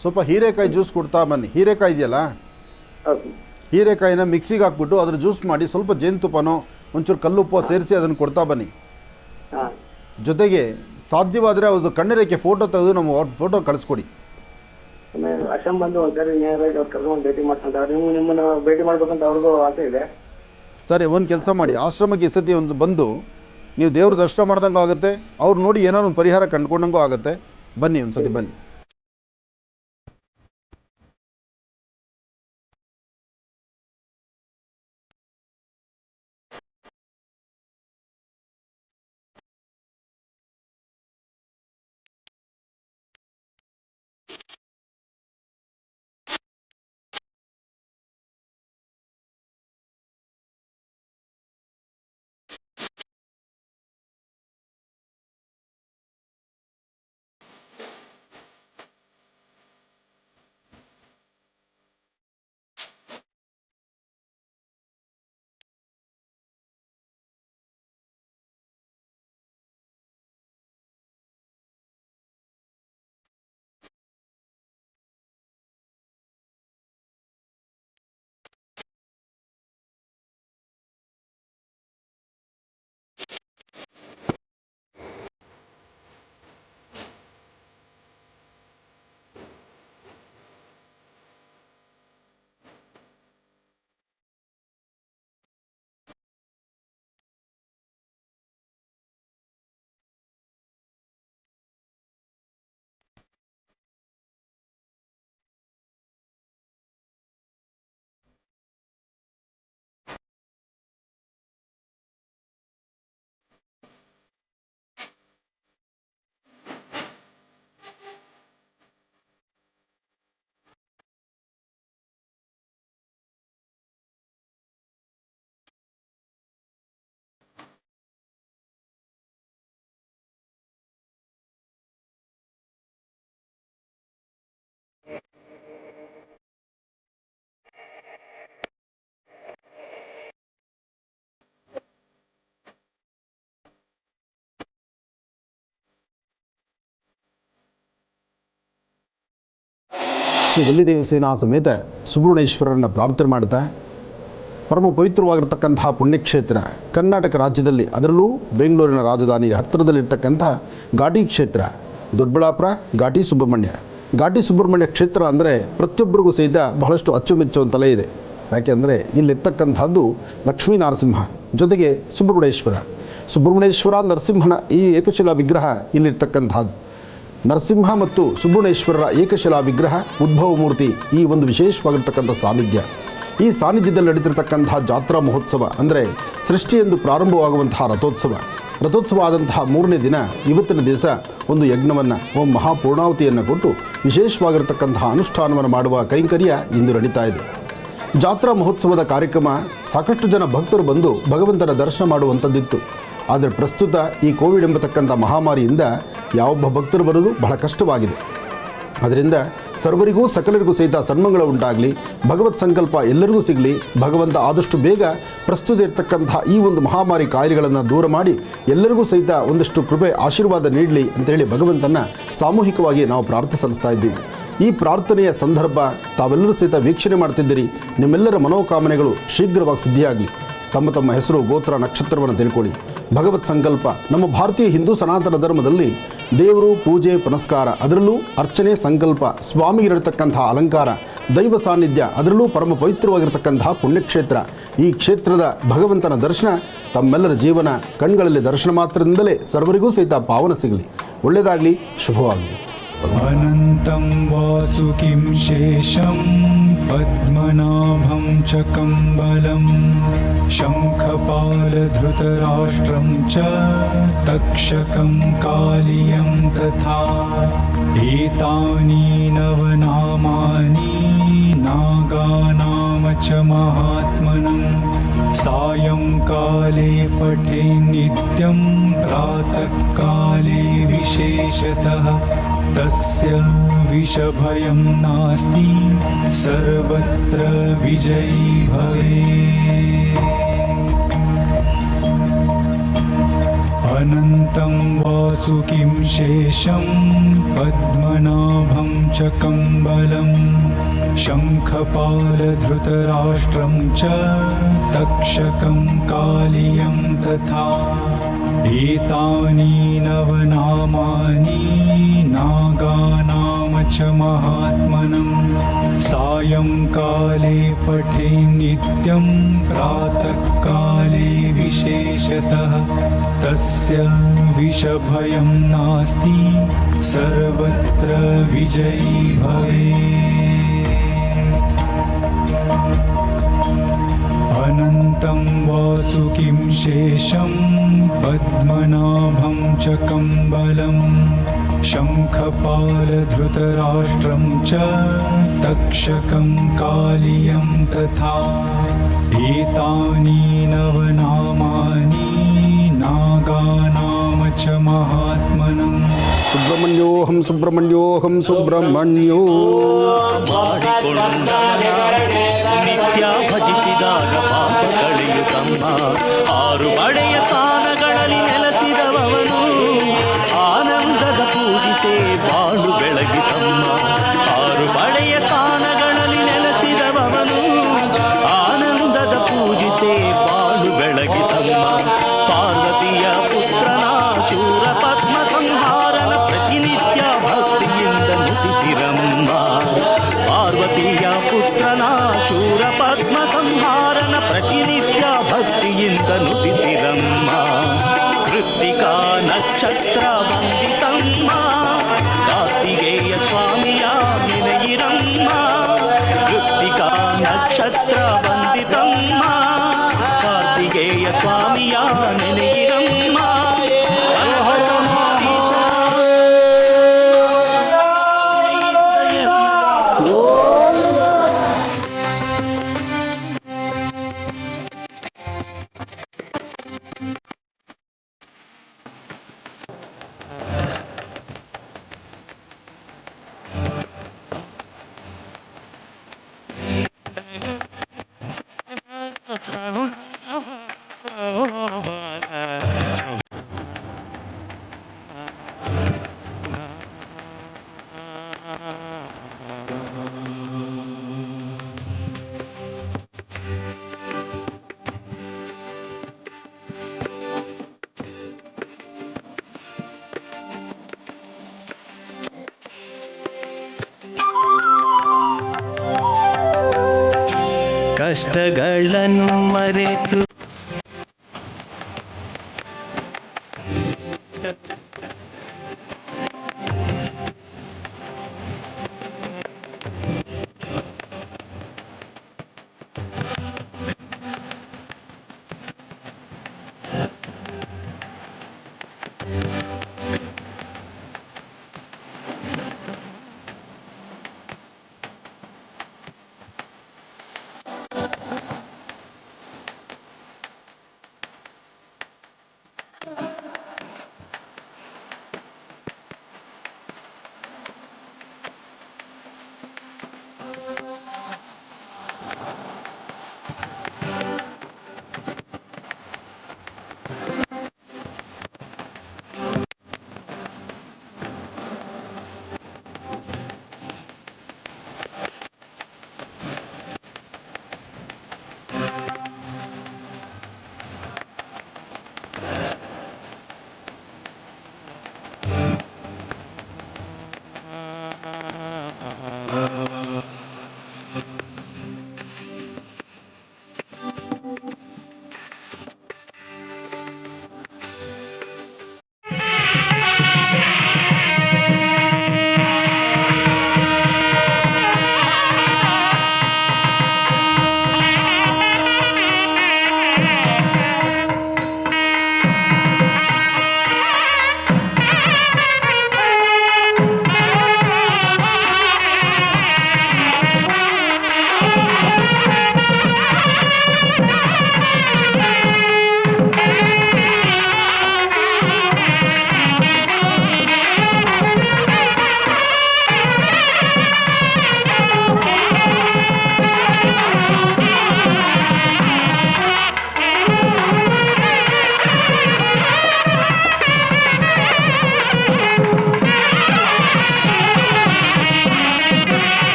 ಸ್ವಲ್ಪ ಹೀರೆಕಾಯಿ ಜ್ಯೂಸ್ ಕೊಡ್ತಾ ಬನ್ನಿ. ಹೀರೆಕಾಯಿ ಇದೆಯಲ್ಲ, ಹೀರೆಕಾಯಿನ ಮಿಕ್ಸಿಗೆ ಹಾಕ್ಬಿಟ್ಟು ಅದ್ರ ಜ್ಯೂಸ್ ಮಾಡಿ ಸ್ವಲ್ಪ ಜೇನುತುಪ್ಪನೋ ಒಂಚೂರು ಕಲ್ಲುಪ್ಪು ಸೇರಿಸಿ ಅದನ್ನು ಕೊಡ್ತಾ ಬನ್ನಿ. ಜೊತೆಗೆ ಸಾಧ್ಯವಾದರೆ ಅದು ಕಣ್ಣರೇಖೆ ಫೋಟೋ ತೆಗೆದು ನಮ್ಮ ಫೋಟೋ ಕಳಿಸ್ಕೊಡಿ. ಅಶಂ ಬಂದು ಒಂದ್ಸರಿ ನೇರವಾಗಿ ಅವ್ರು ಕರ್ಕೊಂಡು ಭೇಟಿ ಮಾಡ್ತಾರೆ. ನಿಮ್ಮನ್ನು ಭೇಟಿ ಮಾಡ್ಬೇಕಂತ ಅವ್ರಿಗೂ ಆಸೆ ಇದೆ. ಸರಿ, ಒಂದು ಕೆಲಸ ಮಾಡಿ, ಆಶ್ರಮಕ್ಕೆ ಈ ಸತಿ ಒಂದು ಬಂದು ನೀವು ದೇವ್ರ ದರ್ಶನ ಮಾಡ್ದಂಗೂ ಆಗುತ್ತೆ, ಅವ್ರು ನೋಡಿ ಏನಾದ್ರು ಒಂದು ಪರಿಹಾರ ಕಂಡುಕೊಂಡಂಗೂ ಆಗುತ್ತೆ. ಬನ್ನಿ, ಒಂದು ಸತಿ ಬನ್ನಿ. ಶ್ರೀ ವಲ್ಲಿದೇವ ಸೇನಾ ಸಮೇತ ಸುಬ್ರಹ್ಮಣ್ಯೇಶ್ವರರನ್ನು ಪ್ರಾರ್ಥನೆ ಮಾಡ್ತಾ ಪರಮ ಪವಿತ್ರವಾಗಿರ್ತಕ್ಕಂತಹ ಪುಣ್ಯಕ್ಷೇತ್ರ ಕರ್ನಾಟಕ ರಾಜ್ಯದಲ್ಲಿ, ಅದರಲ್ಲೂ ಬೆಂಗಳೂರಿನ ರಾಜಧಾನಿಗೆ ಹತ್ತಿರದಲ್ಲಿರ್ತಕ್ಕಂತಹ ಘಾಟಿ ಕ್ಷೇತ್ರ ದೊಡ್ಡಬಳ್ಳಾಪುರ ಘಾಟಿ ಸುಬ್ರಹ್ಮಣ್ಯ. ಘಾಟಿ ಸುಬ್ರಹ್ಮಣ್ಯ ಕ್ಷೇತ್ರ ಅಂದರೆ ಪ್ರತಿಯೊಬ್ಬರಿಗೂ ಸಹಿತ ಬಹಳಷ್ಟು ಅಚ್ಚುಮೆಚ್ಚುವಂತಲೇ ಇದೆ. ಯಾಕೆಂದರೆ ಇಲ್ಲಿರ್ತಕ್ಕಂಥದ್ದು ಲಕ್ಷ್ಮೀ ನರಸಿಂಹ ಜೊತೆಗೆ ಸುಬ್ರಹ್ಮಣ್ಯೇಶ್ವರ ನರಸಿಂಹನ ಈ ಏಕಶಿಲಾ ವಿಗ್ರಹ ಇಲ್ಲಿರ್ತಕ್ಕಂಥದ್ದು. ನರಸಿಂಹ ಮತ್ತು ಸುಬ್ರಹ್ಮಣ್ಯೇಶ್ವರರ ಏಕಶಿಲಾ ವಿಗ್ರಹ ಉದ್ಭವ ಮೂರ್ತಿ ಈ ಒಂದು ವಿಶೇಷವಾಗಿರ್ತಕ್ಕಂಥ ಸಾನ್ನಿಧ್ಯ. ಈ ಸಾನ್ನಿಧ್ಯದಲ್ಲಿ ನಡೀತಿರ್ತಕ್ಕಂತಹ ಜಾತ್ರಾ ಮಹೋತ್ಸವ ಅಂದರೆ ಸೃಷ್ಟಿಯೆಂದು ಪ್ರಾರಂಭವಾಗುವಂತಹ ರಥೋತ್ಸವ ಆದಂತಹ 3ನೇ ದಿನ ಇವತ್ತಿನ ದಿವಸ ಒಂದು ಯಜ್ಞವನ್ನು, ಮಹಾಪೂರ್ಣಾವತಿಯನ್ನು ಕೊಟ್ಟು ವಿಶೇಷವಾಗಿರ್ತಕ್ಕಂತಹ ಅನುಷ್ಠಾನವನ್ನು ಮಾಡುವ ಕೈಂಕರ್ಯ ಇಂದು ನಡೀತಾ ಇದೆ. ಜಾತ್ರಾ ಮಹೋತ್ಸವದ ಕಾರ್ಯಕ್ರಮ ಸಾಕಷ್ಟು ಜನ ಭಕ್ತರು ಬಂದು ಭಗವಂತನ ದರ್ಶನ ಮಾಡುವಂಥದ್ದಿತ್ತು. ಆದರೆ ಪ್ರಸ್ತುತ ಈ ಕೋವಿಡ್ ಎಂಬತಕ್ಕಂಥ ಮಹಾಮಾರಿಯಿಂದ ಯಾವೊಬ್ಬ ಭಕ್ತರು ಬರೋದು ಬಹಳ ಕಷ್ಟವಾಗಿದೆ. ಅದರಿಂದ ಸರ್ವರಿಗೂ ಸಕಲರಿಗೂ ಸಹಿತ ಸನ್ಮಂಗಳ ಉಂಟಾಗಲಿ, ಭಗವತ್ ಸಂಕಲ್ಪ ಎಲ್ಲರಿಗೂ ಸಿಗಲಿ, ಭಗವಂತ ಆದಷ್ಟು ಬೇಗ ಪ್ರಸ್ತುತ ಇರತಕ್ಕಂತಹ ಈ ಒಂದು ಮಹಾಮಾರಿ ಕಾಯಿಲೆಗಳನ್ನು ದೂರ ಮಾಡಿ ಎಲ್ಲರಿಗೂ ಸಹಿತ ಒಂದಷ್ಟು ಕೃಪೆ ಆಶೀರ್ವಾದ ನೀಡಲಿ ಅಂತೇಳಿ ಭಗವಂತನ ಸಾಮೂಹಿಕವಾಗಿ ನಾವು ಪ್ರಾರ್ಥನೆ ಸಲ್ಲಿಸ್ತಾ ಇದ್ದೀವಿ. ಈ ಪ್ರಾರ್ಥನೆಯ ಸಂದರ್ಭ ತಾವೆಲ್ಲರೂ ಸಹಿತ ವೀಕ್ಷಣೆ ಮಾಡ್ತಿದ್ದೀರಿ. ನಿಮ್ಮೆಲ್ಲರ ಮನೋಕಾಮನೆಗಳು ಶೀಘ್ರವಾಗಿ ಸಿದ್ಧಿಯಾಗಲಿ. ತಮ್ಮ ತಮ್ಮ ಹೆಸರು, ಗೋತ್ರ, ನಕ್ಷತ್ರವನ್ನು ತಿಳ್ಕೊಳ್ಳಿ. ಭಗವತ್ ಸಂಕಲ್ಪ ನಮ್ಮ ಭಾರತೀಯ ಹಿಂದೂ ಸನಾತನ ಧರ್ಮದಲ್ಲಿ ದೇವರು ಪೂಜೆ ಪುನಸ್ಕಾರ, ಅದರಲ್ಲೂ ಅರ್ಚನೆ, ಸಂಕಲ್ಪ, ಸ್ವಾಮಿಗಿರತಕ್ಕಂತಹ ಅಲಂಕಾರ, ದೈವ ಸಾನ್ನಿಧ್ಯ, ಅದರಲ್ಲೂ ಪರಮ ಪವಿತ್ರವಾಗಿರ್ತಕ್ಕಂತಹ ಪುಣ್ಯಕ್ಷೇತ್ರ. ಈ ಕ್ಷೇತ್ರದ ಭಗವಂತನ ದರ್ಶನ ತಮ್ಮೆಲ್ಲರ ಜೀವನ ಕಣ್ಗಳಲ್ಲಿ ದರ್ಶನ ಮಾತ್ರದಿಂದಲೇ ಸರ್ವರಿಗೂ ಸಹಿತ ಪಾವನ ಸಿಗಲಿ. ಒಳ್ಳೆಯದಾಗಲಿ, ಶುಭವಾಗಲಿ. अनन्तं वासुकिं शेषं पद्मनाभं च कम्बलं शङ्खपालधृतराष्ट्रं च तक्षकं कालियं तथा एतानि नवनामानि नागानाम च महात्मनं सायंकाले पठे नित्यं प्रातःकाले विशेषतः तस्य विषभयं नास्ति सर्वत्र विजयी भवेत्। अनन्तं वासुकिं शेषं पद्मनाभं च कम्बलं शङ्खपालधृतराष्ट्रं च तक्षकं कालियं तथा एतानि नवनामानि नागानाम च महात्मनं सायंकाले पठे नित्यं प्रातःकाले विशेषतः तस्य विषभयं नास्ति सर्वत्र विजयी भवेत्। अनन्तं वासुकिं शेषं पद्मनाभं च कम्बलं शङ्खपालधृतराष्ट्रं च तक्षकं कालियं तथा एतानि नवनामानि नागानाम च महात्मनं ಸುಬ್ರಹ್ಮಣ್ಯೋಹಂ ಸುಬ್ರಹ್ಮಣ್ಯೋಹಂ ಸುಬ್ರಹ್ಮಣ್ಯೋ ನಿತ್ಯ ಭಜಿಸಿದಾಗ ಪಾಪ ಕಳೆಯುತ್ತಮ್ಮ. ಆರು ಬಡೆಯ ಸ್ಥಾನಗಳಲ್ಲಿ ನೆಲೆಸಿದವನು ಆನಂದದ ಪೂಜಿಸೆ ಬಾಳು ಬೆಳಗಿತಮ್ಮ. ಆರು ಬಡೆಯ ಸ್ಥಾನಗಳಲ್ಲಿ ನೆಲೆಸಿದವನು ಆನಂದದ ಪೂಜಿಸೆ ಬಾಳು ಬೆಳಗಿತಮ್ಮ. ಪಾರ್ವತಿಯ ಪುತ್ರನ ಶೂರ ಪದ್ಮ ಸಂಹಾರನ ಪ್ರತಿನಿತ್ಯ ಭಕ್ತಿಯಿಂದ ನುತಿಸಿರಮ್ಮ. ಪಾರ್ವತಿಯ ಪುತ್ರನ ಶೂರ ಪದ್ಮ ಸಂಹಾರನ ಪ್ರತಿನಿತ್ಯ ಭಕ್ತಿಯಿಂದ ನುತಿಸಿರಮ್ಮ. ಕೃತ್ತಿಕಾ ನಕ್ಷತ್ರ ವಂದಿತಮ್ಮ, ಕಾರ್ತಿಕೇಯ ಸ್ವಾಮಿಯ ನೆನೆಯಿರಮ್ಮ. ಕೃತ್ತಿಕಾ ನಕ್ಷತ್ರ ವಂದಿತಮ್ಮ, ಕಾರ್ತಿಕೇಯ ಸ್ವಾಮಿಯ ನೆನೆಯಿರಮ್ಮ. ಕಷ್ಟಗಳನ್ನು ಮರೆತು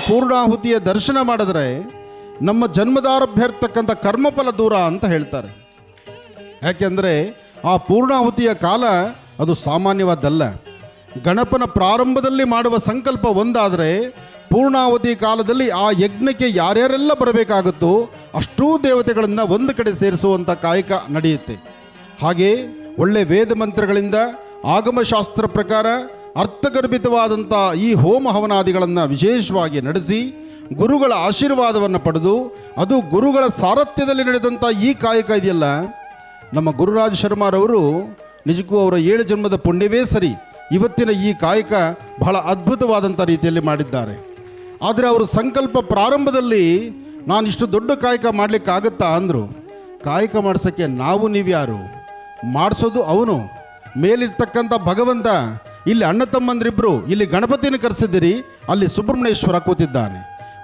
ಪೂರ್ಣಾಹುತಿಯ ದರ್ಶನ ಮಾಡಿದ್ರೆ ನಮ್ಮ ಜನ್ಮದಾರಭ್ಯ ಇರ್ತಕ್ಕಂಥ ಕರ್ಮಫಲ ದೂರ ಅಂತ ಹೇಳ್ತಾರೆ. ಯಾಕೆಂದರೆ ಆ ಪೂರ್ಣಾಹುತಿಯ ಕಾಲ ಅದು ಸಾಮಾನ್ಯವಾದ್ದಲ್ಲ. ಗಣಪನ ಪ್ರಾರಂಭದಲ್ಲಿ ಮಾಡುವ ಸಂಕಲ್ಪ ಒಂದಾದರೆ ಪೂರ್ಣಾಹುತಿ ಕಾಲದಲ್ಲಿ ಆ ಯಜ್ಞಕ್ಕೆ ಯಾರ್ಯಾರೆಲ್ಲ ಬರಬೇಕಾಗುತ್ತೋ ಅಷ್ಟೂ ದೇವತೆಗಳನ್ನು ಒಂದು ಕಡೆ ಸೇರಿಸುವಂಥ ಕಾಯಕ ನಡೆಯುತ್ತೆ. ಹಾಗೆ ಒಳ್ಳೆ ವೇದ ಮಂತ್ರಗಳಿಂದ ಆಗಮಶಾಸ್ತ್ರ ಪ್ರಕಾರ ಅರ್ಥಗರ್ಭಿತವಾದಂಥ ಈ ಹೋಮ ಹವನಾದಿಗಳನ್ನು ವಿಶೇಷವಾಗಿ ನಡೆಸಿ ಗುರುಗಳ ಆಶೀರ್ವಾದವನ್ನು ಪಡೆದು ಅದು ಗುರುಗಳ ಸಾರಥ್ಯದಲ್ಲಿ ನಡೆದಂಥ ಈ ಕಾಯಕ ಇದೆಯಲ್ಲ, ನಮ್ಮ ಗುರುರಾಜ ಶರ್ಮಾರವರು ನಿಜಕ್ಕೂ ಅವರ 7 ಜನ್ಮದ ಪುಣ್ಯವೇ ಸರಿ ಇವತ್ತಿನ ಈ ಕಾಯಕ ಬಹಳ ಅದ್ಭುತವಾದಂಥ ರೀತಿಯಲ್ಲಿ ಮಾಡಿದ್ದಾರೆ. ಆದರೆ ಅವರು ಸಂಕಲ್ಪ ಪ್ರಾರಂಭದಲ್ಲಿ ನಾನು ಇಷ್ಟು ದೊಡ್ಡ ಕಾಯಕ ಮಾಡಲಿಕ್ಕಾಗತ್ತಾ ಅಂದರು. ಕಾಯಕ ಮಾಡಿಸೋಕ್ಕೆ ನಾವು ನೀವ್ಯಾರು? ಮಾಡಿಸೋದು ಅವನು, ಮೇಲಿರ್ತಕ್ಕಂಥ ಭಗವಂತ. ಇಲ್ಲಿ ಅಣ್ಣ ತಮ್ಮಂದ್ರಿಬ್ಬರು ಇಲ್ಲಿ ಗಣಪತಿನ ಕರೆಸಿದ್ದೀರಿ, ಅಲ್ಲಿ ಸುಬ್ರಹ್ಮಣ್ಯೇಶ್ವರ ಕೂತಿದ್ದಾನೆ.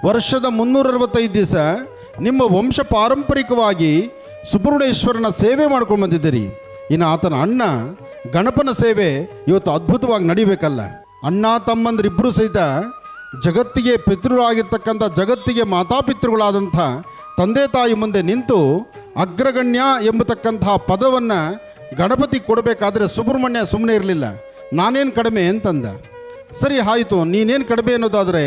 ವರ್ಷದ 365 ದಿವಸ ನಿಮ್ಮ ವಂಶ ಪಾರಂಪರಿಕವಾಗಿ ಸುಬ್ರಹ್ಮಣ್ಯೇಶ್ವರನ ಸೇವೆ ಮಾಡ್ಕೊಂಡು ಬಂದಿದ್ದೀರಿ. ಇನ್ನು ಆತನ ಅಣ್ಣ ಗಣಪನ ಸೇವೆ ಇವತ್ತು ಅದ್ಭುತವಾಗಿ ನಡಿಬೇಕಲ್ಲ. ಅಣ್ಣ ತಮ್ಮಂದ್ರಿಬ್ಬರು ಸಹಿತ ಜಗತ್ತಿಗೆ ಪಿತೃರಾಗಿರ್ತಕ್ಕಂಥ ಜಗತ್ತಿಗೆ ಮಾತಾಪಿತೃಗಳಾದಂಥ ತಂದೆ ತಾಯಿ ಮುಂದೆ ನಿಂತು ಅಗ್ರಗಣ್ಯ ಎಂಬತಕ್ಕಂತಹ ಪದವನ್ನು ಗಣಪತಿ ಕೊಡಬೇಕಾದ್ರೆ ಸುಬ್ರಹ್ಮಣ್ಯ ಸುಮ್ಮನೆ ಇರಲಿಲ್ಲ. ನಾನೇನು ಕಡಿಮೆ ಅಂತಂದ. ಸರಿ ಆಯಿತು, ನೀನೇನು ಕಡಿಮೆ ಅನ್ನೋದಾದರೆ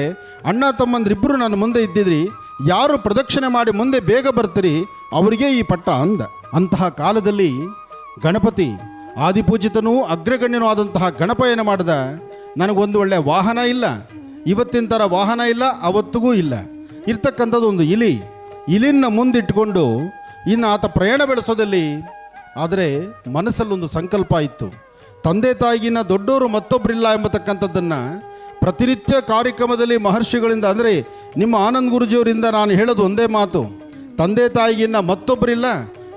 ಅಣ್ಣ ತಮ್ಮಂದ್ರಿಬ್ಬರು ನನ್ನ ಮುಂದೆ ಇದ್ದಿದ್ರಿ, ಯಾರು ಪ್ರದಕ್ಷಿಣೆ ಮಾಡಿ ಮುಂದೆ ಬೇಗ ಬರ್ತೀರಿ ಅವರಿಗೆ ಈ ಪಟ್ಟ ಅಂದ. ಅಂತಹ ಕಾಲದಲ್ಲಿ ಗಣಪತಿ ಆದಿಪೂಜಿತನೂ ಅಗ್ರಗಣ್ಯನೂ ಆದಂತಹ ಗಣಪ ಏನು ಮಾಡಿದ, ನನಗೊಂದು ಒಳ್ಳೆ ವಾಹನ ಇಲ್ಲ, ಇವತ್ತಿನ ಥರ ವಾಹನ ಇಲ್ಲ, ಅವತ್ತಿಗೂ ಇಲ್ಲ. ಇರ್ತಕ್ಕಂಥದ್ದು ಒಂದು ಇಲಿನ ಮುಂದಿಟ್ಟುಕೊಂಡು ಇನ್ನು ಆತ ಪ್ರಯಾಣ ಬೆಳೆಸೋದಲ್ಲಿ. ಆದರೆ ಮನಸ್ಸಲ್ಲೊಂದು ಸಂಕಲ್ಪ ಇತ್ತು, ತಂದೆ ತಾಯಿಗಿನ್ನ ದೊಡ್ಡವರು ಮತ್ತೊಬ್ಬರಿಲ್ಲ ಎಂಬತಕ್ಕಂಥದ್ದನ್ನು ಪ್ರತಿನಿತ್ಯ ಕಾರ್ಯಕ್ರಮದಲ್ಲಿ ಮಹರ್ಷಿಗಳಿಂದ ಅಂದರೆ ನಿಮ್ಮ ಆನಂದ್ ಗುರುಜಿಯವರಿಂದ ನಾನು ಹೇಳೋದು ಒಂದೇ ಮಾತು, ತಂದೆ ತಾಯಿಗಿನ್ನ ಮತ್ತೊಬ್ಬರಿಲ್ಲ,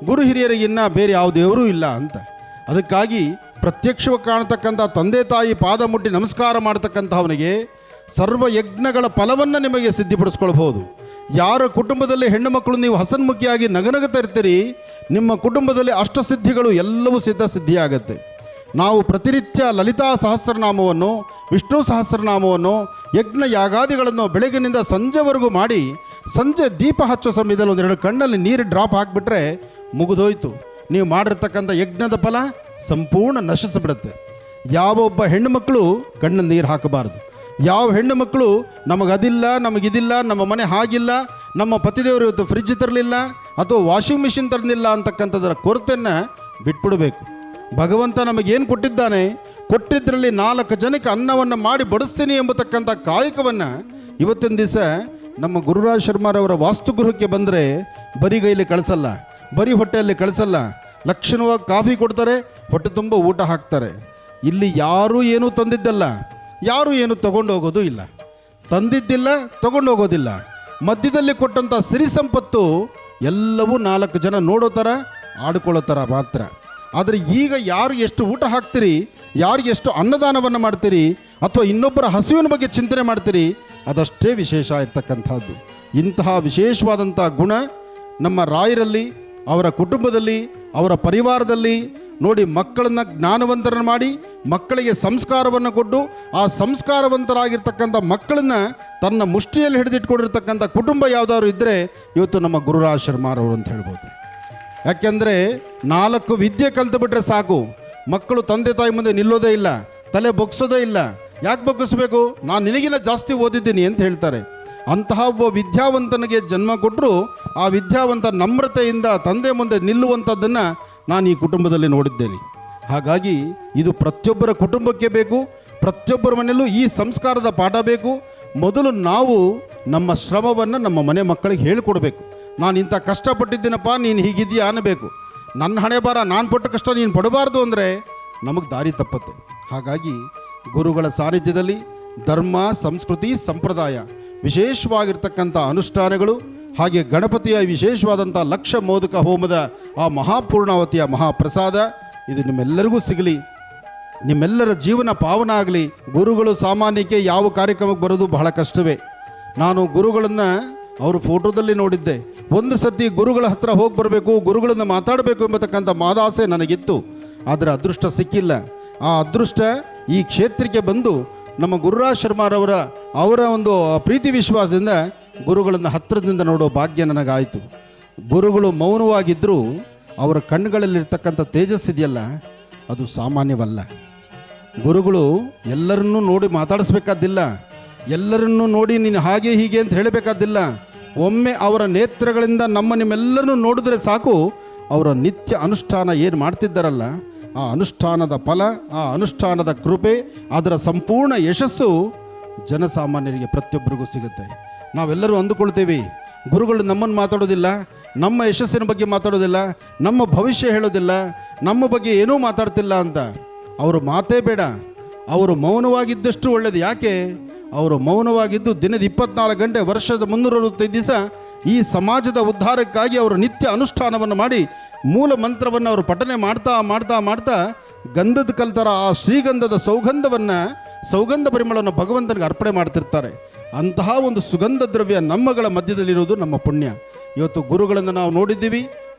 ಗುರು ಹಿರಿಯರಿಗಿನ್ನ ಬೇರೆ ಯಾವ ದೇವರೂ ಇಲ್ಲ ಅಂತ. ಅದಕ್ಕಾಗಿ ಪ್ರತ್ಯಕ್ಷವಾಗಿ ಕಾಣತಕ್ಕಂಥ ತಂದೆ ತಾಯಿ ಪಾದ ಮುಟ್ಟಿ ನಮಸ್ಕಾರ ಮಾಡ್ತಕ್ಕಂಥವನಿಗೆ ಸರ್ವ ಯಜ್ಞಗಳ ಫಲವನ್ನು ನಿಮಗೆ ಸಿದ್ಧಿಪಡಿಸ್ಕೊಳ್ಬೋದು. ಯಾರ ಕುಟುಂಬದಲ್ಲಿ ಹೆಣ್ಣು ಮಕ್ಕಳು ನೀವು ಹಸನ್ಮುಖಿಯಾಗಿ ನಗನಗುತ್ತಾ ಇರ್ತೀರಿ, ನಿಮ್ಮ ಕುಟುಂಬದಲ್ಲಿ ಅಷ್ಟಸಿದ್ಧಿಗಳು ಎಲ್ಲವೂ ಸಿದ್ಧಿಯಾಗತ್ತೆ. ನಾವು ಪ್ರತಿನಿತ್ಯ ಲಲಿತಾ ಸಹಸ್ರನಾಮವನ್ನು, ವಿಷ್ಣು ಸಹಸ್ರನಾಮವನ್ನು, ಯಜ್ಞ ಯಾಗಾದಿಗಳನ್ನು ಬೆಳಗಿನಿಂದ ಸಂಜೆವರೆಗೂ ಮಾಡಿ ಸಂಜೆ ದೀಪ ಹಚ್ಚೋ ಸಮಯದಲ್ಲಿ ಒಂದೆರಡು ಕಣ್ಣಲ್ಲಿ ನೀರು ಡ್ರಾಪ್ ಹಾಕಿಬಿಟ್ರೆ ಮುಗಿದೋಯ್ತು. ನೀವು ಮಾಡಿರ್ತಕ್ಕಂಥ ಯಜ್ಞದ ಫಲ ಸಂಪೂರ್ಣ ನಶಿಸಿಬಿಡುತ್ತೆ. ಯಾವ ಒಬ್ಬ ಹೆಣ್ಣು ಮಕ್ಕಳು ಕಣ್ಣಲ್ಲಿ ನೀರು ಹಾಕಬಾರ್ದು. ಯಾವ ಹೆಣ್ಣು ಮಕ್ಕಳು ನಮಗದಿಲ್ಲ, ನಮಗಿದಿಲ್ಲ, ನಮ್ಮ ಮನೆ ಹಾಗಿಲ್ಲ, ನಮ್ಮ ಪತಿದೇವರು ಇವತ್ತು ಫ್ರಿಡ್ಜ್ ತರಲಿಲ್ಲ ಅಥವಾ ವಾಷಿಂಗ್ ಮಿಷಿನ್ ತರಲಿಲ್ಲ ಅಂತಕ್ಕಂಥದ್ದರ ಕೊರತೆಯನ್ನು ಬಿಟ್ಬಿಡಬೇಕು. ಭಗವಂತ ನಮಗೇನು ಕೊಟ್ಟಿದ್ದಾನೆ, ಕೊಟ್ಟಿದ್ದರಲ್ಲಿ 4 ಜನಕ್ಕೆ ಅನ್ನವನ್ನು ಮಾಡಿ ಬಡಿಸ್ತೀನಿ ಎಂಬತಕ್ಕಂಥ ಕಾಯಕವನ್ನು ಇವತ್ತಿನ ದಿವಸ ನಮ್ಮ ಗುರುರಾಜ್ ಶರ್ಮಾರವರ ವಾಸ್ತುಗೃಹಕ್ಕೆ ಬಂದರೆ ಬರಿಗೈಲಿ ಕಳಿಸಲ್ಲ, ಬರೀ ಹೊಟ್ಟೆಯಲ್ಲಿ ಕಳಿಸಲ್ಲ. ಲಕ್ಷಣವಾಗಿ ಕಾಫಿ ಕೊಡ್ತಾರೆ, ಹೊಟ್ಟೆ ತುಂಬ ಊಟ ಹಾಕ್ತಾರೆ. ಇಲ್ಲಿ ಯಾರೂ ಏನೂ ತಂದಿದ್ದಲ್ಲ, ಯಾರೂ ಏನು ತಗೊಂಡು ಹೋಗೋದು ಇಲ್ಲ, ತಂದಿದ್ದಿಲ್ಲ, ತಗೊಂಡು ಹೋಗೋದಿಲ್ಲ. ಮಧ್ಯದಲ್ಲಿ ಕೊಟ್ಟಂಥ ಸಿರಿ ಸಂಪತ್ತು ಎಲ್ಲವೂ 4 ಜನ ನೋಡೋ ಥರ ಆಡ್ಕೊಳ್ಳೋ ಥರ ಮಾತ್ರ. ಆದರೆ ಈಗ ಯಾರು ಎಷ್ಟು ಊಟ ಹಾಕ್ತೀರಿ, ಯಾರಿಗೆ ಎಷ್ಟು ಅನ್ನದಾನವನ್ನು ಮಾಡ್ತೀರಿ ಅಥವಾ ಇನ್ನೊಬ್ಬರ ಹಸಿವಿನ ಬಗ್ಗೆ ಚಿಂತನೆ ಮಾಡ್ತೀರಿ, ಅದಷ್ಟೇ ವಿಶೇಷ ಇರ್ತಕ್ಕಂಥದ್ದು. ಇಂತಹ ವಿಶೇಷವಾದಂಥ ಗುಣ ನಮ್ಮ ರಾಯರಲ್ಲಿ, ಅವರ ಕುಟುಂಬದಲ್ಲಿ, ಅವರ ಪರಿವಾರದಲ್ಲಿ ನೋಡಿ. ಮಕ್ಕಳನ್ನು ಜ್ಞಾನವಂತರನ್ನು ಮಾಡಿ ಮಕ್ಕಳಿಗೆ ಸಂಸ್ಕಾರವನ್ನು ಕೊಟ್ಟು ಆ ಸಂಸ್ಕಾರವಂತರಾಗಿರ್ತಕ್ಕಂಥ ಮಕ್ಕಳನ್ನು ತನ್ನ ಮುಷ್ಟಿಯಲ್ಲಿ ಹಿಡಿದಿಟ್ಕೊಂಡಿರ್ತಕ್ಕಂಥ ಕುಟುಂಬ ಯಾವುದಾದ್ರು ಇದ್ದರೆ ಇವತ್ತು ನಮ್ಮ ಗುರುರಾಜ್ ಶರ್ಮಾರವರು ಅಂತ ಹೇಳ್ಬೋದು. ಯಾಕೆಂದರೆ 4 ವಿದ್ಯೆ ಕಲಿತು ಬಿಟ್ಟರೆ ಸಾಕು, ಮಕ್ಕಳು ತಂದೆ ತಾಯಿ ಮುಂದೆ ನಿಲ್ಲೋದೇ ಇಲ್ಲ, ತಲೆ ಬೊಗ್ಸೋದೇ ಇಲ್ಲ. ಯಾಕೆ ಬೊಗ್ಗಿಸ್ಬೇಕು, ನಾನು ನಿನಗಿನ ಜಾಸ್ತಿ ಓದಿದ್ದೀನಿ ಅಂತ ಹೇಳ್ತಾರೆ. ಅಂತಹ ಒಬ್ಬ ವಿದ್ಯಾವಂತನಿಗೆ ಜನ್ಮ ಕೊಟ್ಟರು ಆ ವಿದ್ಯಾವಂತ ನಮ್ರತೆಯಿಂದ ತಂದೆ ಮುಂದೆ ನಿಲ್ಲುವಂಥದ್ದನ್ನು ನಾನು ಈ ಕುಟುಂಬದಲ್ಲಿ ನೋಡಿದ್ದೇನೆ. ಹಾಗಾಗಿ ಇದು ಪ್ರತಿಯೊಬ್ಬರ ಕುಟುಂಬಕ್ಕೆ ಬೇಕು, ಪ್ರತಿಯೊಬ್ಬರ ಮನೆಯಲ್ಲೂ ಈ ಸಂಸ್ಕಾರದ ಪಾಠ ಬೇಕು. ಮೊದಲು ನಾವು ನಮ್ಮ ಶ್ರಮವನ್ನು ನಮ್ಮ ಮನೆ ಮಕ್ಕಳಿಗೆ ಹೇಳಿಕೊಡ್ಬೇಕು. ನಾನು ಇಂಥ ಕಷ್ಟಪಟ್ಟಿದ್ದೀನಪ್ಪ, ನೀನು ಹೀಗಿದೆಯಾ ಅನ್ನಬೇಕು. ನನ್ನ ಹಣೆ ಬಾರ, ನಾನು ಪಟ್ಟ ಕಷ್ಟ ನೀನು ಪಡಬಾರ್ದು ಅಂದರೆ ನಮಗೆ ದಾರಿ ತಪ್ಪತ್ತೆ. ಹಾಗಾಗಿ ಗುರುಗಳ ಸಾನ್ನಿಧ್ಯದಲ್ಲಿ ಧರ್ಮ, ಸಂಸ್ಕೃತಿ, ಸಂಪ್ರದಾಯ, ವಿಶೇಷವಾಗಿರ್ತಕ್ಕಂಥ ಅನುಷ್ಠಾನಗಳು, ಹಾಗೆ ಗಣಪತಿಯ ವಿಶೇಷವಾದಂಥ ಲಕ್ಷ ಮೋದಕ ಹೋಮದ ಆ ಮಹಾಪೂರ್ಣಾವತಿಯ ಮಹಾಪ್ರಸಾದ ಇದು ನಿಮ್ಮೆಲ್ಲರಿಗೂ ಸಿಗಲಿ, ನಿಮ್ಮೆಲ್ಲರ ಜೀವನ ಪಾವನ ಆಗಲಿ. ಗುರುಗಳು ಸಾಮಾನ್ಯಕ್ಕೆ ಯಾವ ಕಾರ್ಯಕ್ರಮಕ್ಕೆ ಬರೋದು ಬಹಳ ಕಷ್ಟವೇ. ನಾನು ಗುರುಗಳನ್ನು ಅವರು ಫೋಟೋದಲ್ಲಿ ನೋಡಿದ್ದೆ. ಒಂದು ಸರ್ತಿ ಗುರುಗಳ ಹತ್ರ ಹೋಗಿ ಬರಬೇಕು, ಗುರುಗಳನ್ನು ಮಾತಾಡಬೇಕು ಎಂಬತಕ್ಕಂಥ ಮಾದಾಸೆ ನನಗಿತ್ತು. ಆದರೆ ಅದೃಷ್ಟ ಸಿಕ್ಕಿಲ್ಲ. ಆ ಅದೃಷ್ಟ ಈ ಕ್ಷೇತ್ರಕ್ಕೆ ಬಂದು ನಮ್ಮ ಗುರುರಾಜ್ ಅವರ ಒಂದು ಪ್ರೀತಿ ವಿಶ್ವಾಸದಿಂದ ಗುರುಗಳನ್ನು ಹತ್ತಿರದಿಂದ ನೋಡೋ ಭಾಗ್ಯ ನನಗಾಯಿತು. ಗುರುಗಳು ಮೌನವಾಗಿದ್ದರೂ ಅವರ ಕಣ್ಣುಗಳಲ್ಲಿರ್ತಕ್ಕಂಥ ತೇಜಸ್ಸಿದೆಯಲ್ಲ, ಅದು ಸಾಮಾನ್ಯವಲ್ಲ. ಗುರುಗಳು ಎಲ್ಲರನ್ನೂ ನೋಡಿ ಮಾತಾಡಿಸ್ಬೇಕಾದ್ದಿಲ್ಲ, ಎಲ್ಲರನ್ನೂ ನೋಡಿ ನೀನು ಹಾಗೆ ಹೀಗೆ ಅಂತ ಹೇಳಬೇಕಾದ್ದಿಲ್ಲ. ಒಮ್ಮೆ ಅವರ ನೇತ್ರಗಳಿಂದ ನಿಮ್ಮೆಲ್ಲರನ್ನೂ ನೋಡಿದ್ರೆ ಸಾಕು, ಅವರ ನಿತ್ಯ ಅನುಷ್ಠಾನ ಏನು ಮಾಡ್ತಿದ್ದಾರಲ್ಲ, ಆ ಅನುಷ್ಠಾನದ ಫಲ, ಆ ಅನುಷ್ಠಾನದ ಕೃಪೆ, ಅದರ ಸಂಪೂರ್ಣ ಯಶಸ್ಸು ಜನಸಾಮಾನ್ಯರಿಗೆ ಪ್ರತಿಯೊಬ್ಬರಿಗೂ ಸಿಗುತ್ತೆ. ನಾವೆಲ್ಲರೂ ಅಂದುಕೊಳ್ತೇವೆ ಗುರುಗಳು ನಮ್ಮನ್ನು ಮಾತಾಡೋದಿಲ್ಲ, ನಮ್ಮ ಯಶಸ್ಸಿನ ಬಗ್ಗೆ ಮಾತಾಡೋದಿಲ್ಲ, ನಮ್ಮ ಭವಿಷ್ಯ ಹೇಳೋದಿಲ್ಲ, ನಮ್ಮ ಬಗ್ಗೆ ಏನೂ ಮಾತಾಡ್ತಿಲ್ಲ ಅಂತ. ಅವರು ಮಾತೇ ಬೇಡ, ಅವರು ಮೌನವಾಗಿದ್ದಷ್ಟು ಒಳ್ಳೆಯದು. ಯಾಕೆ ಅವರು ಮೌನವಾಗಿದ್ದು ದಿನದ 24 ಗಂಟೆ ವರ್ಷದ 365 ದಿವಸ ಈ ಸಮಾಜದ ಉದ್ಧಾರಕ್ಕಾಗಿ ಅವರು ನಿತ್ಯ ಅನುಷ್ಠಾನವನ್ನು ಮಾಡಿ ಮೂಲ ಮಂತ್ರವನ್ನು ಅವರು ಪಠನೆ ಮಾಡ್ತಾ ಮಾಡ್ತಾ ಮಾಡ್ತಾ ಗಂಧದ ಕಲ್ತರ ಆ ಶ್ರೀಗಂಧದ ಸೌಗಂಧ ಪರಿಮಳವನ್ನು ಭಗವಂತನಿಗೆ ಅರ್ಪಣೆ ಮಾಡ್ತಿರ್ತಾರೆ. ಅಂತಹ ಒಂದು ಸುಗಂಧ ದ್ರವ್ಯ ನಮ್ಮಗಳ ಮಧ್ಯದಲ್ಲಿರೋದು ನಮ್ಮ ಪುಣ್ಯ. ಇವತ್ತು ಗುರುಗಳನ್ನು ನಾವು ನೋಡಿದ್ದೀವಿ.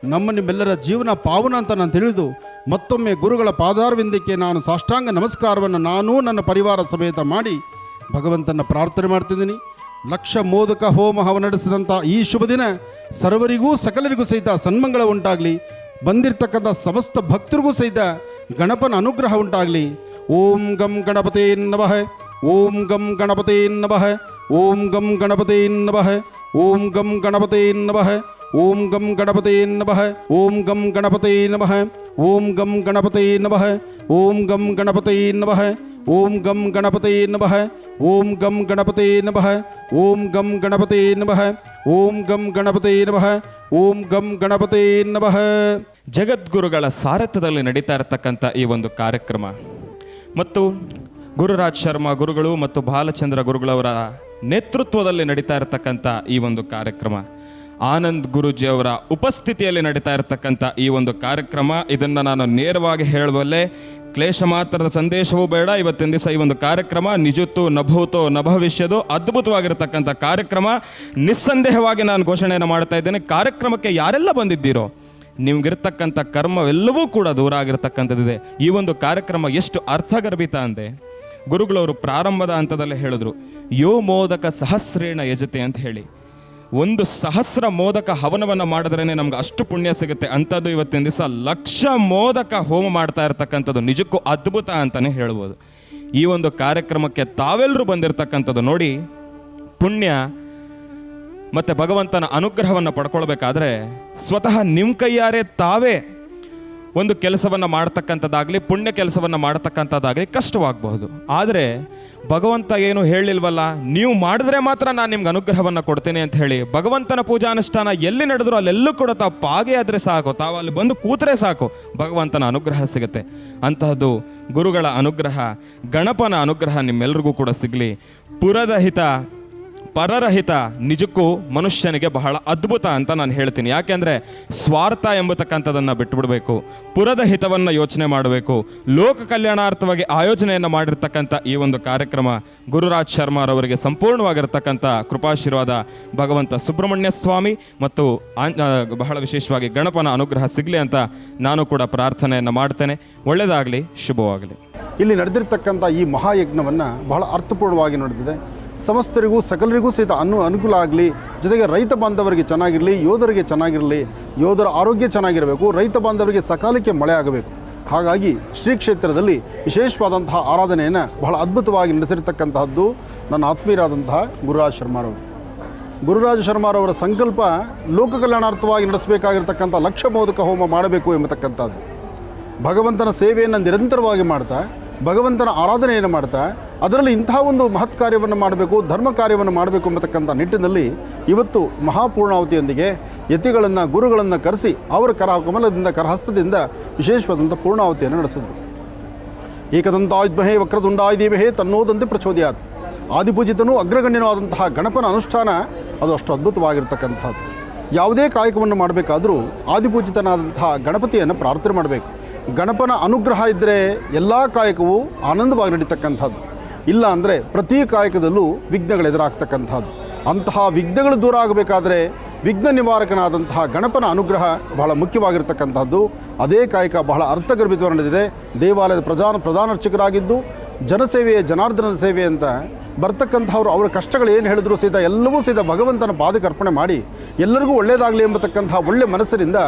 ನಿಮ್ಮೆಲ್ಲರ ಜೀವನ ಪಾವನ ಅಂತ ನಾನು ತಿಳಿದು ಮತ್ತೊಮ್ಮೆ ಗುರುಗಳ ಪಾದಾರವಿಂದಕ್ಕೆ ನಾನು ಸಾಷ್ಟಾಂಗ ನಮಸ್ಕಾರವನ್ನು ನಾನು ನನ್ನ ಪರಿವಾರ ಸಮೇತ ಮಾಡಿ ಭಗವಂತನ ಪ್ರಾರ್ಥನೆ ಮಾಡ್ತಿದ್ದೀನಿ. ಲಕ್ಷ ಮೋದಕ ಹೋಮ ಹವ ನಡೆಸಿದಂಥ ಈ ಶುಭ ದಿನ ಸರ್ವರಿಗೂ ಸಕಲರಿಗೂ ಸಹಿತ ಸನ್ಮಂಗಳ ಉಂಟಾಗಲಿ. ಬಂದಿರತಕ್ಕಂಥ ಸಮಸ್ತ ಭಕ್ತರಿಗೂ ಸಹಿತ ಗಣಪನ ಅನುಗ್ರಹ ಉಂಟಾಗಲಿ. ಓಂ ಗಂ ಗಣಪತೇ ನಮಃ, ಓಂ ಗಂ ಗಣಪತೇ ನಮಃ, ಓಂ ಗಂ ಗಣಪತೇ ನಮಃ, ಓಂ ಗಂ ಗಣಪತೇ ನಮಃ, ಓಂ ಗಂ ಗಣಪತೇ ನಮಃ, ಓಂ ಗಂ ಗಣಪತೇ ನಮಃ, ಓಂ ಗಂ ಗಣಪತೇ ನಮಃ, ಓಂ ಗಂ ಗಣಪತೇ ನಮಃ, ಓಂ ಗಂ ಗಣಪತೇ ನಮಃ, ಓಂ ಗಂ ಗಣಪತೇ ನಮಃ, ಓಂ ಗಂ ಗಣಪತೇ ನಮಃ, ಓಂ ಗಂ ಗಣಪತೇ ನಮಃ, ಓಂ ಗಂ ಗಣಪತೇ ನಮಃ. ಜಗದ್ಗುರುಗಳ ಸಾರಥ್ಯದಲ್ಲಿ ನಡೀತಾ ಇರತಕ್ಕಂಥ ಈ ಒಂದು ಕಾರ್ಯಕ್ರಮ ಮತ್ತು ಗುರುರಾಜ್ ಶರ್ಮಾ ಗುರುಗಳು ಮತ್ತು ಬಾಲಚಂದ್ರ ಗುರುಗಳವರ ನೇತೃತ್ವದಲ್ಲಿ ನಡೀತಾ ಇರತಕ್ಕಂಥ ಈ ಒಂದು ಕಾರ್ಯಕ್ರಮ ಆನಂದ್ ಗುರೂಜಿಯವರ ಉಪಸ್ಥಿತಿಯಲ್ಲಿ ನಡೀತಾ ಇರತಕ್ಕಂಥ ಈ ಒಂದು ಕಾರ್ಯಕ್ರಮ. ಇದನ್ನು ನಾನು ನೇರವಾಗಿ ಹೇಳುವಲ್ಲೇ, ಕ್ಲೇಶ ಮಾತ್ರದ ಸಂದೇಶವೂ ಬೇಡ. ಇವತ್ತಿನ ದಿವಸ ಈ ಒಂದು ಕಾರ್ಯಕ್ರಮ ನಿಜತ್ತು ನಭೂತೋ ನಭವಿಷ್ಯದು ಅದ್ಭುತವಾಗಿರತಕ್ಕಂಥ ಕಾರ್ಯಕ್ರಮ. ನಿಸ್ಸಂದೇಹವಾಗಿ ನಾನು ಘೋಷಣೆಯನ್ನು ಮಾಡ್ತಾ ಇದ್ದೇನೆ, ಕಾರ್ಯಕ್ರಮಕ್ಕೆ ಯಾರೆಲ್ಲ ಬಂದಿದ್ದೀರೋ ನಿಮ್ಗಿರ್ತಕ್ಕಂಥ ಕರ್ಮವೆಲ್ಲವೂ ಕೂಡ ದೂರ ಆಗಿರ್ತಕ್ಕಂಥದ್ದಿದೆ. ಈ ಒಂದು ಕಾರ್ಯಕ್ರಮ ಎಷ್ಟು ಅರ್ಥಗರ್ಭಿತ ಅಂದೆ, ಗುರುಗಳವರು ಪ್ರಾರಂಭದ ಹಂತದಲ್ಲೇ ಹೇಳಿದ್ರು, ಯೋ ಮೋದಕ ಸಹಸ್ರೇಣ ಯಜತೆ ಅಂತ ಹೇಳಿ. ಒಂದು 1000 ಮೋದಕ ಹವನವನ್ನು ಮಾಡಿದ್ರೇ ನಮ್ಗೆ ಅಷ್ಟು ಪುಣ್ಯ ಸಿಗುತ್ತೆ. ಅಂಥದ್ದು ಇವತ್ತಿನ ದಿವಸ 1,00,000 ಮೋದಕ ಹೋಮ ಮಾಡ್ತಾ ಇರ್ತಕ್ಕಂಥದ್ದು ನಿಜಕ್ಕೂ ಅದ್ಭುತ ಅಂತಲೇ ಹೇಳ್ಬೋದು. ಈ ಒಂದು ಕಾರ್ಯಕ್ರಮಕ್ಕೆ ತಾವೆಲ್ಲರೂ ಬಂದಿರತಕ್ಕಂಥದ್ದು ನೋಡಿ, ಪುಣ್ಯ ಮತ್ತು ಭಗವಂತನ ಅನುಗ್ರಹವನ್ನು ಪಡ್ಕೊಳ್ಬೇಕಾದ್ರೆ ಸ್ವತಃ ನಿಮ್ಮ ಕೈಯಾರೆ ತಾವೇ ಒಂದು ಕೆಲಸವನ್ನು ಮಾಡ್ತಕ್ಕಂಥದ್ದಾಗಲಿ, ಪುಣ್ಯ ಕೆಲಸವನ್ನು ಮಾಡ್ತಕ್ಕಂಥದ್ದಾಗಲಿ ಕಷ್ಟವಾಗಬಹುದು. ಆದರೆ ಭಗವಂತ ಏನು ಹೇಳಿಲ್ವಲ್ಲ, ನೀವು ಮಾಡಿದ್ರೆ ಮಾತ್ರ ನಾನು ನಿಮ್ಗೆ ಅನುಗ್ರಹವನ್ನು ಕೊಡ್ತೇನೆ ಅಂತ ಹೇಳಿ. ಭಗವಂತನ ಪೂಜಾನುಷ್ಠಾನ ಎಲ್ಲಿ ನಡೆದ್ರು ಅಲ್ಲೆಲ್ಲೂ ಕೂಡ ತಾವು ಪಾಗೆ ಆದರೆ ಸಾಕು, ತಾವು ಅಲ್ಲಿ ಬಂದು ಕೂತರೆ ಸಾಕು, ಭಗವಂತನ ಅನುಗ್ರಹ ಸಿಗುತ್ತೆ. ಅಂತಹದ್ದು ಗುರುಗಳ ಅನುಗ್ರಹ, ಗಣಪನ ಅನುಗ್ರಹ ನಿಮ್ಮೆಲ್ರಿಗೂ ಕೂಡ ಸಿಗಲಿ. ಪುರದ ಹಿತ ಪರರ ಹಿತ ನಿಜಕ್ಕೂ ಮನುಷ್ಯನಿಗೆ ಬಹಳ ಅದ್ಭುತ ಅಂತ ನಾನು ಹೇಳ್ತೀನಿ. ಯಾಕೆಂದರೆ ಸ್ವಾರ್ಥ ಎಂಬತಕ್ಕಂಥದ್ದನ್ನು ಬಿಟ್ಟುಬಿಡಬೇಕು, ಪುರದ ಹಿತವನ್ನು ಯೋಚನೆ ಮಾಡಬೇಕು. ಲೋಕ ಕಲ್ಯಾಣಾರ್ಥವಾಗಿ ಆಯೋಜನೆಯನ್ನು ಮಾಡಿರ್ತಕ್ಕಂಥ ಈ ಒಂದು ಕಾರ್ಯಕ್ರಮ ಗುರುರಾಜ್ ಶರ್ಮಾರವರಿಗೆ ಸಂಪೂರ್ಣವಾಗಿರ್ತಕ್ಕಂಥ ಕೃಪಾಶೀರ್ವಾದ ಭಗವಂತ ಸುಬ್ರಹ್ಮಣ್ಯ ಸ್ವಾಮಿ ಮತ್ತು ಬಹಳ ವಿಶೇಷವಾಗಿ ಗಣಪನ ಅನುಗ್ರಹ ಸಿಗಲಿ ಅಂತ ನಾನು ಕೂಡ ಪ್ರಾರ್ಥನೆಯನ್ನು ಮಾಡ್ತೇನೆ. ಒಳ್ಳೆಯದಾಗಲಿ, ಶುಭವಾಗಲಿ. ಇಲ್ಲಿ ನಡೆದಿರ್ತಕ್ಕಂಥ ಈ ಮಹಾಯಜ್ಞವನ್ನು ಬಹಳ ಅರ್ಥಪೂರ್ಣವಾಗಿ ನಡೆದಿದೆ. ಸಮಸ್ತರಿಗೂ ಸಕಲರಿಗೂ ಸಹಿತ ಅನುಕೂಲ ಆಗಲಿ, ಜೊತೆಗೆ ರೈತ ಬಾಂಧವರಿಗೆ ಚೆನ್ನಾಗಿರಲಿ, ಯೋಧರಿಗೆ ಚೆನ್ನಾಗಿರಲಿ, ಯೋಧರ ಆರೋಗ್ಯ ಚೆನ್ನಾಗಿರಬೇಕು, ರೈತ ಬಾಂಧವರಿಗೆ ಸಕಾಲಕ್ಕೆ ಮಳೆ ಆಗಬೇಕು. ಹಾಗಾಗಿ ಶ್ರೀ ಕ್ಷೇತ್ರದಲ್ಲಿ ವಿಶೇಷವಾದಂತಹ ಆರಾಧನೆಯನ್ನು ಬಹಳ ಅದ್ಭುತವಾಗಿ ನಡೆಸಿರ್ತಕ್ಕಂತಹದ್ದು ನನ್ನ ಆತ್ಮೀಯರಾದಂತಹ ಗುರುರಾಜ್ ಶರ್ಮಾರವರು. ಗುರುರಾಜ್ ಶರ್ಮಾರವರ ಸಂಕಲ್ಪ ಲೋಕ ಕಲ್ಯಾಣಾರ್ಥವಾಗಿ ನಡೆಸಬೇಕಾಗಿರ್ತಕ್ಕಂಥ 1,00,000 ಮೋದಕ ಹೋಮ ಮಾಡಬೇಕು ಎಂಬತಕ್ಕಂಥದ್ದು. ಭಗವಂತನ ಸೇವೆಯನ್ನು ನಿರಂತರವಾಗಿ ಮಾಡ್ತಾ, ಭಗವಂತನ ಆರಾಧನೆಯನ್ನು ಮಾಡ್ತಾ, ಅದರಲ್ಲಿ ಇಂತಹ ಒಂದು ಮಹತ್ ಕಾರ್ಯವನ್ನು ಮಾಡಬೇಕು, ಧರ್ಮ ಕಾರ್ಯವನ್ನು ಮಾಡಬೇಕು ಎಂಬತಕ್ಕಂಥ ನಿಟ್ಟಿನಲ್ಲಿ ಇವತ್ತು ಮಹಾಪೂರ್ಣಾಹುತಿಯೊಂದಿಗೆ ಯತಿಗಳನ್ನು, ಗುರುಗಳನ್ನು ಕರೆಸಿ ಅವರ ಕಮಲದಿಂದ, ಕರಹಸ್ತದಿಂದ ವಿಶೇಷವಾದಂಥ ಪೂರ್ಣಾಹುತಿಯನ್ನು ನಡೆಸಿದರು. ಏಕದಂತಾಯುಧ್ಮಹೇ ವಕ್ರತುಂಡಾಯ ಧೀಮಹಿ ತನ್ನೋದಂತೆ ಪ್ರಚೋದಯಾತ್. ಆದಿಪೂಜಿತನೂ ಅಗ್ರಗಣ್ಯನವಾದಂತಹ ಗಣಪನ ಅನುಷ್ಠಾನ ಅದು ಅಷ್ಟು ಅದ್ಭುತವಾಗಿರ್ತಕ್ಕಂಥದ್ದು. ಯಾವುದೇ ಕಾಯಕವನ್ನು ಮಾಡಬೇಕಾದರೂ ಆದಿಪೂಜಿತನಾದಂತಹ ಗಣಪತಿಯನ್ನು ಪ್ರಾರ್ಥನೆ ಮಾಡಬೇಕು. ಗಣಪನ ಅನುಗ್ರಹ ಇದ್ದರೆ ಎಲ್ಲ ಕಾಯಕವೂ ಆನಂದವಾಗಿ ನಡೀತಕ್ಕಂಥದ್ದು. ಇಲ್ಲ ಅಂದರೆ ಪ್ರತಿ ಕಾಯಕದಲ್ಲೂ ವಿಘ್ನಗಳು ಎದುರಾಗ್ತಕ್ಕಂಥದ್ದು. ಅಂತಹ ವಿಘ್ನಗಳು ದೂರ ಆಗಬೇಕಾದ್ರೆ ವಿಘ್ನ ನಿವಾರಕನಾದಂತಹ ಗಣಪನ ಅನುಗ್ರಹ ಬಹಳ ಮುಖ್ಯವಾಗಿರ್ತಕ್ಕಂಥದ್ದು. ಅದೇ ಕಾಯಕ ಬಹಳ ಅರ್ಥಗರ್ಭಿತವಾಗಿ ನಡೆದಿದೆ. ದೇವಾಲಯದ ಪ್ರಧಾನ ಅರ್ಚಕರಾಗಿದ್ದು ಜನಸೇವೆಯೇ ಜನಾರ್ದನ ಸೇವೆ ಅಂತ ಬರ್ತಕ್ಕಂಥವ್ರು ಅವರ ಕಷ್ಟಗಳು ಏನು ಹೇಳಿದ್ರು ಸಹಿತ ಎಲ್ಲವೂ ಸಹಿತ ಭಗವಂತನ ಪಾದಕ್ಕೆ ಅರ್ಪಣೆ ಮಾಡಿ ಎಲ್ಲರಿಗೂ ಒಳ್ಳೆಯದಾಗಲಿ ಎಂಬತಕ್ಕಂಥ ಒಳ್ಳೆಯ ಮನಸ್ಸಿನಿಂದ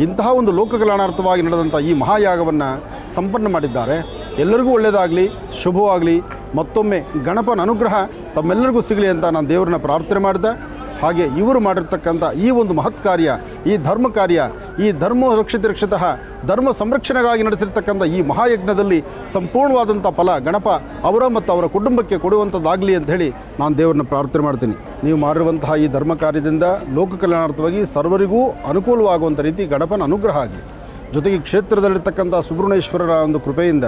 ಇಂತಹ ಒಂದು ಲೋಕ ಕಲ್ಯಾಣಾರ್ಥವಾಗಿ ನಡೆದಂಥ ಈ ಮಹಾಯಾಗವನ್ನು ಸಂಪನ್ನ ಮಾಡಿದ್ದಾರೆ. ಎಲ್ಲರಿಗೂ ಒಳ್ಳೆಯದಾಗಲಿ, ಶುಭವಾಗಲಿ. ಮತ್ತೊಮ್ಮೆ ಗಣಪನ ಅನುಗ್ರಹ ತಮ್ಮೆಲ್ಲರಿಗೂ ಸಿಗಲಿ ಅಂತ ನಾನು ದೇವರನ್ನ ಪ್ರಾರ್ಥನೆ ಮಾಡಿದೆ. ಹಾಗೆ ಇವರು ಮಾಡಿರ್ತಕ್ಕಂಥ ಈ ಒಂದು ಮಹತ್ ಕಾರ್ಯ, ಈ ಧರ್ಮ ಕಾರ್ಯ, ಈ ಧರ್ಮ ರಕ್ಷಿತಃ ಧರ್ಮ ಸಂರಕ್ಷಣೆಗಾಗಿ ನಡೆಸಿರ್ತಕ್ಕಂಥ ಈ ಮಹಾಯಜ್ಞದಲ್ಲಿ ಸಂಪೂರ್ಣವಾದಂಥ ಫಲ ಗಣಪ ಅವರ ಮತ್ತು ಅವರ ಕುಟುಂಬಕ್ಕೆ ಕೊಡುವಂಥದ್ದಾಗಲಿ ಅಂತ ಹೇಳಿ ನಾನು ದೇವರನ್ನ ಪ್ರಾರ್ಥನೆ ಮಾಡ್ತೀನಿ. ನೀವು ಮಾಡಿರುವಂತಹ ಈ ಧರ್ಮ ಕಾರ್ಯದಿಂದ ಲೋಕ ಕಲ್ಯಾಣಾರ್ಥವಾಗಿ ಸರ್ವರಿಗೂ ಅನುಕೂಲವಾಗುವಂಥ ರೀತಿ ಗಣಪನ ಅನುಗ್ರಹ ಆಗಲಿ. ಜೊತೆಗೆ ಕ್ಷೇತ್ರದಲ್ಲಿರ್ತಕ್ಕಂಥ ಸುಬ್ರಹ್ಮಣ್ಯೇಶ್ವರರ ಒಂದು ಕೃಪೆಯಿಂದ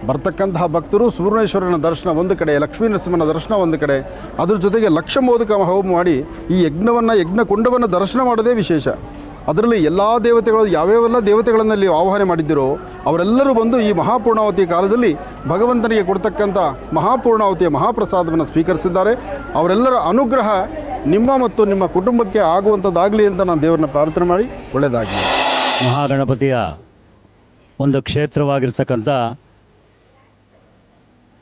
ಬರ್ತಕ್ಕಂತಹ ಭಕ್ತರು ಸುಬ್ರಹ್ಮಣ್ಯೇಶ್ವರನ ದರ್ಶನ ಒಂದು ಕಡೆ, ಲಕ್ಷ್ಮೀ ನರಸಿಂಹನ ದರ್ಶನ ಒಂದು ಕಡೆ, ಅದ್ರ ಜೊತೆಗೆ 1,00,000 ಮೋದಕ ಹೋಮ ಮಾಡಿ ಈ ಯಜ್ಞಕುಂಡವನ್ನು ದರ್ಶನ ಮಾಡೋದೇ ವಿಶೇಷ. ಅದರಲ್ಲಿ ಎಲ್ಲ ದೇವತೆಗಳು ಯಾವ್ಯಾವೆಲ್ಲ ದೇವತೆಗಳನ್ನಲ್ಲಿ ಆಹ್ವಾನ ಮಾಡಿದ್ದೀರೋ ಅವರೆಲ್ಲರೂ ಬಂದು ಈ ಮಹಾಪೂರ್ಣಾವತಿ ಕಾಲದಲ್ಲಿ ಭಗವಂತನಿಗೆ ಕೊಡ್ತಕ್ಕಂಥ ಮಹಾಪೂರ್ಣಾವತಿಯ ಮಹಾಪ್ರಸಾದವನ್ನು ಸ್ವೀಕರಿಸಿದ್ದಾರೆ. ಅವರೆಲ್ಲರ ಅನುಗ್ರಹ ನಿಮ್ಮ ಮತ್ತು ನಿಮ್ಮ ಕುಟುಂಬಕ್ಕೆ ಆಗುವಂಥದ್ದಾಗಲಿ ಅಂತ ನಾನು ದೇವರನ್ನ ಪ್ರಾರ್ಥನೆ ಮಾಡಿ ಒಳ್ಳೆಯದಾಗಲಿ. ಮಹಾಗಣಪತಿಯ ಒಂದು ಕ್ಷೇತ್ರವಾಗಿರ್ತಕ್ಕಂಥ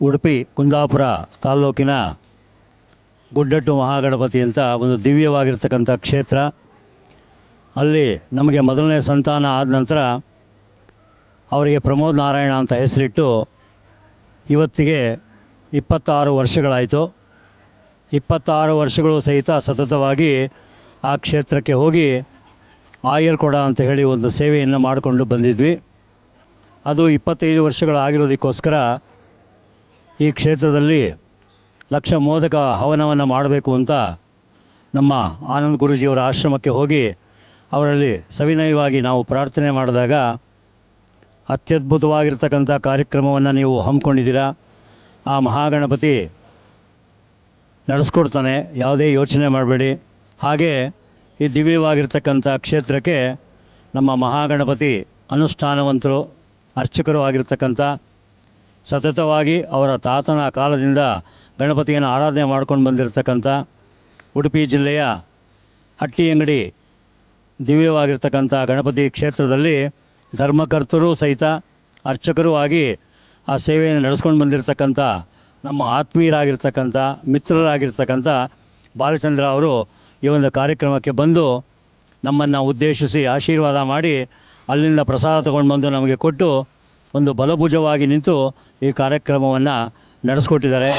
ಉಡುಪಿ ಕುಂದಾಪುರ ತಾಲ್ಲೂಕಿನ ಗುಡ್ಡಟ್ಟು ಮಹಾಗಣಪತಿ ಅಂತ ಒಂದು ದಿವ್ಯವಾಗಿರ್ತಕ್ಕಂಥ ಕ್ಷೇತ್ರ. ಅಲ್ಲಿ ನಮಗೆ ಮೊದಲನೇ ಸಂತಾನ ಆದ ನಂತರ ಅವರಿಗೆ ಪ್ರಮೋದ್ ನಾರಾಯಣ ಅಂತ ಹೆಸರಿಟ್ಟು ಇವತ್ತಿಗೆ 26 ವರ್ಷಗಳಾಯಿತು. 26 ವರ್ಷಗಳು ಸಹಿತ ಸತತವಾಗಿ ಆ ಕ್ಷೇತ್ರಕ್ಕೆ ಹೋಗಿ ಆಯರ್ಕೊಡ ಅಂತ ಹೇಳಿ ಒಂದು ಸೇವೆಯನ್ನು ಮಾಡಿಕೊಂಡು ಬಂದಿದ್ವಿ. ಅದು 25 ವರ್ಷಗಳಾಗಿರೋದಕ್ಕೋಸ್ಕರ ಈ ಕ್ಷೇತ್ರದಲ್ಲಿ 1,00,000 ಮೋದಕ ಹವನವನ್ನು ಮಾಡಬೇಕು ಅಂತ ನಮ್ಮ ಆನಂದ್ ಗುರೂಜಿಯವರ ಆಶ್ರಮಕ್ಕೆ ಹೋಗಿ ಅವರಲ್ಲಿ ಸವಿನಯವಾಗಿ ನಾವು ಪ್ರಾರ್ಥನೆ ಮಾಡಿದಾಗ ಅತ್ಯದ್ಭುತವಾಗಿರ್ತಕ್ಕಂಥ ಕಾರ್ಯಕ್ರಮವನ್ನು ನೀವು ಹಮ್ಮಿಕೊಂಡಿದ್ದೀರಾ. ಆ ಮಹಾಗಣಪತಿ ನಡೆಸ್ಕೊಡ್ತಾನೆ, ಯಾವುದೇ ಯೋಚನೆ ಮಾಡಬೇಡಿ. ಹಾಗೆ ಈ ದಿವ್ಯವಾಗಿರ್ತಕ್ಕಂಥ ಕ್ಷೇತ್ರಕ್ಕೆ ನಮ್ಮ ಮಹಾಗಣಪತಿ ಅನುಷ್ಠಾನವಂತರು ಅರ್ಚಕರು ಆಗಿರ್ತಕ್ಕಂಥ ಸತತವಾಗಿ ಅವರ ತಾತನ ಕಾಲದಿಂದ ಗಣಪತಿಯನ್ನು ಆರಾಧನೆ ಮಾಡ್ಕೊಂಡು ಬಂದಿರತಕ್ಕಂಥ ಉಡುಪಿ ಜಿಲ್ಲೆಯ ಹಟ್ಟಿಯಂಗಡಿ ದಿವ್ಯವಾಗಿರ್ತಕ್ಕಂಥ ಗಣಪತಿ ಕ್ಷೇತ್ರದಲ್ಲಿ ಧರ್ಮಕರ್ತರು ಸಹಿತ ಅರ್ಚಕರೂ ಆಗಿ ಆ ಸೇವೆಯನ್ನು ನಡೆಸ್ಕೊಂಡು ಬಂದಿರತಕ್ಕಂಥ ನಮ್ಮ ಆತ್ಮೀಯರಾಗಿರ್ತಕ್ಕಂಥ ಮಿತ್ರರಾಗಿರ್ತಕ್ಕಂಥ ಬಾಲಚಂದ್ರ ಅವರು ಈ ಒಂದು ಕಾರ್ಯಕ್ರಮಕ್ಕೆ ಬಂದು ನಮ್ಮನ್ನು ಉದ್ದೇಶಿಸಿ ಆಶೀರ್ವಾದ ಮಾಡಿ ಅಲ್ಲಿಂದ ಪ್ರಸಾದ ತಗೊಂಡು ಬಂದು ನಮಗೆ ಕೊಟ್ಟು ಒಂದು ಬಲಭುಜವಾಗಿ ನಿಂತು ಈ ಕಾರ್ಯಕ್ರಮವನ್ನು ನಡೆಸ್ಕೊಟ್ಟಿದ್ದಾರೆ.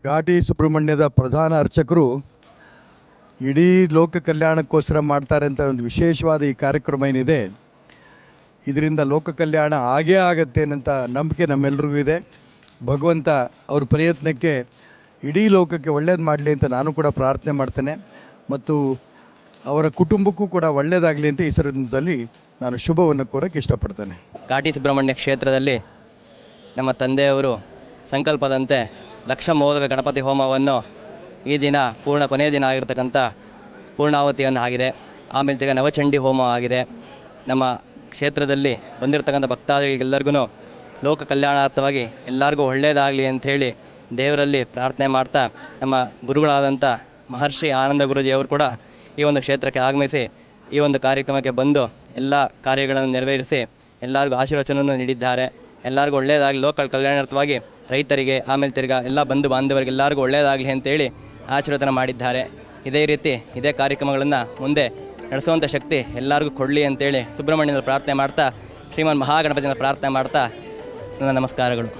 ಘಾಟಿ ಸುಬ್ರಹ್ಮಣ್ಯದ ಪ್ರಧಾನ ಅರ್ಚಕರು ಇಡೀ ಲೋಕ ಕಲ್ಯಾಣಕ್ಕೋಸ್ಕರ ಮಾಡ್ತಾರೆ ಅಂತ ಒಂದು ವಿಶೇಷವಾದ ಈ ಕಾರ್ಯಕ್ರಮ ಏನಿದೆ, ಇದರಿಂದ ಲೋಕ ಕಲ್ಯಾಣ ಆಗೇ ಆಗತ್ತೆ ಅನ್ನೋಂಥ ನಂಬಿಕೆ ನಮ್ಮೆಲ್ರಿಗೂ ಇದೆ. ಭಗವಂತ ಅವ್ರ ಪ್ರಯತ್ನಕ್ಕೆ ಇಡೀ ಲೋಕಕ್ಕೆ ಒಳ್ಳೇದು ಮಾಡಲಿ ಅಂತ ನಾನು ಕೂಡ ಪ್ರಾರ್ಥನೆ ಮಾಡ್ತೇನೆ ಮತ್ತು ಅವರ ಕುಟುಂಬಕ್ಕೂ ಕೂಡ ಒಳ್ಳೆಯದಾಗಲಿ ಅಂತ ಈ ಸಂದರ್ಭದಲ್ಲಿ ನಾನು ಶುಭವನ್ನು ಕೋರಕ್ಕೆ ಇಷ್ಟಪಡ್ತೇನೆ. ಘಾಟಿ ಸುಬ್ರಹ್ಮಣ್ಯ ಕ್ಷೇತ್ರದಲ್ಲಿ ನಮ್ಮ ತಂದೆಯವರು ಸಂಕಲ್ಪದಂತೆ ಲಕ್ಷ ಮೋದಕ ಗಣಪತಿ ಹೋಮವನ್ನು ಈ ದಿನ ಕೊನೆಯ ದಿನ ಆಗಿರ್ತಕ್ಕಂಥ ಪೂರ್ಣಾವತಿಯನ್ನು ಆಗಿದೆ. ಆಮೇಲೆ ತಿರ್ಗಿ ನವಚಂಡಿ ಹೋಮ ಆಗಿದೆ. ನಮ್ಮ ಕ್ಷೇತ್ರದಲ್ಲಿ ಬಂದಿರತಕ್ಕಂಥ ಭಕ್ತಾದಿಗಳಿಗೆಲ್ಲರಿಗೂ ಲೋಕ ಕಲ್ಯಾಣಾರ್ಥವಾಗಿ ಎಲ್ಲರಿಗೂ ಒಳ್ಳೆಯದಾಗಲಿ ಅಂಥೇಳಿ ದೇವರಲ್ಲಿ ಪ್ರಾರ್ಥನೆ ಮಾಡ್ತಾ ನಮ್ಮ ಗುರುಗಳಾದಂಥ ಮಹರ್ಷಿ ಆನಂದ ಗುರೂಜಿಯವರು ಕೂಡ ಈ ಒಂದು ಕ್ಷೇತ್ರಕ್ಕೆ ಆಗಮಿಸಿ ಈ ಒಂದು ಕಾರ್ಯಕ್ರಮಕ್ಕೆ ಬಂದು ಎಲ್ಲ ಕಾರ್ಯಗಳನ್ನು ನೆರವೇರಿಸಿ ಎಲ್ಲರಿಗೂ ಆಶೀರ್ವಚನವನ್ನು ನೀಡಿದ್ದಾರೆ. ಎಲ್ಲರಿಗೂ ಒಳ್ಳೆಯದಾಗಲಿ, ಲೋಕ ಕಲ್ಯಾಣಾರ್ಥವಾಗಿ ರೈತರಿಗೆ ಆಮೇಲೆ ತಿರ್ಗಾ ಎಲ್ಲ ಬಂಧು ಬಾಂಧವರಿಗೆ ಎಲ್ಲರಿಗೂ ಒಳ್ಳೆಯದಾಗಲಿ ಅಂತೇಳಿ ಆಶೀರ್ವಚನ ಮಾಡಿದ್ದಾರೆ. ಇದೇ ರೀತಿ ಇದೇ ಕಾರ್ಯಕ್ರಮಗಳನ್ನು ಮುಂದೆ ನಡೆಸುವಂಥ ಶಕ್ತಿ ಎಲ್ಲರಿಗೂ ಕೊಡಲಿ ಅಂತೇಳಿ ಸುಬ್ರಹ್ಮಣ್ಯನ ಪ್ರಾರ್ಥನೆ ಮಾಡ್ತಾ, ಶ್ರೀಮನ್ ಮಹಾಗಣಪತಿನ ಪ್ರಾರ್ಥನೆ ಮಾಡ್ತಾ ನನ್ನ ನಮಸ್ಕಾರಗಳು.